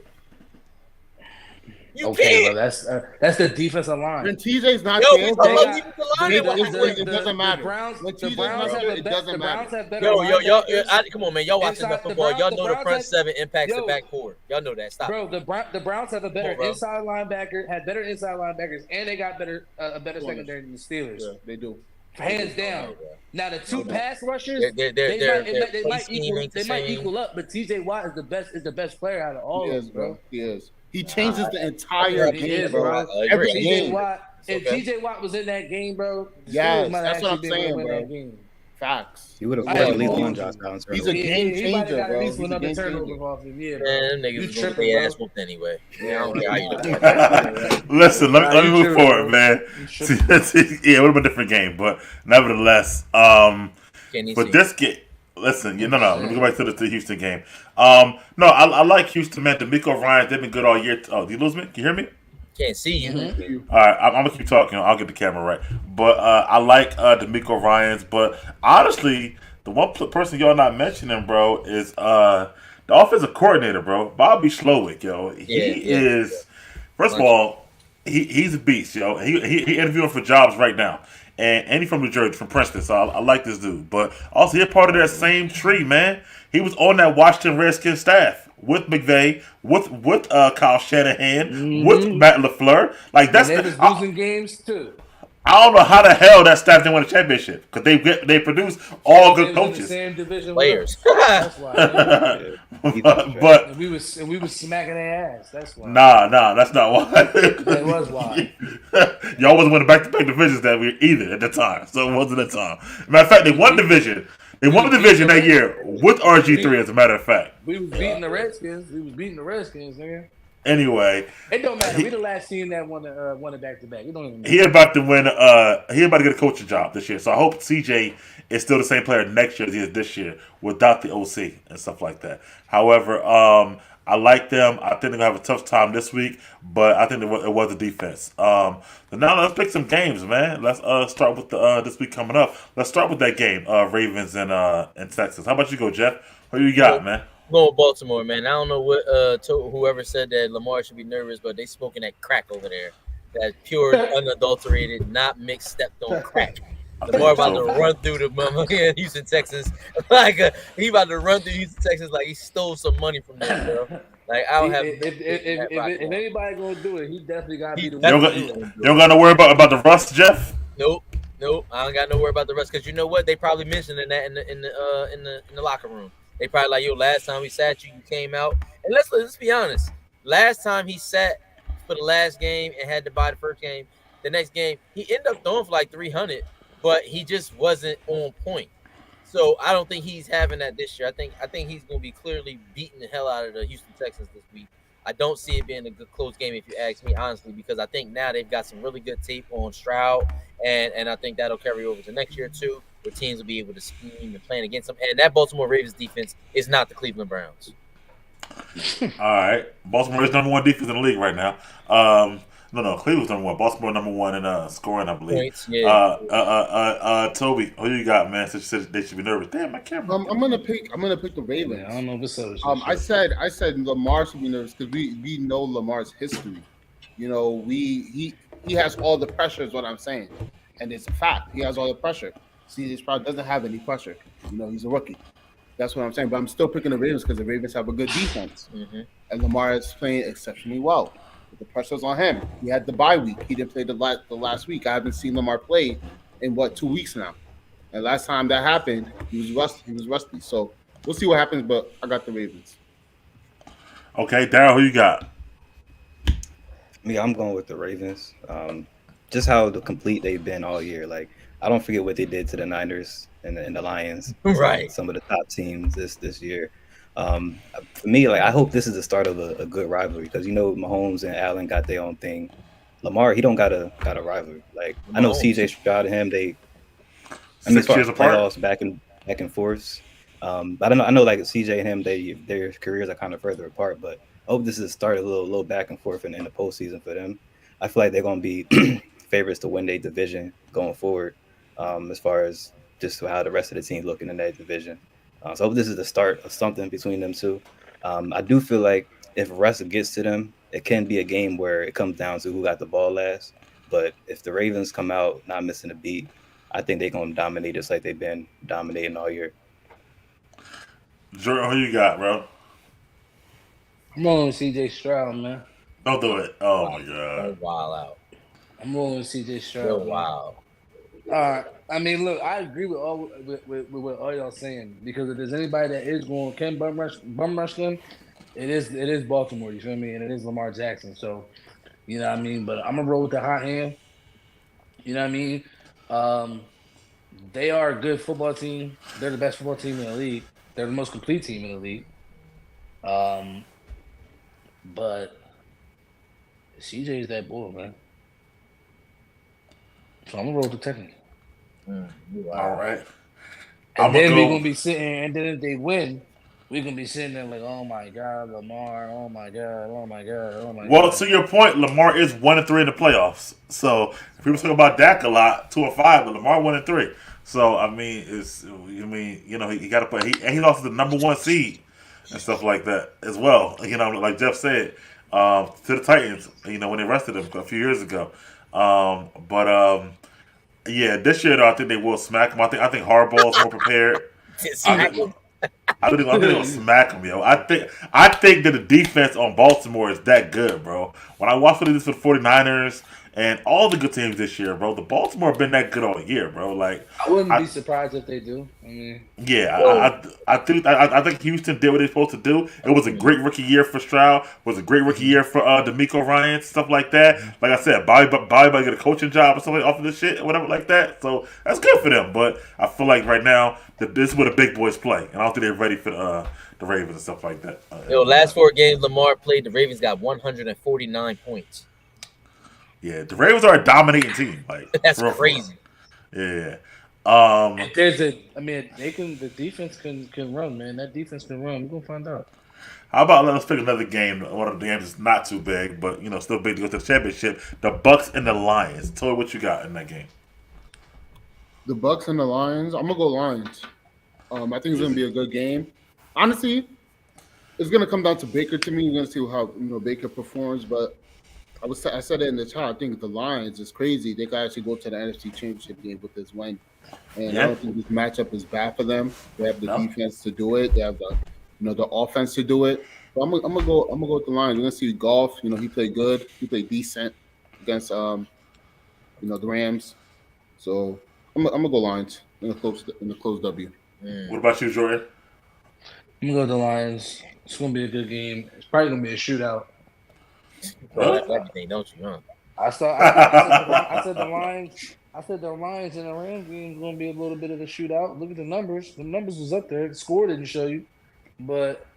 D: You
B: Okay,
D: can't.
B: bro. That's the defensive line.
C: When TJ's not
D: Yo,
C: there,
D: we
B: they
D: talking about
B: got-
D: defensive lineman.
C: it doesn't matter.
B: The Browns,
C: When
B: the
C: TJ's
B: Browns
C: not
B: have
C: there,
B: the
C: it
B: best.
C: doesn't
B: The Browns
C: matter.
B: have better.
D: Yo,
B: linebackers.
D: come on, man. Y'all watching
B: Inside-
D: the football.
B: the
D: Y'all
B: Browns-
D: know
B: the
D: the front
B: Browns
D: seven impacts the
B: Yo.
D: back four. Y'all know that. Stop.
B: Bro, the Browns have a better
D: Come on, bro.
B: inside linebacker, had better inside linebackers, and they got better a better
C: Corners.
B: secondary than the Steelers,
C: Yeah, they do.
B: hands down. Now the two pass rushers,
D: They're
B: they might
D: scheme
B: equal.
D: ain't the
B: They might
D: same.
B: equal up, but TJ Watt is the best player out of all
C: He
B: of
C: is,
B: them,
C: bro.
B: bro.
C: He is. He changes the entire
B: He
C: game,
B: is,
C: bro.
B: bro.
D: I
C: Every
D: agree.
B: TJ
C: game.
B: Watt, if
D: okay.
B: TJ Watt was in that game, bro, the
C: Yes,
B: Steelers might
C: that's what
B: actually
C: I'm
B: been
C: saying,
B: win
C: bro.
B: that game.
C: Facts.
F: He would have
B: I
F: played
B: ain't
F: at least
B: gonna
F: one
B: hold
F: Josh
B: you.
F: Allen.
C: He's a game
B: He might have
C: changer,
B: got at
C: bro.
B: least
C: He's a
B: another
C: game
B: turnover
C: changer.
B: off him, yeah, bro.
D: Man, them
B: You
D: niggas was
B: tripping,
D: gonna get
B: bro.
D: ass whooped anyway.
C: Yeah,
D: How you look
C: yeah.
D: at that?
A: Listen, let me
B: you
A: move
B: tripping,
A: forward,
B: bro.
A: man.
B: You tripping.
A: Yeah, it would have been a different game, but nevertheless,
D: Can't even
A: but
D: see.
A: this game, listen, no, let me go back to the Houston game. No, I like Houston, man. D'Amico Ryans, they've been good all year. Oh, did you lose me? Can you hear me?
D: Can't see you.
A: All right, I'm gonna keep talking. I'll get the camera right. But I like D'Amico Ryans. But honestly, the one person y'all not mentioning, bro, is the offensive coordinator, bro, Bobby Slowick, yo. He is. First of all, he's a beast, yo. He interviewing for jobs right now. And he's from New Jersey, from Princeton, so I like this dude. But also, he's part of that same tree, man. He was on that Washington Redskins staff with McVay, with Kyle Shanahan, with Matt LaFleur. Like that's
B: And they was losing games too.
A: I don't know how the hell that staff didn't win a championship because they produce all good
B: They was in the
A: coaches.
B: same division with
D: Players.
B: us. That's why.
A: But
B: And we was smacking their ass. That's why.
A: nah, that's not why.
B: That was why.
A: Y'all wasn't winning back-to-back divisions that year either at the time, so it wasn't the time. Matter of fact, they won division. They won the division that year with RG3. As a matter of fact,
B: We was beating the Redskins. We was beating the Redskins, nigga.
A: Anyway,
B: It don't matter. We the last team that won it back to back. It don't even matter.
A: he about to win. He about to get a coaching job this year. So I hope CJ is still the same player next year as he is this year, without the OC and stuff like that. However, I like them. I think they're gonna have a tough time this week, but I think it was the defense. So now let's pick some games, man. Let's start with the this week coming up. Let's start with that game, Ravens and Texas. How about you go, Jeff? Who you got, man?
D: Going with Baltimore, man. I don't know what whoever said that Lamar should be nervous, but they smoking that crack over there. That pure, unadulterated, not mixed, stepped on crack. Lamar about to run through the motherfucking Houston, Texas. He about to run through Houston, Texas like he stole some money from them, bro. Like I don't have.
B: If anybody gonna do it, he definitely gotta be the
A: one.
B: one.
A: You don't got to worry about the rust, Jeff.
D: Nope. I don't got no worry about the rest because you know what? They probably mentioned that in the locker room. They probably like, yo, last time we sat you came out. And let's be honest. Last time he sat for the last game and had to buy the first game, the next game, he ended up throwing for like 300, but he just wasn't on point. So I don't think he's having that this year. I think he's going to be clearly beating the hell out of the Houston Texans this week. I don't see it being a good close game if you ask me, honestly, because I think now they've got some really good tape on Stroud, and I think that'll carry over to next year too, where teams will be able to scheme and plan against them. And that Baltimore Ravens defense is not the Cleveland Browns.
A: All right. Baltimore is #1 defense in the league right now. No, Cleveland's #1. Baltimore #1 in scoring, I believe.
D: Points, yeah.
A: Toby, who you got, man? Since you said they should be nervous. Damn, my camera.
C: I'm gonna pick the Ravens.
B: Yeah, I don't know what's up.
C: I said Lamar should be nervous because we know Lamar's history. You know, he has all the pressure is what I'm saying, and it's a fact. He has all the pressure. CJ Stroud doesn't have any pressure. You know, he's a rookie. That's what I'm saying. But I'm still picking the Ravens because the Ravens have a good defense, and Lamar is playing exceptionally well. The pressure's on him. He had the bye week. He didn't play the last week. I haven't seen Lamar play in 2 weeks now. And last time that happened, he was rusty. So we'll see what happens. But I got the Ravens.
A: Okay, Darryl, who you got?
F: Me, I'm going with the Ravens. Just how complete they've been all year. Like I don't forget what they did to the Niners and the Lions.
D: Right.
F: Some of the top teams this year. For me, like I hope this is the start of a good rivalry because you know Mahomes and Allen got their own thing. Lamar, he don't got a rivalry. Like I know CJ Stroud and him, they
A: 6 years apart,
F: playoffs back and forth. But I know like CJ and him, their careers are kind of further apart. But I hope this is the start of a little back and forth in the postseason for them. I feel like they're gonna be favorites to win their division going forward. As far as just how the rest of the team looking in that division. So I hope this is the start of something between them two. I do feel like if Russ gets to them, it can be a game where it comes down to who got the ball last. But if the Ravens come out not missing a beat, I think they're going to dominate just like they've been dominating all year.
A: Jordan, who you got, bro?
B: I'm rolling with CJ Stroud, man.
A: Don't do it. Oh, my God.
D: Wild out.
B: I'm rolling with CJ Stroud.
D: Real wild.
B: I mean, look, I agree with what all y'all saying because if there's anybody that is can bum rush them, it is Baltimore. You feel me? And it is Lamar Jackson. So, you know what I mean. But I'm gonna roll with the hot hand. You know what I mean? They are a good football team. They're the best football team in the league. They're the most complete team in the league. But CJ is that bull, man. So I'm gonna roll with the Texans.
A: All right.
B: And then we're gonna be sitting, and then if they win, we're gonna be sitting there like, oh my God, Lamar, oh my God, oh my God, oh my God.
A: Well, to your point, Lamar is 1-3 in the playoffs. So people talk about Dak a lot, 2-5, but Lamar 1-3. So I mean, he got to play. He lost to the #1 seed and stuff like that as well. You know, like Jeff said, to the Titans. You know, when they arrested him a few years ago. Yeah, this year though, I think they will smack him. I think Harbaugh's more prepared. I think they'll smack him, yo. I think that the defense on Baltimore is that good, bro. When I watched this for the 49ers and all the good teams this year, bro, the Baltimore have been that good all year, bro. Like
B: I wouldn't be surprised if they do. I mean,
A: yeah, I think Houston did what they're supposed to do. It was a great rookie year for Stroud. It was a great rookie year for D'Amico Ryan, stuff like that. Like I said, Bobby get a coaching job or something off of this shit or whatever like that. So that's good for them. But I feel like right now that this is where the big boys play, and I don't think they're ready for the Ravens and stuff like that.
D: Last 4 games Lamar played, the Ravens got 149 points.
A: Yeah, the Ravens are a dominating team. Like
D: That's
A: real.
D: crazy.
A: Yeah.
B: If there's the defense can run, man. That defense can run. We're gonna find out.
A: How about let's pick another game? One of the games is not too big, but still big to go to the championship. The Bucks and the Lions. Tell me what you got in that game.
C: The Bucks and the Lions. I'm gonna go Lions. I think it's gonna be a good game. Honestly, it's gonna come down to Baker to me. You're gonna see how Baker performs, but I said it in the chat. I think the Lions is crazy. They could actually go to the NFC Championship game with this win, and I don't think this matchup is bad for them. They have the defense to do it. They have the offense to do it. But I'm gonna go with the Lions. We're gonna see Golf. He played good. He played decent against the Rams. So I'm gonna go Lions in the close W.
A: What about you, Jordan?
B: I'm gonna go with the Lions. It's gonna be a good game. It's probably gonna be a shootout.
D: Everything, don't you? Huh?
B: I said the Lions. I said the Lions and the Rams game is gonna be a little bit of a shootout. Look at the numbers. The numbers was up there. The score didn't show you, but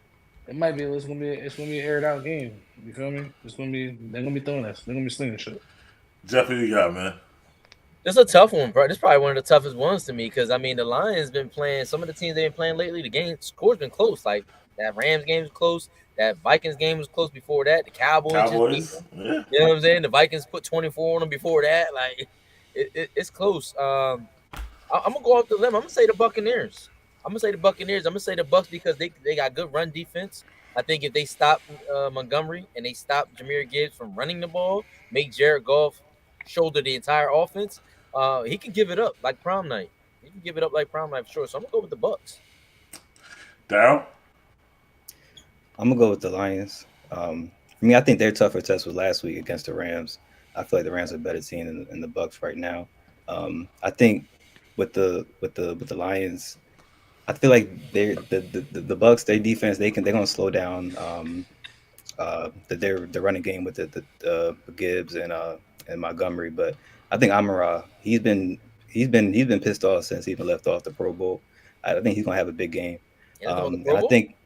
B: it might be. It's gonna be an aired out game. You feel me? They're gonna be throwing us. They're gonna be slinging shit.
A: Jeff, who you got, man?
D: This is a tough one, bro. This is probably one of the toughest ones to me because the Lions been playing. Some of the teams they've been playing lately, the score's been close. Like that Rams game was close. That Vikings game was close before that. The Cowboys just beat them.
A: Yeah.
D: You know what I'm saying? The Vikings put 24 on them before that. Like it's close. I'm gonna go off the limb. I'm gonna say the Buccaneers. I'm gonna say the Bucs because they got good run defense. I think if they stop Montgomery and they stop Jahmyr Gibbs from running the ball, make Jared Goff shoulder the entire offense, he can give it up like prom night. He can give it up like prom night for sure. So I'm gonna go with the Bucs.
A: Daryl?
F: I'm gonna go with the Lions. I think their tougher test was last week against the Rams. I feel like the Rams are a better team than the Bucs right now. I think with the Lions, I feel like the Bucs, their defense, they're gonna slow down the running game with the Gibbs and Montgomery. But I think Amon-Ra, he's been pissed off since he even left off the Pro Bowl. I think he's gonna have a big game. And I think.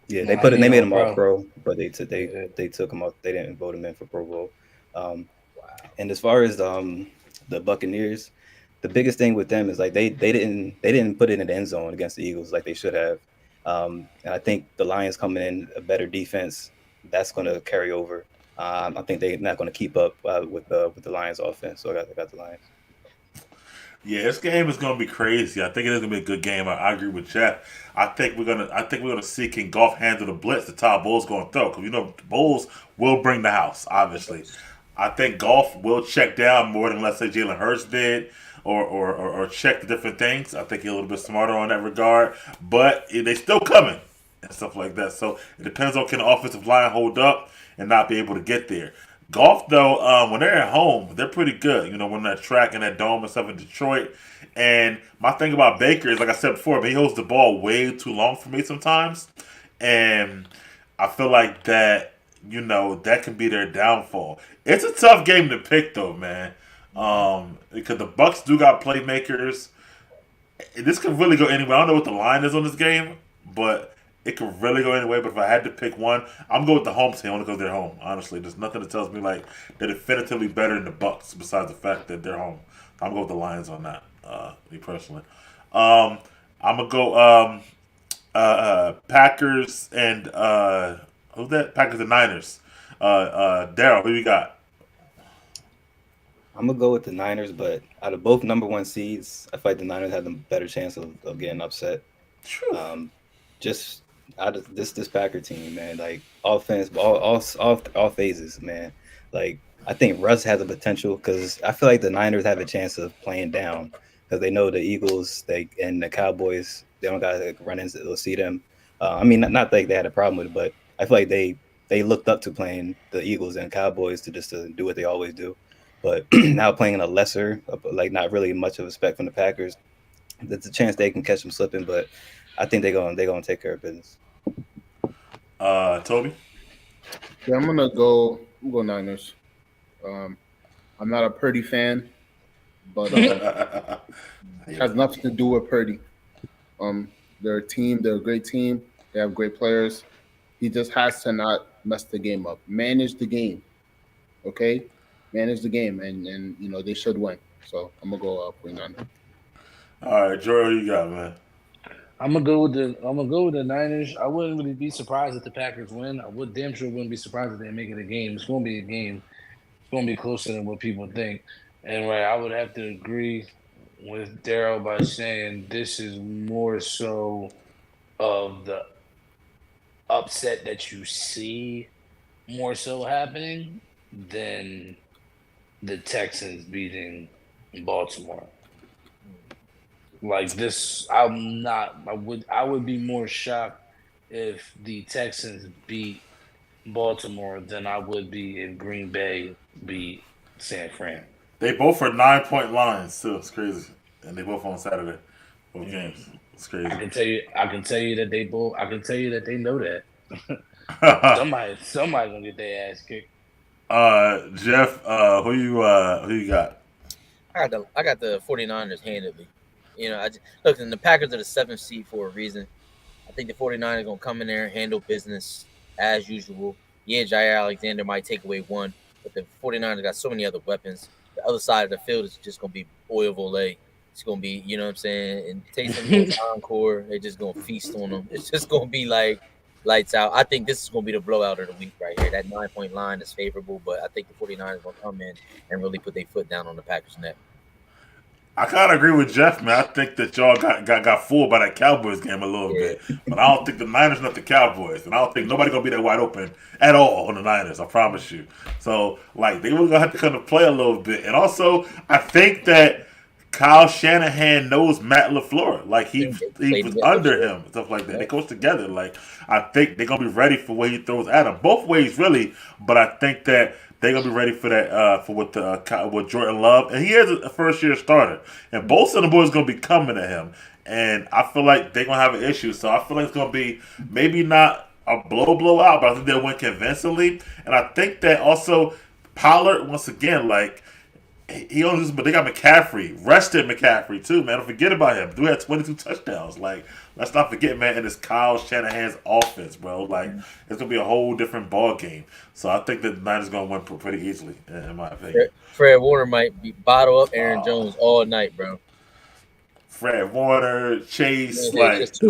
F: Yeah, they made him all pro, but they took him out. They didn't vote him in for Pro Bowl. And as far as the Buccaneers, the biggest thing with them is like they didn't put it in the end zone against the Eagles like they should have. And I think the Lions coming in a better defense, that's going to carry over. I think they're not going to keep up with the Lions offense. So I got the Lions.
A: Yeah, this game is gonna be crazy. I think it is gonna be a good game. I agree with Jeff. I think we're gonna see can Goff handle the blitz that Todd Bowles gonna throw because Bowles will bring the house. Obviously, I think Goff will check down more than let's say Jalen Hurts did, or check the different things. I think he's a little bit smarter on that regard, but they still coming and stuff like that. So it depends on can the offensive line hold up and not be able to get there. Golf, though, when they're at home, they're pretty good. When they're tracking that dome and stuff in Detroit. And my thing about Baker is, like I said before, he holds the ball way too long for me sometimes. And I feel like that, that can be their downfall. It's a tough game to pick, though, man. Because the Bucks do got playmakers. This could really go anywhere. I don't know what the line is on this game, but it could really go anyway. But if I had to pick one, I'm going with the home team only because they're home. Honestly, there's nothing that tells me like they're definitively better than the Bucks besides the fact that they're home. I'm going with the Lions on that. Me personally, I'm gonna go Packers and who's that? Packers and Niners. Daryl, who you got?
F: I'm gonna go with the Niners, but out of both number one seeds, I feel like the Niners have the better chance of getting upset. Just out of this Packer team, man, like offense, all phases, man. Like I think Russ has a potential because I feel like the Niners have a chance of playing down because they know the Eagles, and the Cowboys, they don't gotta run into they'll see them. Not that they had a problem with it, but I feel like they looked up to playing the Eagles and Cowboys to do what they always do. But now playing a lesser, like not really much of a spec from the Packers, there's a chance they can catch them slipping, but I think they're gonna take care of business.
A: Toby?
C: Yeah, I'm gonna go Niners. I'm not a Purdy fan, but it has nothing to do with Purdy. They're a team. They're a great team. They have great players. He just has to not mess the game up. Manage the game, okay? Manage the game, and they should win. So I'm gonna go 49.
A: All right, Jordan, who you got, man?
B: I'm gonna go with the Niners. I wouldn't really be surprised if the Packers win. I would damn sure wouldn't be surprised if they make it a game. It's gonna be a game. It's gonna be closer than what people think. And right, I would have to agree with Daryl by saying this is more so of the upset that you see more so happening than the Texans beating Baltimore. Like this, I'm not. I would be more shocked if the Texans beat Baltimore than I would be if Green Bay beat San Fran.
A: They both are 9-point lines too. It's crazy, and they both on Saturday. Both games. It's crazy.
B: I can tell you that they both. I can tell you that they know that. Somebody gonna get their ass kicked.
A: Jeff, who you got?
D: I got the 49ers handedly. Look, and the Packers are the 7th seed for a reason. I think the 49ers are going to come in there and handle business as usual. Yeah, Jair Alexander might take away one, but the 49ers got so many other weapons. The other side of the field is just going to be oil volley. It's going to be, you know what I'm saying, and Taysom encore. They're just going to feast on them. It's just going to be like lights out. I think this is going to be the blowout of the week right here. That 9-point line is favorable, but I think the 49ers will come in and really put their foot down on the Packers' neck.
A: I kind of agree with Jeff, man. I think that y'all got fooled by that Cowboys game a little bit. But I don't think the Niners not the Cowboys. And I don't think nobody going to be that wide open at all on the Niners, I promise you. So, like, they were going to have to kind of play a little bit. And also, I think that Kyle Shanahan knows Matt LaFleur. Like, he was under him and stuff like that. They coach together. Like, I think they're going to be ready for what he throws at them. Both ways, really. But I think that they're gonna be ready for that for what Jordan Love, and he is a first-year starter, and both of the boys gonna be coming to him, and I feel like they're gonna have an issue. So I feel like it's gonna be maybe not a blowout, but I think they'll win convincingly, and I think that also Pollard once again, like he only, but they got McCaffrey, rested McCaffrey too, man. Don't forget about him. Dude had 22 touchdowns. Like, let's not forget, man. And it's Kyle Shanahan's offense, bro. Like, it's gonna be a whole different ball game. So I think the Niners gonna win pretty easily, in my opinion.
D: Fred Warner might be bottle up Aaron Jones all night, bro.
A: Fred Warner, Chase,
D: too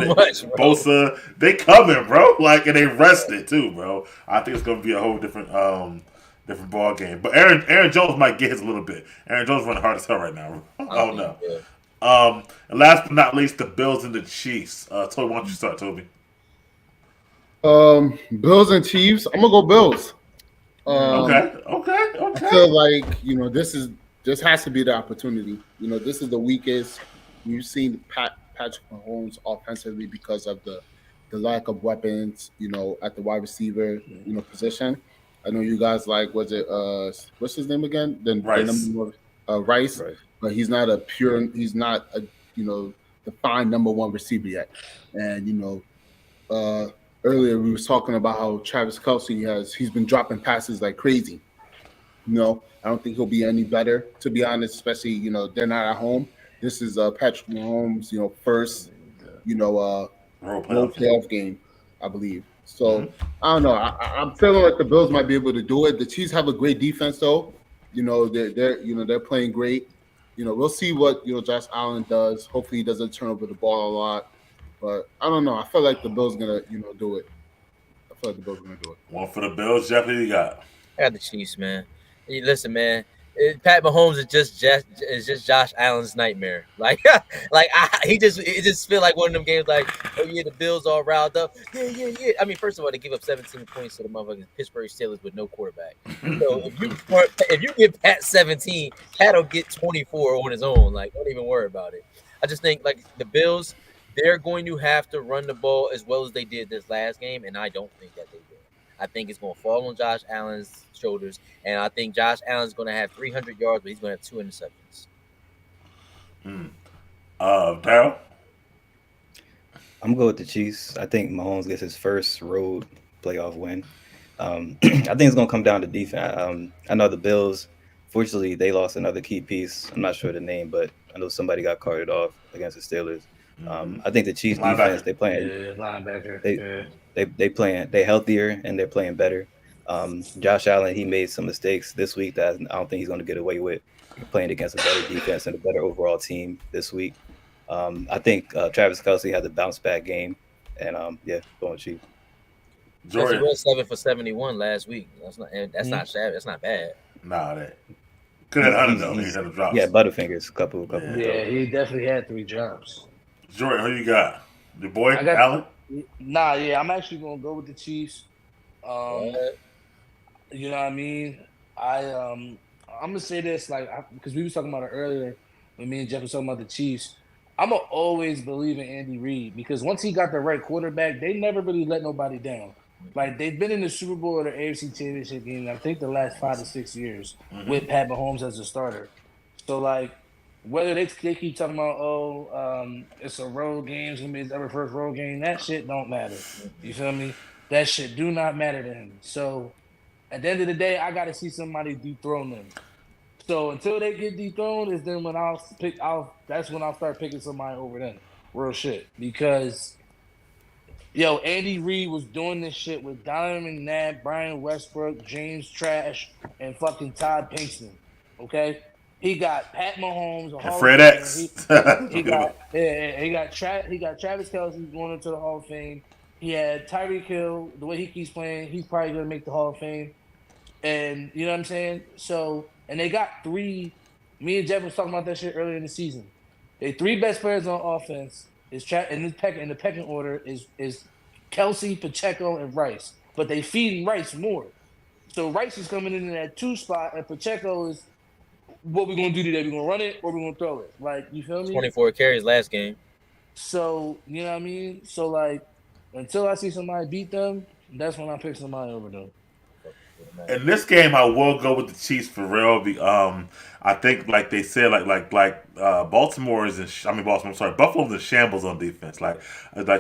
D: much, bro.
A: Bosa, they coming, bro. Like, and they rested too, bro. I think it's gonna be a whole different ball game. But Aaron Jones might get his a little bit. Aaron Jones running hard as hell right now. I don't know. Yeah. And last but not least, the Bills and the Chiefs. Toby, why don't you start, Toby?
C: Bills and Chiefs. I'm gonna go Bills.
A: Okay.
C: I feel like this has to be the opportunity. This is the weakest you've seen Patrick Mahomes offensively because of the lack of weapons. At the wide receiver position. I know you guys what's his name again?
A: Rice.
C: Rice, but he's not a defined number one receiver yet. And earlier we was talking about how Travis Kelce he's been dropping passes like crazy. I don't think he'll be any better, to be honest. Especially they're not at home. This is Patrick Mahomes first role playoff game, I believe. So I don't know. I'm feeling like the Bills might be able to do it. The Chiefs have a great defense, though. They're playing great. We'll see what Josh Allen does. Hopefully, he doesn't turn over the ball a lot. But I don't know. I feel like the Bills gonna do it. I feel like the Bills gonna do it.
A: One for the Bills, Jeff. Who you got?
D: I got the Chiefs, man. Hey, listen, man. Pat Mahomes is just Josh Allen's nightmare. It just feel like one of them games. Like, oh yeah, the Bills all riled up. Yeah. I mean, first of all, they give up 17 points to the motherfucking Pittsburgh Steelers with no quarterback. So if you give Pat 17, Pat'll get 24 on his own. Like, don't even worry about it. I just think the Bills, they're going to have to run the ball as well as they did this last game, and I don't think that they will. I think it's going to fall on Josh Allen's shoulders, and I think Josh Allen's going to have 300 yards, but he's going to have 2 interceptions.
A: Darryl?
F: I'm going to go with the Chiefs. I think Mahomes gets his first road playoff win. I think it's going to come down to defense. I know the Bills, fortunately, they lost another key piece. I'm not sure the name, but I know somebody got carted off against the Steelers. I think the Chiefs defense they playing.
B: Linebacker.
F: They healthier and they're playing better. Josh Allen, he made some mistakes this week that I don't think he's going to get away with playing against a better defense and a better overall team this week. I think Travis Kelce had the bounce back game, and going Chiefs.
D: Jordan was 7 for 71 last week. That's not That's not bad.
A: Nah, that could have 100 though. He had a drop.
F: Yeah, Butterfingers, couple.
B: Yeah, he definitely had 3 drops.
A: Jordan, who you got? Your boy Allen?
B: I'm actually gonna go with the Chiefs. You know what I mean? I'm gonna say this because we was talking about it earlier when me and Jeff was talking about the Chiefs. I'm gonna always believe in Andy Reid because once he got the right quarterback, they never really let nobody down. Like they've been in the Super Bowl or the AFC Championship game, I think the last 5 to 6 years with Pat Mahomes as a starter. So whether they keep talking about it's a road game, it's gonna be his ever first road game, that shit don't matter. You feel me? That shit do not matter to him. So at the end of the day, I gotta see somebody dethrone them. So until they get dethroned is then when that's when I'll start picking somebody over them. Real shit. Because Andy Reid was doing this shit with Donovan McNabb, Brian Westbrook, James Trash, and fucking Todd Pinkston. Okay? He got Pat Mahomes,
A: and Fred X.
B: He got Travis Kelce going into the Hall of Fame. He had Tyreek Hill. The way he keeps playing, he's probably gonna make the Hall of Fame. And you know what I'm saying? So, and they got 3. Me and Jeff was talking about that shit earlier in the season. They 3 best players on offense in the pecking order is Kelce, Pacheco, and Rice. But they feeding Rice more. So Rice is coming in that 2 spot, and Pacheco is what we're gonna do today. We're gonna run it or we're gonna throw it. You feel me?
D: 24 carries last game.
B: So you know what I mean? So until I see somebody beat them, that's when I pick somebody over them.
A: In this game, I will go with the Chiefs for real. I think, like they said, Buffalo's in shambles on defense.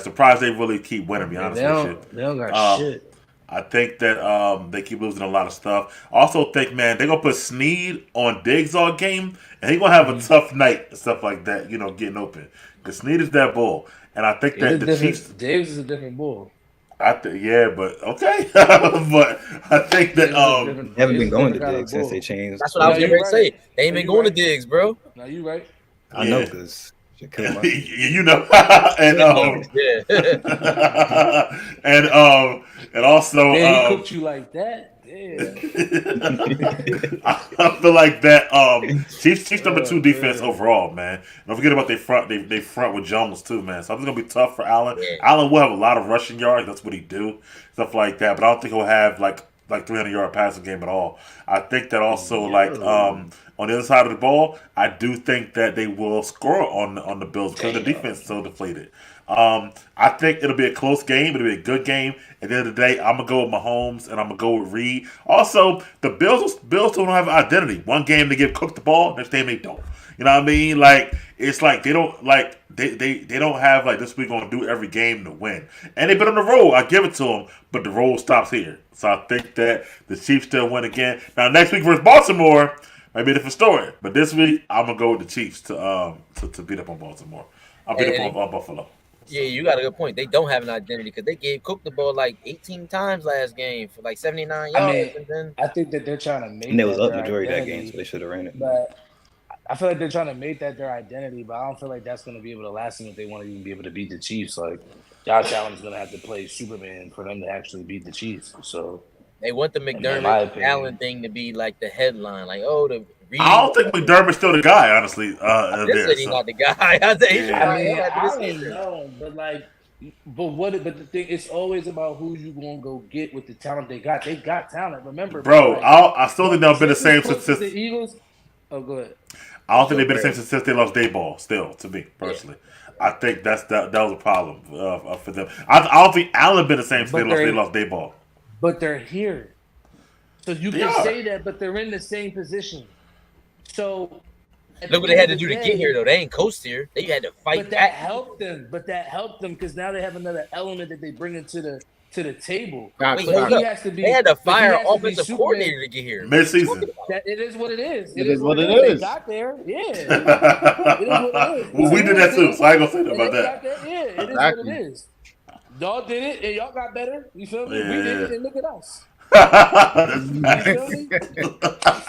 A: Surprised they really keep winning. To be honest with you,
B: they don't got shit.
A: I think that they keep losing a lot of stuff. Also think, man, they're going to put Snead on Diggs all game, and he's going to have a tough night and stuff like that, getting open. Because Snead is that bull. And I think that the Chiefs...
B: Diggs is a different bull.
A: But okay. But I think that...
F: They haven't been going to Diggs since they changed.
D: That's what I was going to say. They ain't been going to Diggs, bro.
B: No, you right.
F: I know, because...
A: and and also
B: he cooked you like that. Damn.
A: I feel like that Chiefs number 2 defense overall, man. Don't forget about they front with Jones too, man. So I think it's gonna be tough for Allen.
D: Yeah.
A: Allen will have a lot of rushing yards. That's what he do, stuff like that. But I don't think he'll have like 300-yard passing game at all. I think that also on the other side of the ball, I do think that they will score on the Bills because the defense is so deflated. I think it'll be a close game. It'll be a good game. At the end of the day, I'm going to go with Mahomes and I'm going to go with Reed. Also, the Bills don't have an identity. One game they give Cook the ball, next game they don't. You know what I mean? It's like they don't they don't have this week going to do every game to win. And they've been on the road. I give it to them, but the road stops here. So I think that the Chiefs still win again. Now next week versus Baltimore might be a different story. But this week I'm gonna go with the Chiefs to beat up on Baltimore. I'll beat up on Buffalo.
D: Yeah, you got a good point. They don't have an identity because they gave Cook the ball 18 times last game for 79 yards.
B: I think that they're trying to make.
F: And it was up majority of that game, so they should have ran it.
B: But I feel like they're trying to make that their identity, but I don't feel like that's going to be able to last them if they want to even be able to beat the Chiefs. Josh Allen's going to have to play Superman for them to actually beat the Chiefs. So
D: they want the McDermott Allen thing to be the headline,
A: I don't think McDermott's still the guy, honestly.
D: He's not the guy. I
B: don't know, but the thing, it's always about who you gonna go get with the talent they got. They got talent. Remember,
A: bro. I still think they've been the same since
B: the Eagles. Oh, go ahead.
A: I don't think they've been the same since they lost Dayball. Still, to me personally, I think that was a problem for them. I don't think Allen been the same since they lost Dayball.
B: But they're here, so you can say that. But they're in the same position. So
D: look what they had to do to get here, though. They ain't coast here. They had to fight.
B: But that helped them. Because now they have another element that they bring into to the table.
C: Facts,
D: Wait, hold
B: He
D: up.
B: has to be.
D: They had to
B: but he
D: fire
B: has to be
D: offensive
B: Superman.
D: coordinator to get here.
A: Mid-season.
B: That it is what it is.
C: It is what it
B: They
C: is.
B: got there. Yeah. It is what it is.
A: Well, we did that too, so I ain't gonna say nothing about
B: They
A: that.
B: got there. Yeah, it is
C: Exactly.
B: what it is. Y'all did it, and y'all got better. You feel me?
A: Yeah.
B: We did it, and look at us.
A: That's
B: You
A: facts.
B: feel me?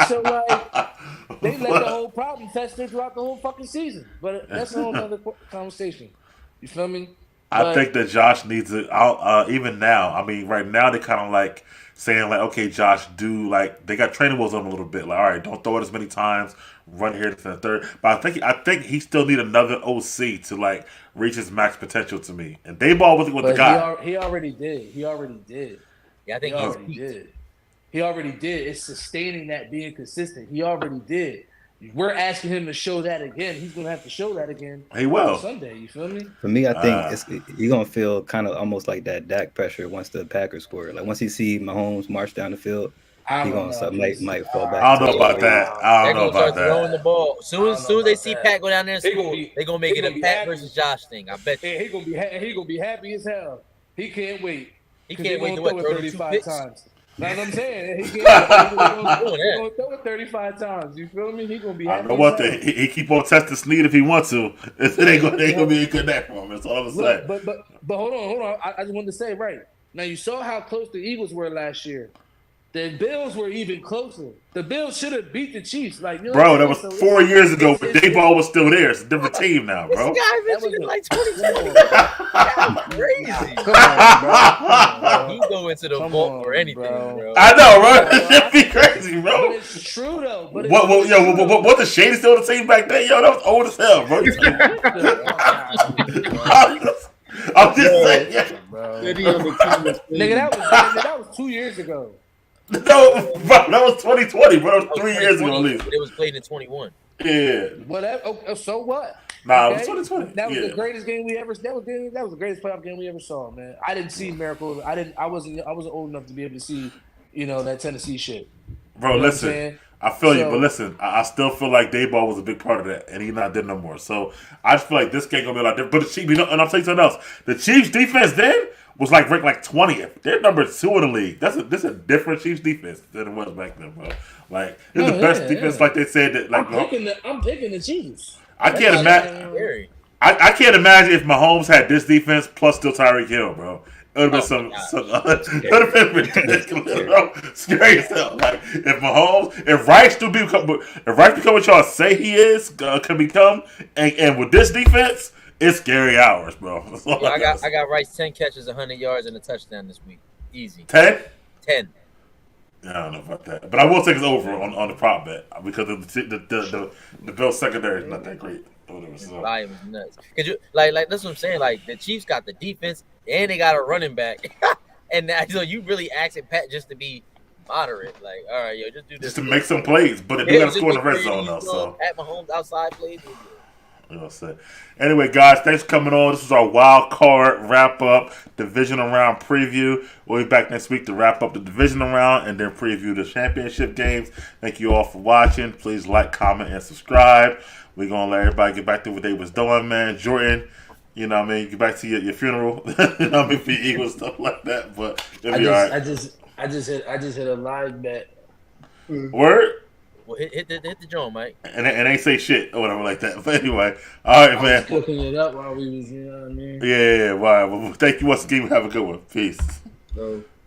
B: So like, they let the whole problem fester throughout the whole fucking season. But that's a whole other conversation. You feel me?
A: I think that Josh needs it. Even now, I mean, right now they kind of like saying like, okay, Josh, do like they got training wheels on him a little bit. Like, all right, don't throw it as many times. Run here to the third. But I think he still need another OC to like reach his max potential to me. And Dayball with the guy.
B: He already did. He already did.
D: Yeah, I think
B: He
D: he's
B: already did. He already did. It's sustaining that, being consistent. He already did. We're asking him to show that again. He's gonna have to show that again.
A: He will
B: on Sunday. You feel me?
F: For me, I think you're gonna feel kind of almost like that Dak pressure once the Packers score. Like once he see Mahomes march down the field, he gonna might fall back.
A: I don't know about that. I
D: They're
A: don't know
D: gonna start
A: about
D: throwing
A: that.
D: the ball. Soon as they see Pat go down there and
B: They gonna
D: score,
B: be-
D: they're gonna make
B: they
D: it a
B: gonna be
D: Pat
B: happy.
D: versus Josh thing. I bet you.
B: And he gonna be happy as hell. He can't wait.
D: He
B: 'Cause
D: can't
B: they
D: wait to
B: gonna
D: what,
B: throw
D: throw
B: it
D: the two
B: 35
D: picks?
B: times. That's what I'm saying. He gonna
D: Doing
B: throw it 35 times. You feel me? He gonna be
A: I
B: happy.
A: know what
B: as hell.
A: he keep on testing Snead if he wants to. It ain't gonna be a good day for him. That's all I'm saying.
B: Look, but hold on. I just wanted to say right now. You saw how close the Eagles were last year. The Bills were even closer. The Bills should have beat the Chiefs. Like, you know
A: Bro,
B: what
A: that
B: I'm
A: was
B: saying?
A: 4 years ago, but
B: it's-
A: Dayball was still there. It's a different team now, bro.
D: This guy
B: That
D: mentioned
B: was
D: like
B: Come
D: 2020.
B: on,
D: Crazy.
B: Come on, bro.
D: He go into the
B: Come
D: vault
B: on,
D: for anything,
B: bro.
D: bro.
A: I know, bro. That should be crazy,
B: But
A: bro.
B: it's true though. But
A: What the Shady still on the team back then? Yo, that was old as hell, bro. I'm just saying, yeah.
C: City on the team is
B: Nigga, that was 2 years ago.
A: No, bro, that was 2020, bro. That was 3 years ago, at least.
D: It was played in 21.
A: Yeah.
B: Whatever. Oh, so what?
A: Nah,
B: Okay?
A: it was 2020.
B: That was
A: Yeah.
B: the greatest game we ever. That was the greatest playoff game we ever saw, man. I didn't see miracles. I wasn't old enough to be able to see, that Tennessee shit.
A: Bro,
B: You know what I'm
A: listen.
B: saying?
A: I feel you,
B: So-
A: but listen, I still feel like Dayball was a big part of that, and he's not there no more. So I just feel like this game gonna be a lot different. But the Chiefs, and I'll tell you something else. The Chiefs defense then was like ranked like 20th. They're number 2 in the league. This a different Chiefs defense than it was back then, bro. Like it's the best defense, like they said that. Like
B: I'm picking the Chiefs.
A: I can't imagine.
D: Scary.
A: I can't imagine if Mahomes had this defense plus still Tyreek Hill, bro. It would have been it would have been ridiculous, bro. Scary as hell. Like if Rice become what y'all say he is, can become, and with this defense, it's scary hours, bro.
D: Yo, I got Rice 10 catches, 100 yards, and a touchdown this week. Easy.
A: 10.
D: 10.
A: I don't know about that, but I will take his over on the prop bet because the Bills secondary is not that great. Whatever, so.
D: Volume is nuts. Cause like that's what I'm saying. Like the Chiefs got the defense and they got a running back, and now, so you really asking Pat just to be moderate. Like, all right, yo, just do this.
A: Just to make some plays, but they do got to score in the red zone though. So
D: Pat Mahomes outside plays.
A: you know what I'm saying. Anyway, guys, thanks for coming on. This is our wild card wrap up, divisional round preview. We'll be back next week to wrap up the divisional round and then preview the championship games. Thank you all for watching. Please like, comment, and subscribe. We're gonna let everybody get back to what they was doing, man. Jordan, you know what I mean, get back to your funeral, you know what I mean, for your Eagles, stuff like that. But it'll be all right.
B: I just hit a live bet.
A: Word?
D: Well, hit the joint, Mike.
A: And ain't say shit or whatever like that. But anyway, all right, man.
B: Cooking it up while we was, you know what I mean?
A: Yeah, well, thank you once again. Have a good one. Peace.
C: So